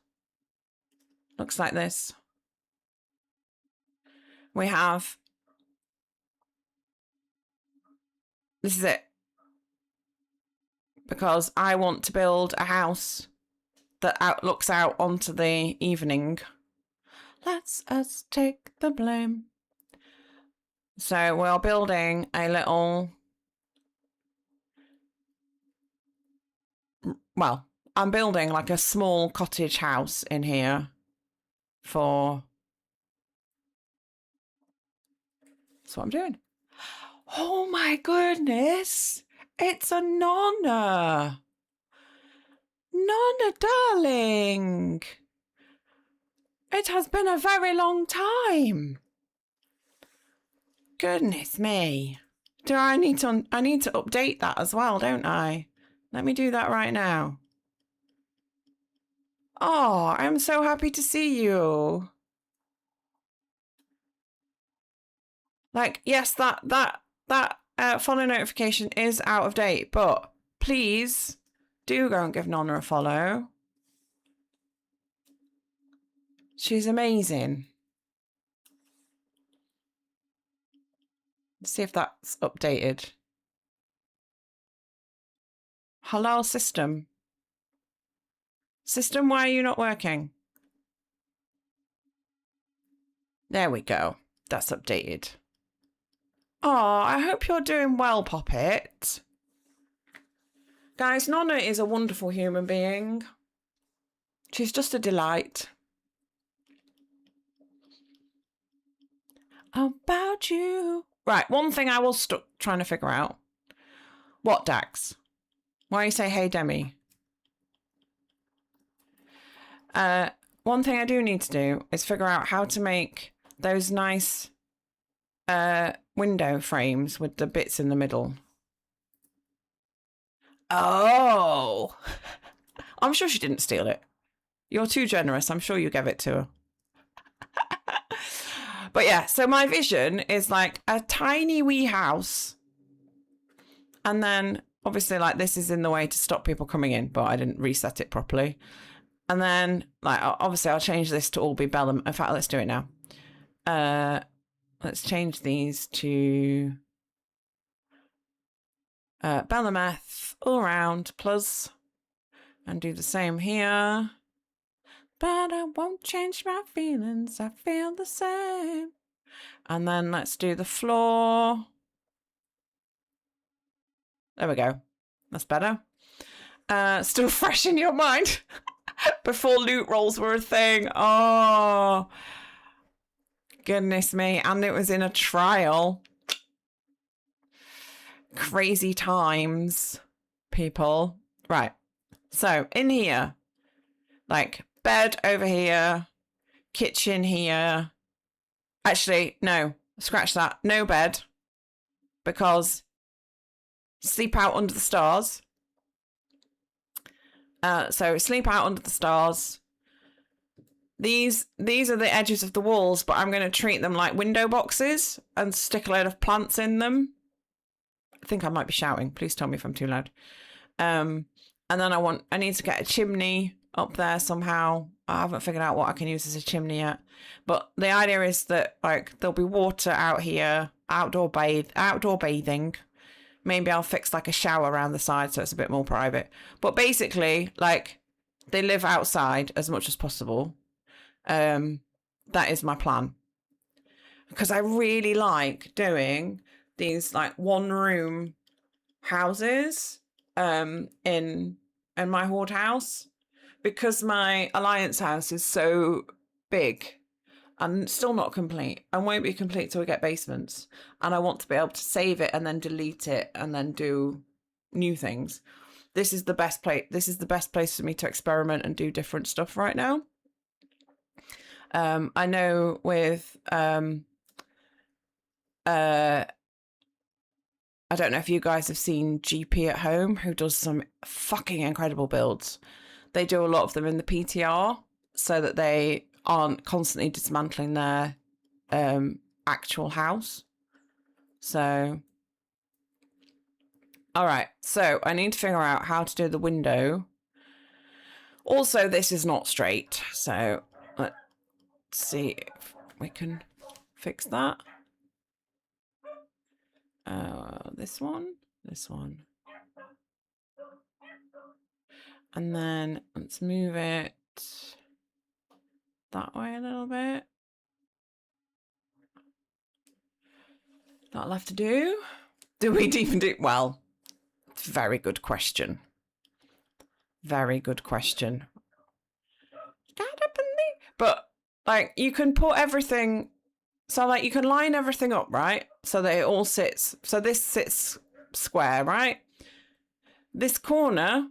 looks like this. We have... This is it. Because I want to build a house that looks out onto the evening. Let's us take the blame. So we're building a little, well, I'm building like a small cottage house in here for, that's what I'm doing. Oh my goodness, it's a Nonna. Nonna, darling. It has been a very long time. Goodness me. I need to update that as well, don't I? Let me do that right now. Oh, I'm so happy to see you. Like, yes, that follow notification is out of date, but please do go and give Nonna a follow. She's amazing. Let's see if that's updated. Hello, system. System, why are you not working? There we go. That's updated. Oh, I hope you're doing well, Poppet. Guys, Nonna is a wonderful human being. She's just a delight. About you. Right, one thing I was stuck trying to figure out. What, Dax? Why you say, hey, Demi? One thing I do need to do is figure out how to make those nice window frames with the bits in the middle. Oh. I'm sure she didn't steal it. You're too generous. I'm sure you gave it to her. But yeah, so my vision is like a tiny wee house. And then obviously like this is in the way to stop people coming in, but I didn't reset it properly. And then like obviously I'll change this to all be Bellum. In fact, let's do it now. Let's change these to Bellameth all around plus and do the same here. But I won't change my feelings. I feel the same. And then let's do the floor. There we go. That's better. Still fresh in your mind. Before loot rolls were a thing. Oh, goodness me. And it was in a trial. Crazy times, people. Right. So in here, like bed over here, kitchen here. Actually, no, scratch that. No bed. Because sleep out under the stars. So sleep out under the stars. These are the edges of the walls, but I'm going to treat them like window boxes and stick a load of plants in them. I think I might be shouting. Please tell me if I'm too loud. And then I need to get a chimney up there somehow. I haven't figured out what I can use as a chimney yet. But the idea is that like there'll be water out here, outdoor bathing. Maybe I'll fix like a shower around the side so it's a bit more private. But basically, like they live outside as much as possible. That is my plan. Because I really like doing these like one room houses in my horde house. Because my alliance house is so big and still not complete and won't be complete till we get basements, and I want to be able to save it and then delete it and then do new things. This is the best place for me to experiment and do different stuff right now. I know with I don't know if you guys have seen GP at Home, who does some fucking incredible builds. They do a lot of them in the PTR so that they aren't constantly dismantling their actual house. So, all right. So I need to figure out how to do the window. Also, this is not straight. So let's see if we can fix that. This one. And then let's move it that way a little bit. that I'll have to do. Do we even do... Well, very good question. Very good question. But, like, you can put everything... So, like, you can line everything up, right? So that it all sits... So this sits square, right? This corner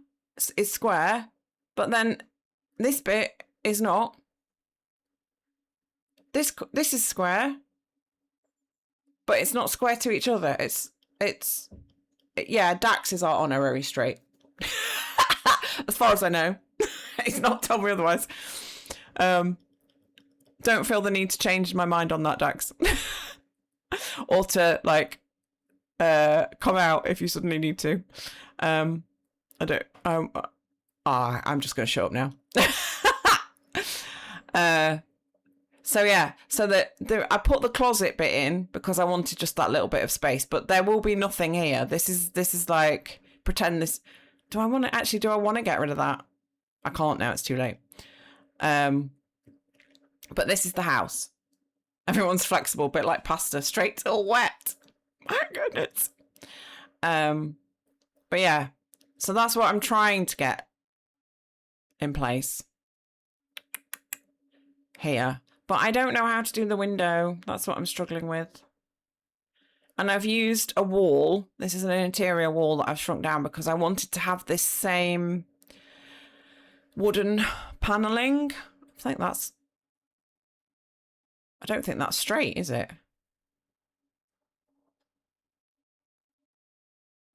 is square, but then this bit is not. This is square, but it's not square to each other. Yeah, Dax is our honorary straight. As far as I know. He's not told me otherwise. Don't feel the need to change my mind on that, Dax. Or to, like, come out if you suddenly need to. I don't... I'm just going to shut up now. So yeah, so I put the closet bit in because I wanted just that little bit of space, but there will be nothing here. This is like, pretend this... Do I want to get rid of that? I can't now, it's too late. But this is the house. Everyone's flexible, bit like pasta, straight till wet. My goodness. But yeah, so that's what I'm trying to get in place here. But I don't know how to do the window. That's what I'm struggling with. And I've used a wall. This is an interior wall that I've shrunk down because I wanted to have this same wooden paneling. I don't think that's straight, is it?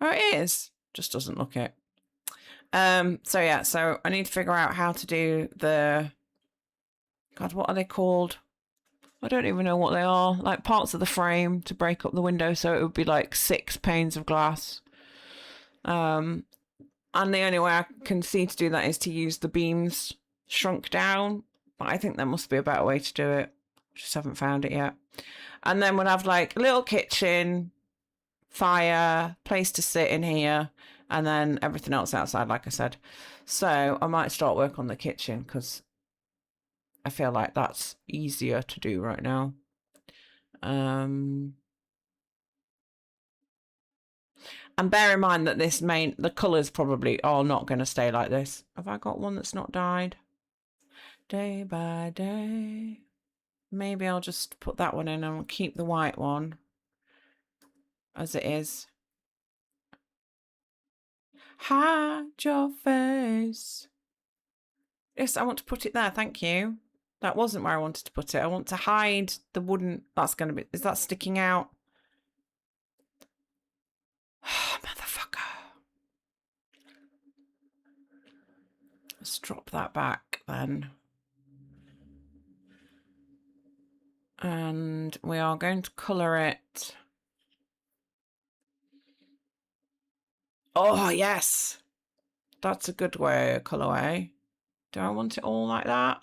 Oh, it is. Just doesn't look it. So yeah, so I need to figure out how to do the... God, what are they called? I don't even know what they are. Like parts of the frame to break up the window so it would be like 6 panes of glass. And the only way I can see to do that is to use the beams shrunk down. But I think there must be a better way to do it. Just haven't found it yet. And then we'll have like a little kitchen, fire, place to sit in here, and then everything else outside, like I said. So I might start work on the kitchen because I feel like that's easier to do right now. And bear in mind that the colours probably are not going to stay like this. Have I got one that's not dyed? Day by day. Maybe I'll just put that one in and I'll keep the white one as it is. Hide your face. Yes, I want to put it there. Thank you. That wasn't where I wanted to put it. I want to hide the wooden... That's going to be... Is that sticking out? Motherfucker. Let's drop that back then. And we are going to colour it. Oh, yes. That's a good way of colourway. Do I want it all like that?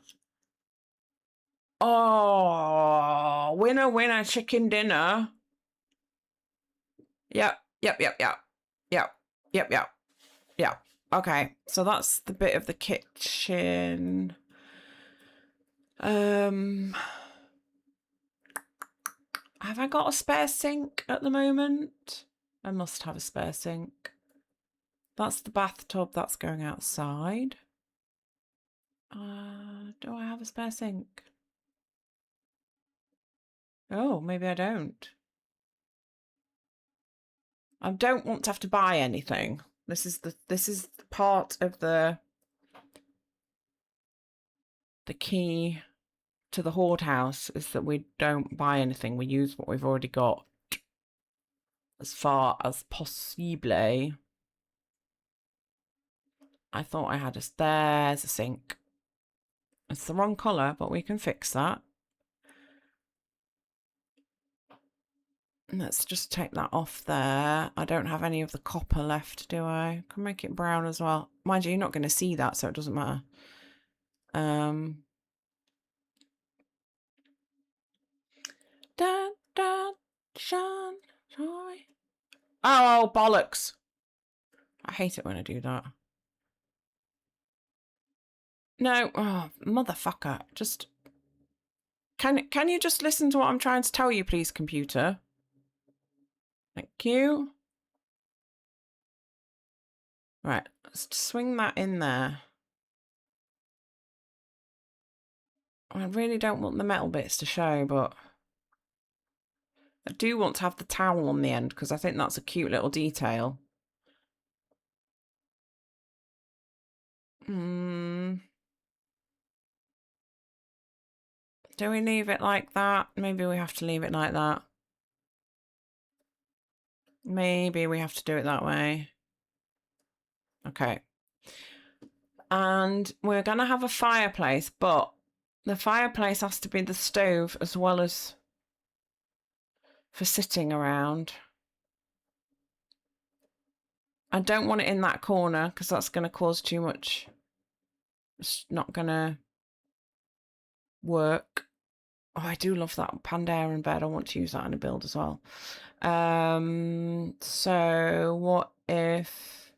Oh, winner, winner, chicken dinner. Yep. Okay, so that's the bit of the kitchen. Have I got a spare sink at the moment? I must have a spare sink. That's the bathtub that's going outside. Do I have a spare sink? Oh, maybe I don't. I don't want to have to buy anything. This is part of the key to the hoard house, is that we don't buy anything. We use what we've already got as far as possible. I thought I had there's a sink. It's the wrong colour, but we can fix that. Let's just take that off there. I don't have any of the copper left, do I? Can make it brown as well. Mind you, you're not going to see that, so it doesn't matter. Oh, bollocks. I hate it when I do that. No, oh, motherfucker. Just... Can you just listen to what I'm trying to tell you, please, computer? Thank you. Right, let's swing that in there. I really don't want the metal bits to show, but I do want to have the towel on the end because I think that's a cute little detail. Do we leave it like that? Maybe we have to leave it like that. Maybe we have to do it that way. Okay. And we're going to have a fireplace, but the fireplace has to be the stove as well as for sitting around. I don't want it in that corner because that's going to cause too much. It's not going to work. Oh, I do love that Pandaren bed. I want to use that in a build as well. So what if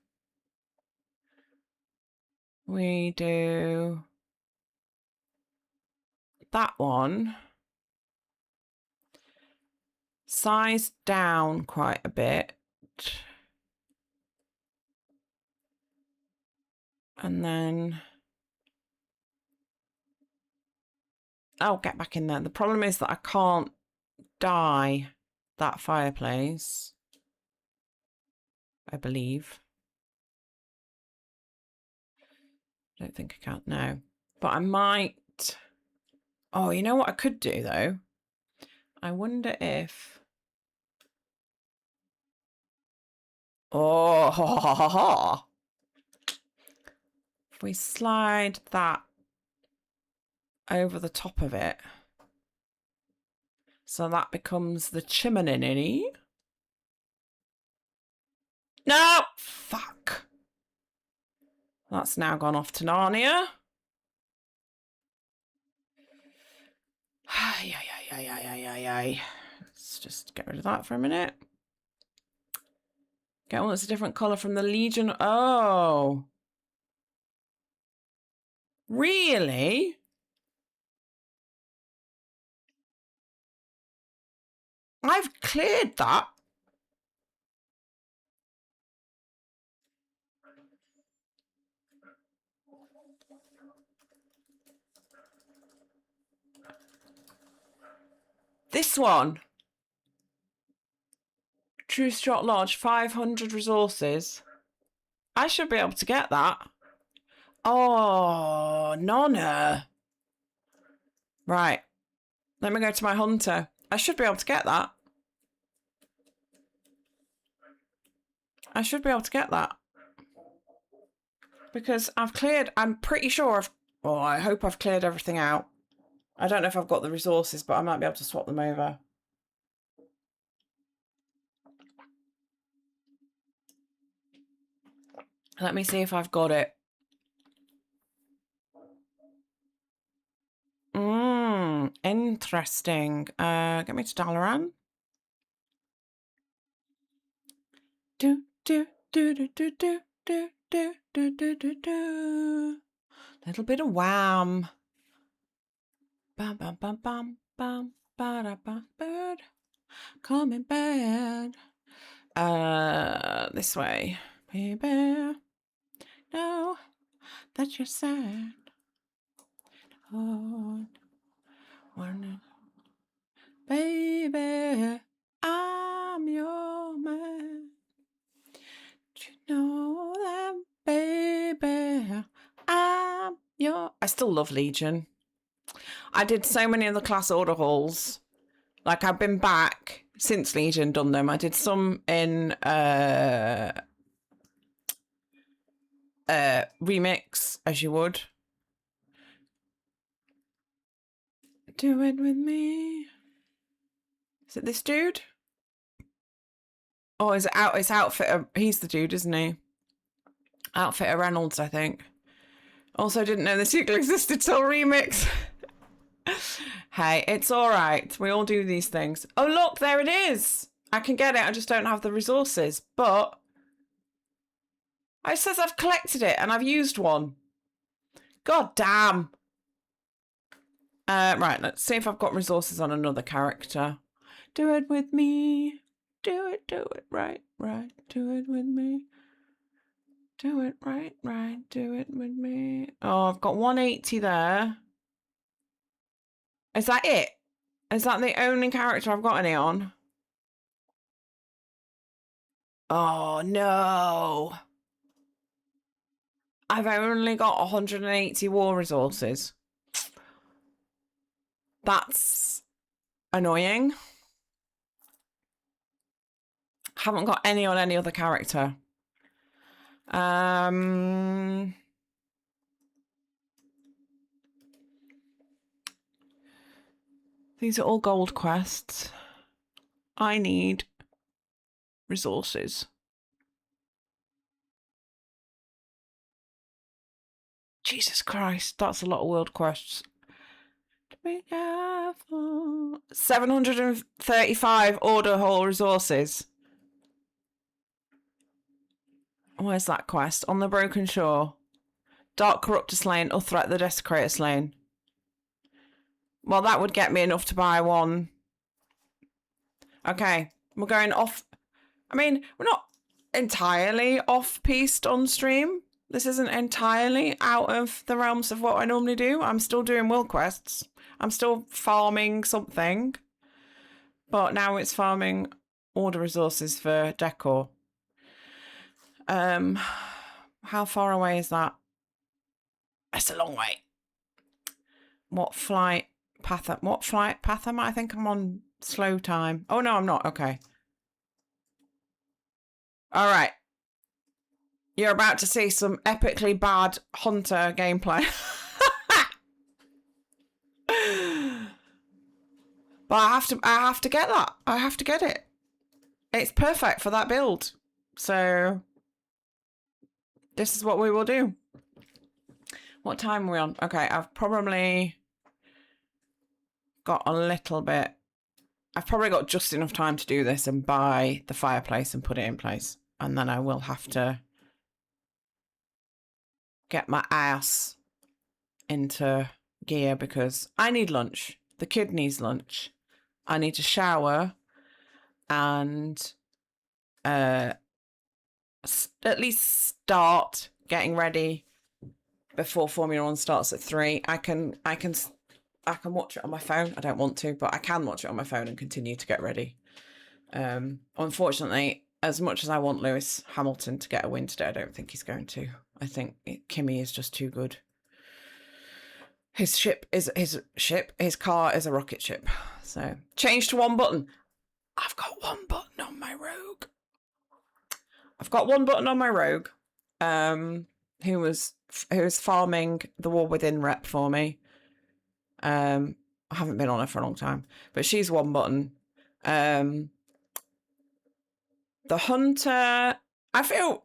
we do that one, size down quite a bit, and then I'll get back in there. The problem is that I can't dye that fireplace, I believe. I don't think I can, no. But I might... Oh, you know what I could do, though? I wonder if... Oh, ha, ha, ha, ha. If we slide that over the top of it, so that becomes the chimney. No! Fuck. That's now gone off to Narnia. Let's just get rid of that for a minute. Get one that's a different colour from the Legion. Oh. Really? I've cleared that. This one. True Strot Lodge, 500 resources. I should be able to get that. Oh, Nonna. Right. Let me go to my hunter. I should be able to get that. I should be able to get that. Because I've cleared, I'm pretty sure I hope I've cleared everything out. I don't know if I've got the resources, but I might be able to swap them over. Let me see if I've got it. Interesting. Get me to Dalaran. Do do do do do do do do do do do do. Little bit of wham. Bam bam bam bam bam ba da ba bird. Coming bad. This way. Baby. Know that you're sad. Oh, baby, I'm your man. Do you know that, baby? I'm your... I still love Legion. I did so many of the class order halls. Like, I've been back since Legion done them. I did some in remix, as you would. Do it with me. Is it this dude? Oh, is it out? It's Outfitter. He's the dude, isn't he? Outfitter Reynolds, I think. Also, didn't know the sequel existed till remix. Hey, it's all right. We all do these things. Oh, look, there it is. I can get it. I just don't have the resources. But it says I've collected it and I've used one. God damn. Right, let's see if I've got resources on another character. Do it with me. do it right, do it with me. Do it right, do it with me. Oh, I've got 180 there. Is that it? Is that the only character I've got any on? Oh, no. I've only got 180 war resources. That's annoying. Haven't got any on any other character. These are all gold quests. I need resources. Jesus Christ, that's a lot of world quests. Be careful. 735 order hall resources. Where's that quest? On the Broken Shore. Dark Corruptor slain, Uthrak the Desecrator slain. Well, that would get me enough to buy one. Okay, we're going off. I mean, we're not entirely off-piste on stream. This isn't entirely out of the realms of what I normally do. I'm still doing world quests. I'm still farming something. But now it's farming order resources for decor. How far away is that? That's a long way. What flight path am I? I think I'm on slow time. Oh, no, I'm not. Okay. All right. You're about to see some epically bad hunter gameplay. But I have to get that. I have to get it. It's perfect for that build. So this is what we will do. What time are we on? Okay, I've probably got a little bit. I've probably got just enough time to do this and buy the fireplace and put it in place. And then I will have to get my ass into gear because I need lunch. The kid needs lunch. I need to shower and at least start getting ready before Formula 1 starts at 3. I can watch it on my phone. I don't want to, but I can watch it on my phone and continue to get ready. Unfortunately, as much as I want Lewis Hamilton to get a win today, I don't think he's going to. I think Kimi is just too good. His car is a rocket ship. So change to one button. I've got one button on my rogue. Who was farming the War Within rep for me. I haven't been on her for a long time, but she's one button. The Hunter, I feel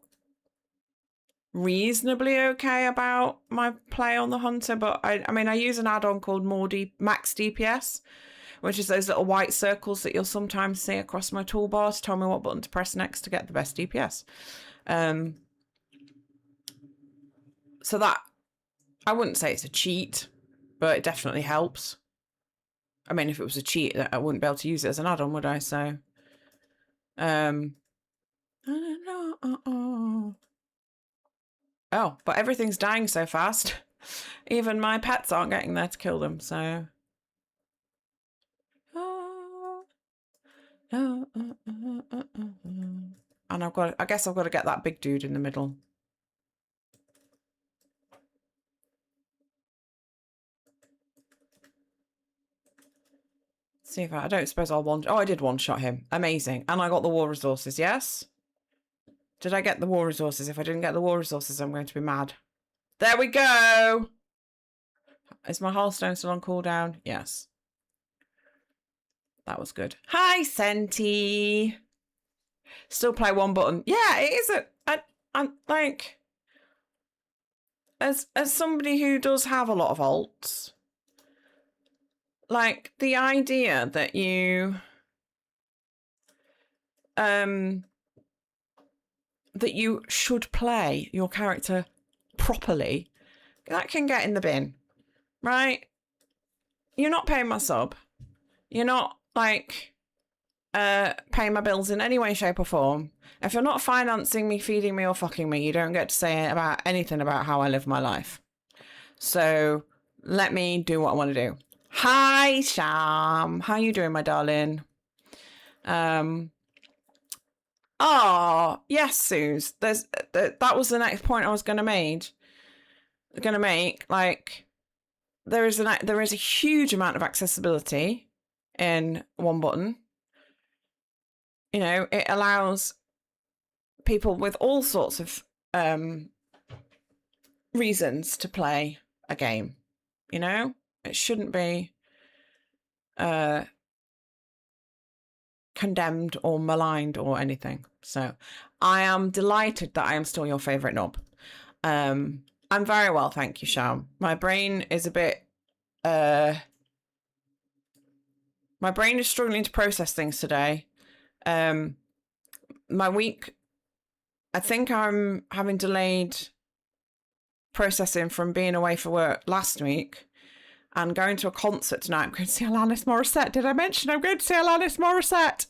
reasonably okay about my play on the Hunter, but I mean I use an add-on called Max DPS, which is those little white circles that you'll sometimes see across my toolbar to tell me what button to press next to get the best DPS. So that, I wouldn't say it's a cheat, but it definitely helps. I mean, if it was a cheat, I wouldn't be able to use it as an add-on, would I? So, Oh, but everything's dying so fast. Even my pets aren't getting there to kill them, so. And I guess I've got to get that big dude in the middle. See if I don't suppose I'll one. Oh, I did one-shot him. Amazing. And I got the war resources, yes? Did I get the war resources? If I didn't get the war resources, I'm going to be mad. There we go! Is my Hearthstone still on cooldown? Yes. That was good. Hi, Senti! Still play one button. Yeah, it is I'm like... As somebody who does have a lot of alts... Like, the idea that you... that you should play your character properly, that can get in the bin, right? You're not paying my sub. You're not, like... pay my bills in any way, shape, or form. If you're not financing me, feeding me, or fucking me, you don't get to say about anything about how I live my life. So let me do what I want to do. Hi, Sham. How you doing, my darling? Oh, yes, Suze. That was the next point I was going to make. Like, there is a huge amount of accessibility in one button. You know, it allows people with all sorts of reasons to play a game. You know, it shouldn't be condemned or maligned or anything. So I am delighted that I am still your favourite knob. I'm very well, thank you, Sham. My brain is a bit my brain is struggling to process things today. My week, I think I'm having delayed processing from being away for work last week and going to a concert tonight. I'm going to see Alanis Morissette. Did I mention I'm going to see Alanis Morissette?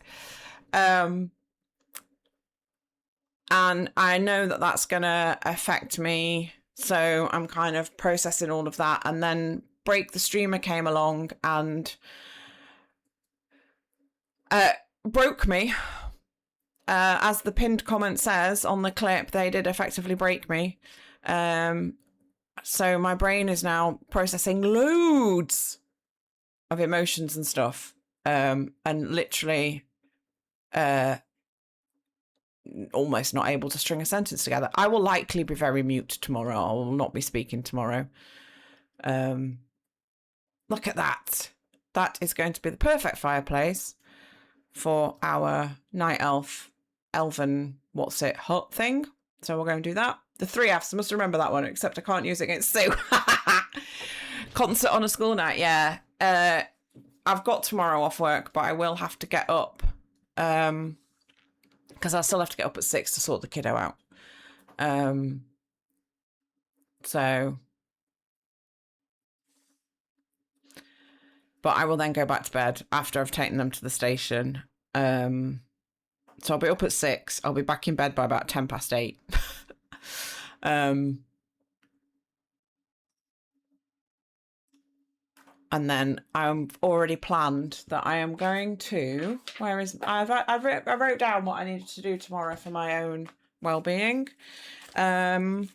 And I know that that's going to affect me. So I'm kind of processing all of that. And then Break the Streamer came along and broke me. As the pinned comment says on the clip, they did effectively break me. So my brain is now processing loads of emotions and stuff. And literally almost not able to string a sentence together. I will likely be very mute tomorrow. I will not be speaking tomorrow. Look at that. That is going to be the perfect fireplace for our night elven, hut thing. So we're going to do that. The 3 Fs, I must remember that one, except I can't use it against Sue. Concert on a school night, yeah. I've got tomorrow off work, but I will have to get up. Because I still have to get up at 6 to sort the kiddo out. But I will then go back to bed after I've taken them to the station. So I'll be up at 6. I'll be back in bed by about 8:10. And then I've already planned that I am going to. I wrote down what I needed to do tomorrow for my own well-being, and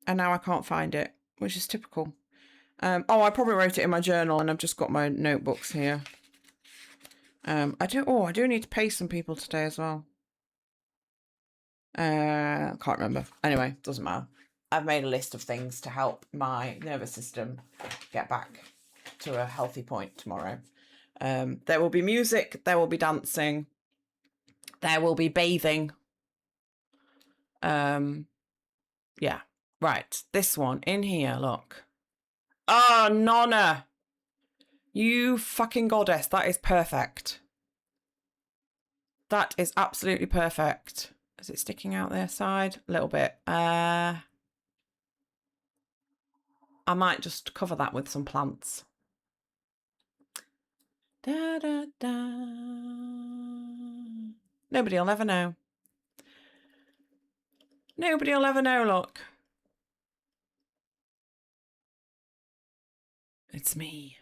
now I can't find it, which is typical. I probably wrote it in my journal, and I've just got my notebooks here. I do need to pay some people today as well. Can't remember. Anyway, doesn't matter. I've made a list of things to help my nervous system get back to a healthy point tomorrow. There will be music, there will be dancing, there will be bathing. Yeah. Right, this one in here, look. Oh, Nonna! You fucking goddess, that is perfect. That is absolutely perfect. Is it sticking out their side? A little bit. I might just cover that with some plants. Da, da, da. Nobody will ever know. Nobody will ever know, look. It's me.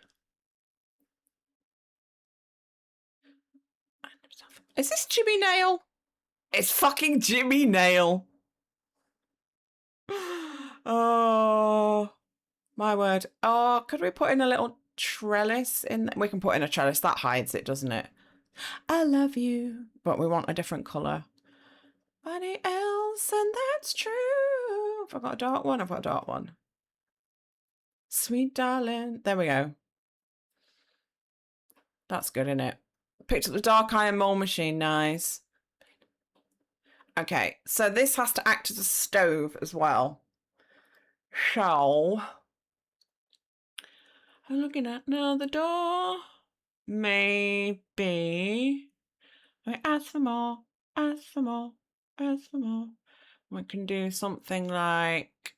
Is this Jimmy Nail? It's fucking Jimmy Nail. Oh, my word. Oh, could we put in a little trellis in? We can put in a trellis. That hides it, doesn't it? I love you. But we want a different colour. Anybody else? And that's true. Have I got a dark one? I've got a dark one. Sweet darling. There we go. That's good, isn't it? Picked up the dark iron mole machine. Nice. Okay, so this has to act as a stove as well. So, I'm looking at another door. Maybe I ask for more, ask for more, ask for more. We can do something like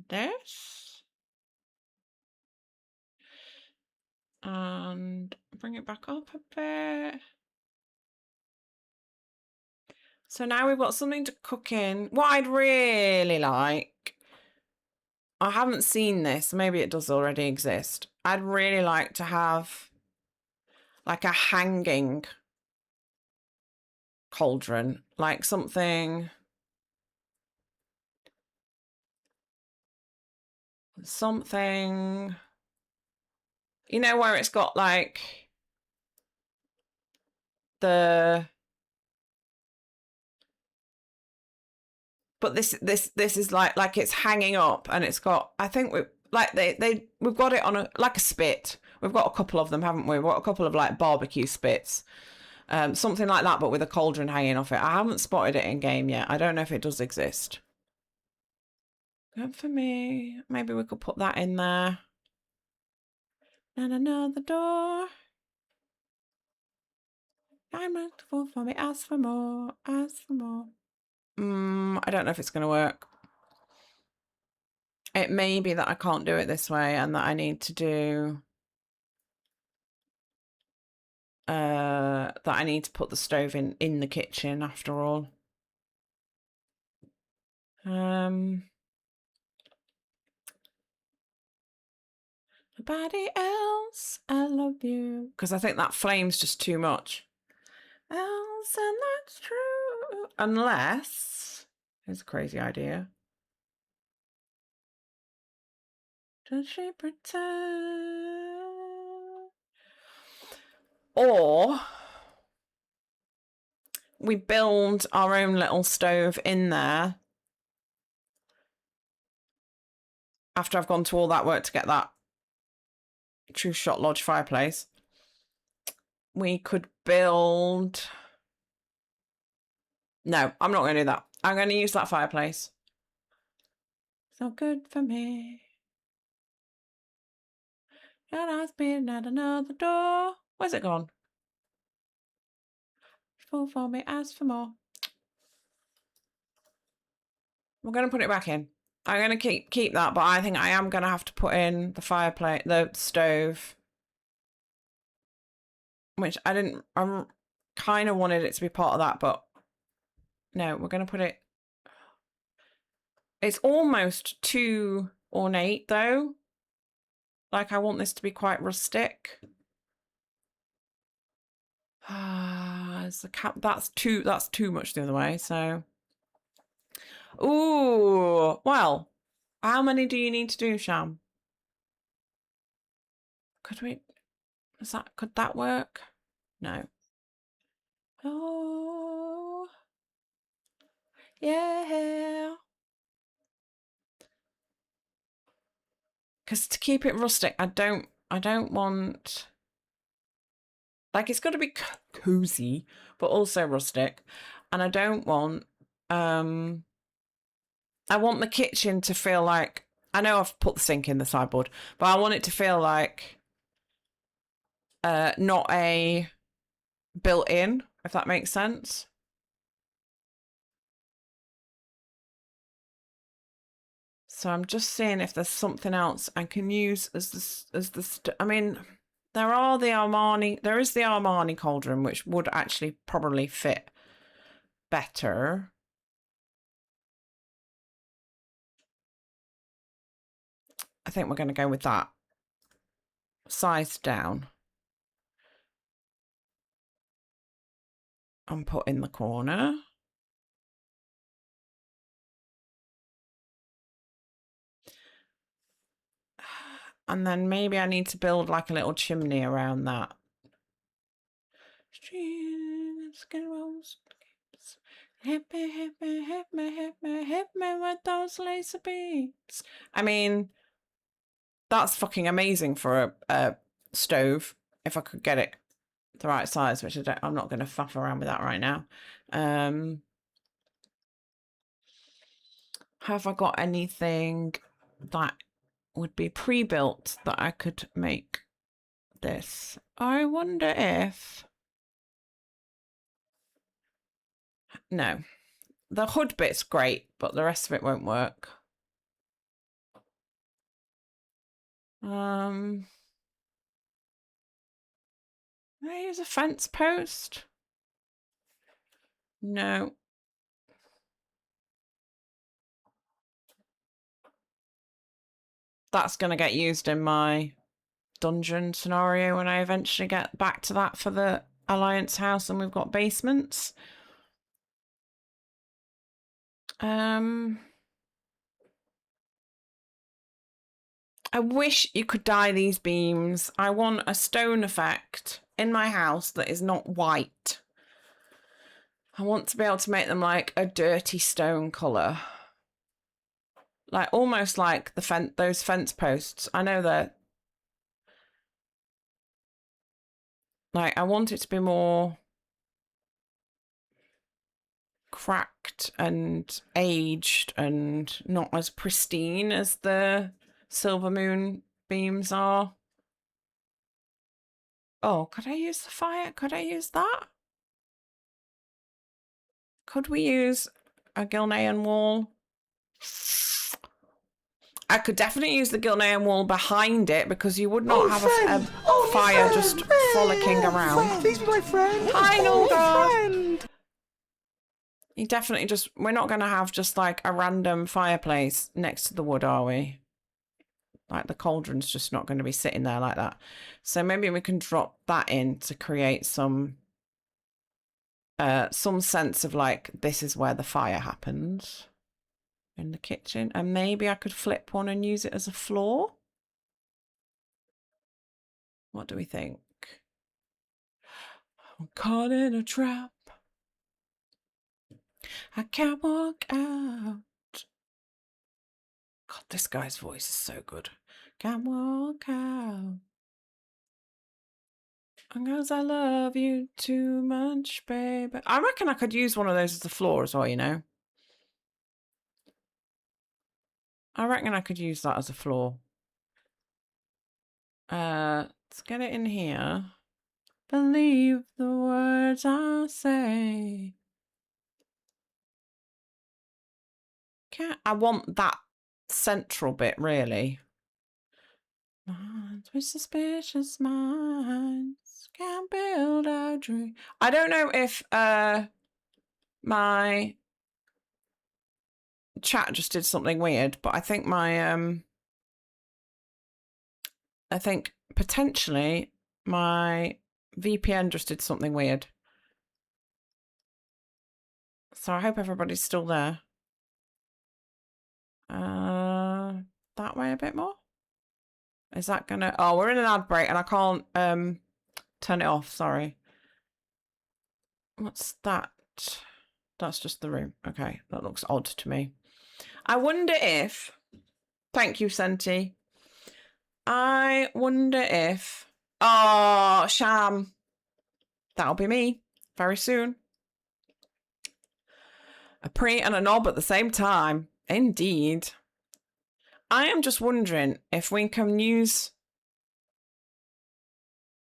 this. and bring it back up a bit. So now we've got something to cook in. What I'd really like, I haven't seen this, maybe it does already exist. I'd really like to have like a hanging cauldron, like something you know, where it's got like but this is like it's hanging up, and it's got, I think we've got it on a like a spit. We've got a couple of them, haven't we? We've got a couple of like barbecue spits. Something like that, but with a cauldron hanging off it. I haven't spotted it in game yet. I don't know if it does exist. Good for me. Maybe we could put that in there. And another door. I'm not full for me. Ask for more. Ask for more. I don't know if it's going to work. It may be that I can't do it this way and that I need to do... that I need to put the stove in the kitchen after all. Nobody else, I love you. Because I think that flame's just too much. Else, and that's true. Unless... Here's a crazy idea. Does she pretend? Or we build our own little stove in there after I've gone to all that work to get that True Shot Lodge fireplace. We could build... No, I'm not going to do that. I'm going to use that fireplace. So good for me. And I've been at another door. Where's it gone? Full for me, ask for more. We're going to put it back in. I'm going to keep that, but I think I am going to have to put in the fireplace, the stove. Which I kind of wanted it to be part of that, but no, we're going to put it... It's almost too ornate, though. Like, I want this to be quite rustic. That's too much the other way, so... Ooh, well, how many do you need to do, Sham? Could that work? No. Oh, yeah. Because to keep it rustic, I don't want... Like, it's got to be cozy, but also rustic. And I don't want... I want the kitchen to feel like... I know I've put the sink in the sideboard, but I want it to feel like not a built-in, if that makes sense. So I'm just seeing if there's something else I can use as the... I mean, there is the Armani cauldron, which would actually probably fit better. I think we're going to go with that. Size down. And put in the corner. And then maybe I need to build like a little chimney around that. Hit me, hit me, hit me, hit me, hit me with those laser beams. I mean, that's fucking amazing for a stove. If I could get it the right size, which I'm not going to faff around with that right now. Have I got anything that would be pre-built that I could make this? I wonder if... No. The hood bit's great, but the rest of it won't work. Can I use a fence post? No. That's going to get used in my dungeon scenario when I eventually get back to that for the Alliance house and we've got basements. I wish you could dye these beams. I want a stone effect in my house that is not white. I want to be able to make them like a dirty stone colour. Like almost like the those fence posts. I know they're like, I want it to be more cracked and aged and not as pristine as the Silver Moon beams are. Oh, could I use the fire? Could I use that? Could we use a Gilnean wall? I could definitely use the Gilnean wall behind it because you would not have a fire just frolicking around. Please be my friend. Hi, Nolga. You definitely just... We're not going to have just like a random fireplace next to the wood, are we? Like the cauldron's just not going to be sitting there like that. So maybe we can drop that in to create some sense of like, this is where the fire happens. In the kitchen, and maybe I could flip one and use it as a floor. What do we think? I'm caught in a trap. I can't walk out. God, this guy's voice is so good. Can't walk out. Because I love you too much, baby. I reckon I could use one of those as a floor as well, you know. I reckon I could use that as a floor. Let's get it in here. Believe the words I say. I want that central bit, really. Minds with suspicious minds can't build our dream. I don't know if my chat just did something weird, but I think my I think potentially my VPN just did something weird. So I hope everybody's still there. That way a bit more. Is that gonna... Oh, we're in an ad break and I can't turn it off, sorry. What's that? That's just the room. Okay, that looks odd to me. I wonder if... Thank you, Senti. I wonder if... Oh, Sham. That'll be me very soon. A pre and a knob at the same time. Indeed. I am just wondering if we can use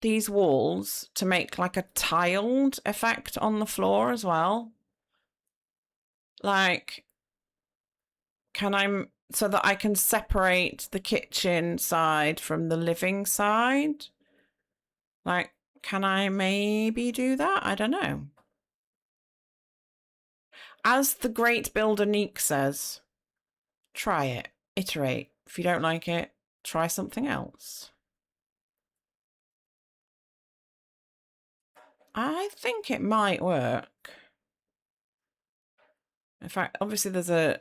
these walls to make like a tiled effect on the floor as well. Like, can I... So that I can separate the kitchen side from the living side? Like, can I maybe do that? I don't know. As the great builder Neek says, try it, iterate. If you don't like it, try something else. I think it might work. In fact, obviously there's a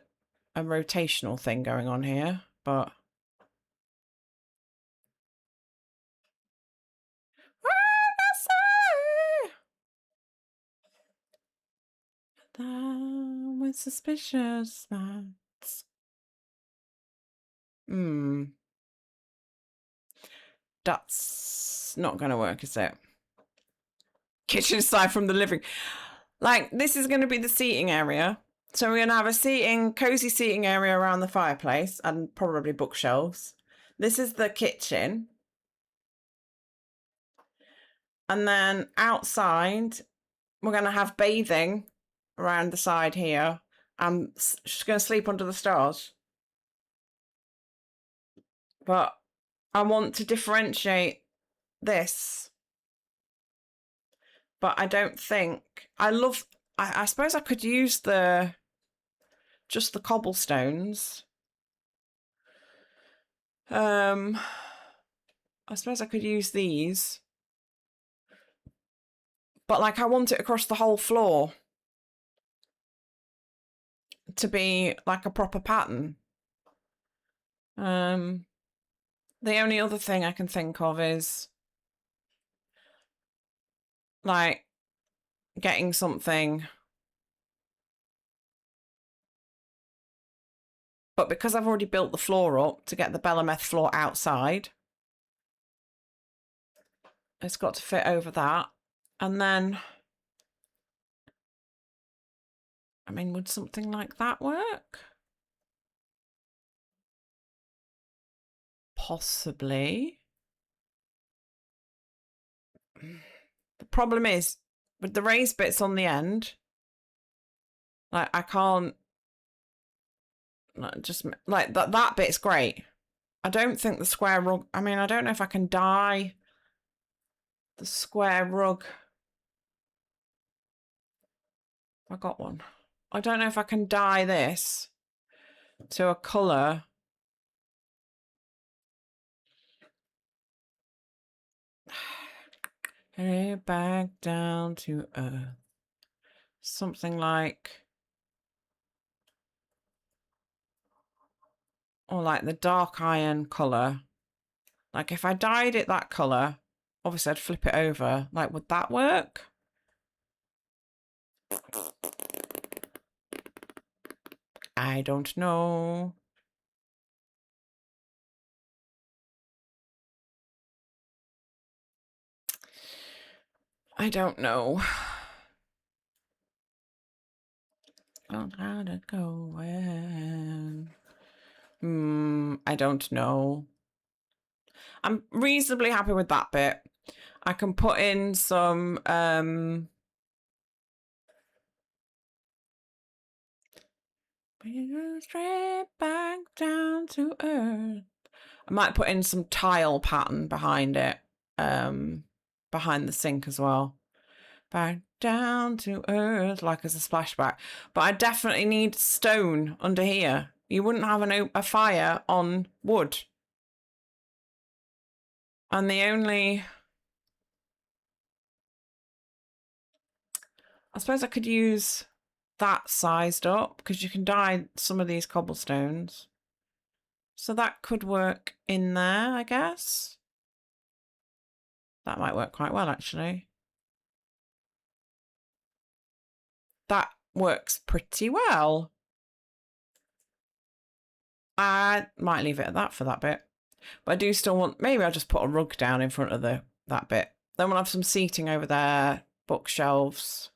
rotational thing going on here, but... Down with suspicious minds. That's not going to work, is it? Kitchen aside from the living. Like, this is going to be the seating area. So we're going to have a cozy seating area around the fireplace and probably bookshelves. This is the kitchen. And then outside, we're going to have bathing around the side here. I'm just going to sleep under the stars. But I want to differentiate this But I don't think... I suppose I could use just the cobblestones. I suppose I could use these. But like I want it across the whole floor to be like a proper pattern. The only other thing I can think of is like getting something, but because I've already built the floor up to get the demeternoth floor outside, it's got to fit over that. And then, I mean, would something like that work? Possibly. The problem is with the raised bits on the end, like I can't just like that bit's great. I don't think the square rug, I mean, I don't know if I can dye the square rug. I got one. I don't know if I can dye this to a colour. Back down to earth. Something like, or like the dark iron colour. Like if I dyed it that colour, obviously I'd flip it over. Like, would that work? I don't know. I don't know. Don't how to go when. I don't know. I'm reasonably happy with that bit. I can put in some straight back down to earth. I might put in some tile pattern behind it, behind the sink as well. Back down to earth, like as a splashback. But I definitely need stone under here. You wouldn't have a fire on wood. And the only... I suppose I could use that sized up because you can dye some of these cobblestones. So that could work in there, I guess. That might work quite well, actually. That works pretty well. I might leave it at that for that bit. But I do still want... Maybe I'll just put a rug down in front of that bit. Then we'll have some seating over there, bookshelves.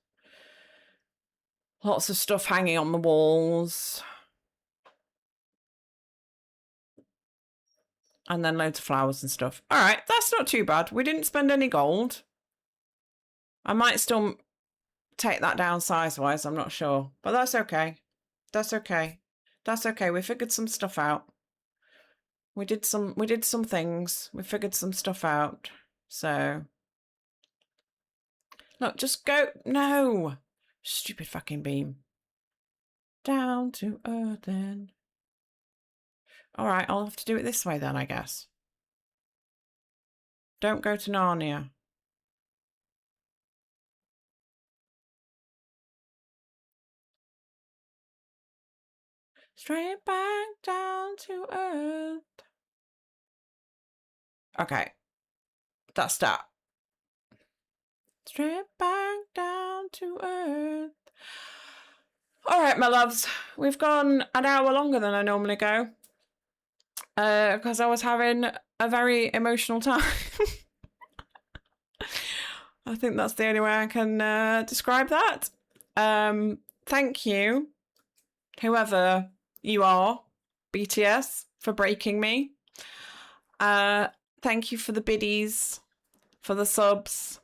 Lots of stuff hanging on the walls. And then loads of flowers and stuff. All right, that's not too bad. We didn't spend any gold. I might still take that down size-wise, I'm not sure. But that's okay. That's okay. That's okay. We figured some stuff out. We did some things. We figured some stuff out. So look, just go. No. Stupid fucking beam. Down to earth then. All right, I'll have to do it this way then, I guess. Don't go to Narnia. Straight back down to earth. Okay. That's that. Straight back down to earth. All right, my loves. We've gone an hour longer than I normally go. Because I was having a very emotional time. I think that's the only way I can describe that. Thank you, whoever you are, BTS, for breaking me. Thank you for the biddies, for the subs.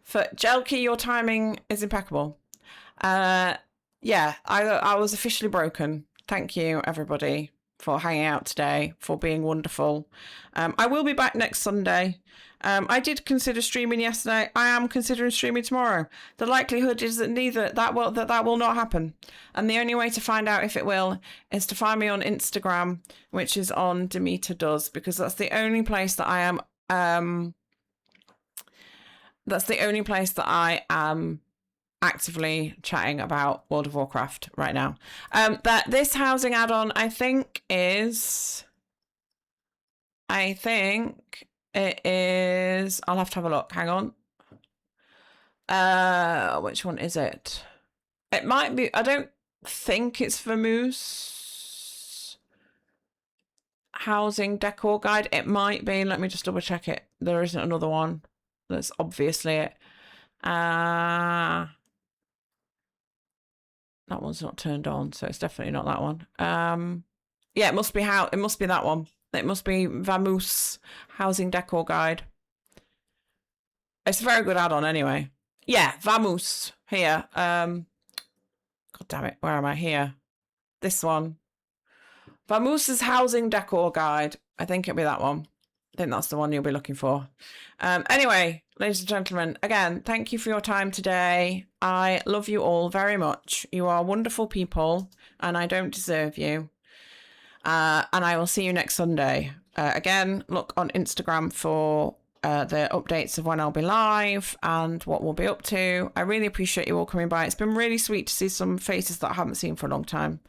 For Jelky, your timing is impeccable. Yeah, I was officially broken. Thank you, everybody, for hanging out today, for being wonderful. I will be back next Sunday. I did consider streaming yesterday. I am considering streaming tomorrow. The likelihood is that that will not happen. And the only way to find out if it will is to find me on Instagram, which is on demeternoth, because that's the only place that I am. That's the only place that I am actively chatting about World of Warcraft right now. That this housing add-on, I think it is, I'll have to have a look, hang on. Which one is it? It might be, I don't think it's Vamoose Housing Decor Guide. It might be, let me just double check it. There isn't another one. That's obviously it. That one's not turned on, so it's definitely not that one. Yeah, it must be it must be that one. It must be Vamoose Housing Decor Guide. It's a very good add-on anyway. Yeah, Vamoose here. God damn it, where am I? Here. This one. Vamoose's Housing Decor Guide. I think it'll be that one. I think that's the one you'll be looking for. Anyway, ladies and gentlemen, again, thank you for your time today. I love you all very much. You are wonderful people, and I don't deserve you. And I will see you next Sunday. Again, look on Instagram for the updates of when I'll be live and what we'll be up to. I really appreciate you all coming by. It's been really sweet to see some faces that I haven't seen for a long time.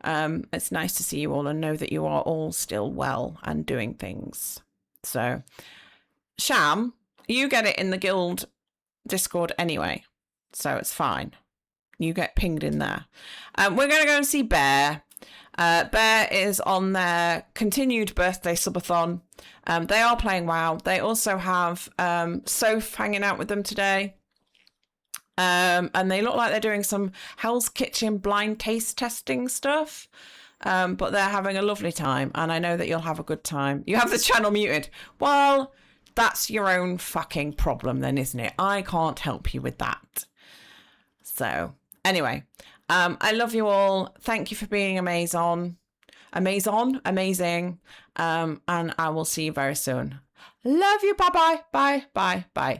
It's nice to see you all and know that you are all still well and doing things. So, Sham, you get it in the guild Discord anyway, so it's fine. You get pinged in there. We're going to go and see Bear. Bear is on their continued birthday subathon. They are playing WoW. They also have Soph hanging out with them today. And they look like they're doing some Hell's Kitchen blind taste testing stuff. But they're having a lovely time, and I know that you'll have a good time. You have the channel muted. Well, that's your own fucking problem then, isn't it? I can't help you with that. So, anyway, I love you all. Thank you for being amazing. And I will see you very soon. Love you. Bye-bye. Bye. Bye. Bye.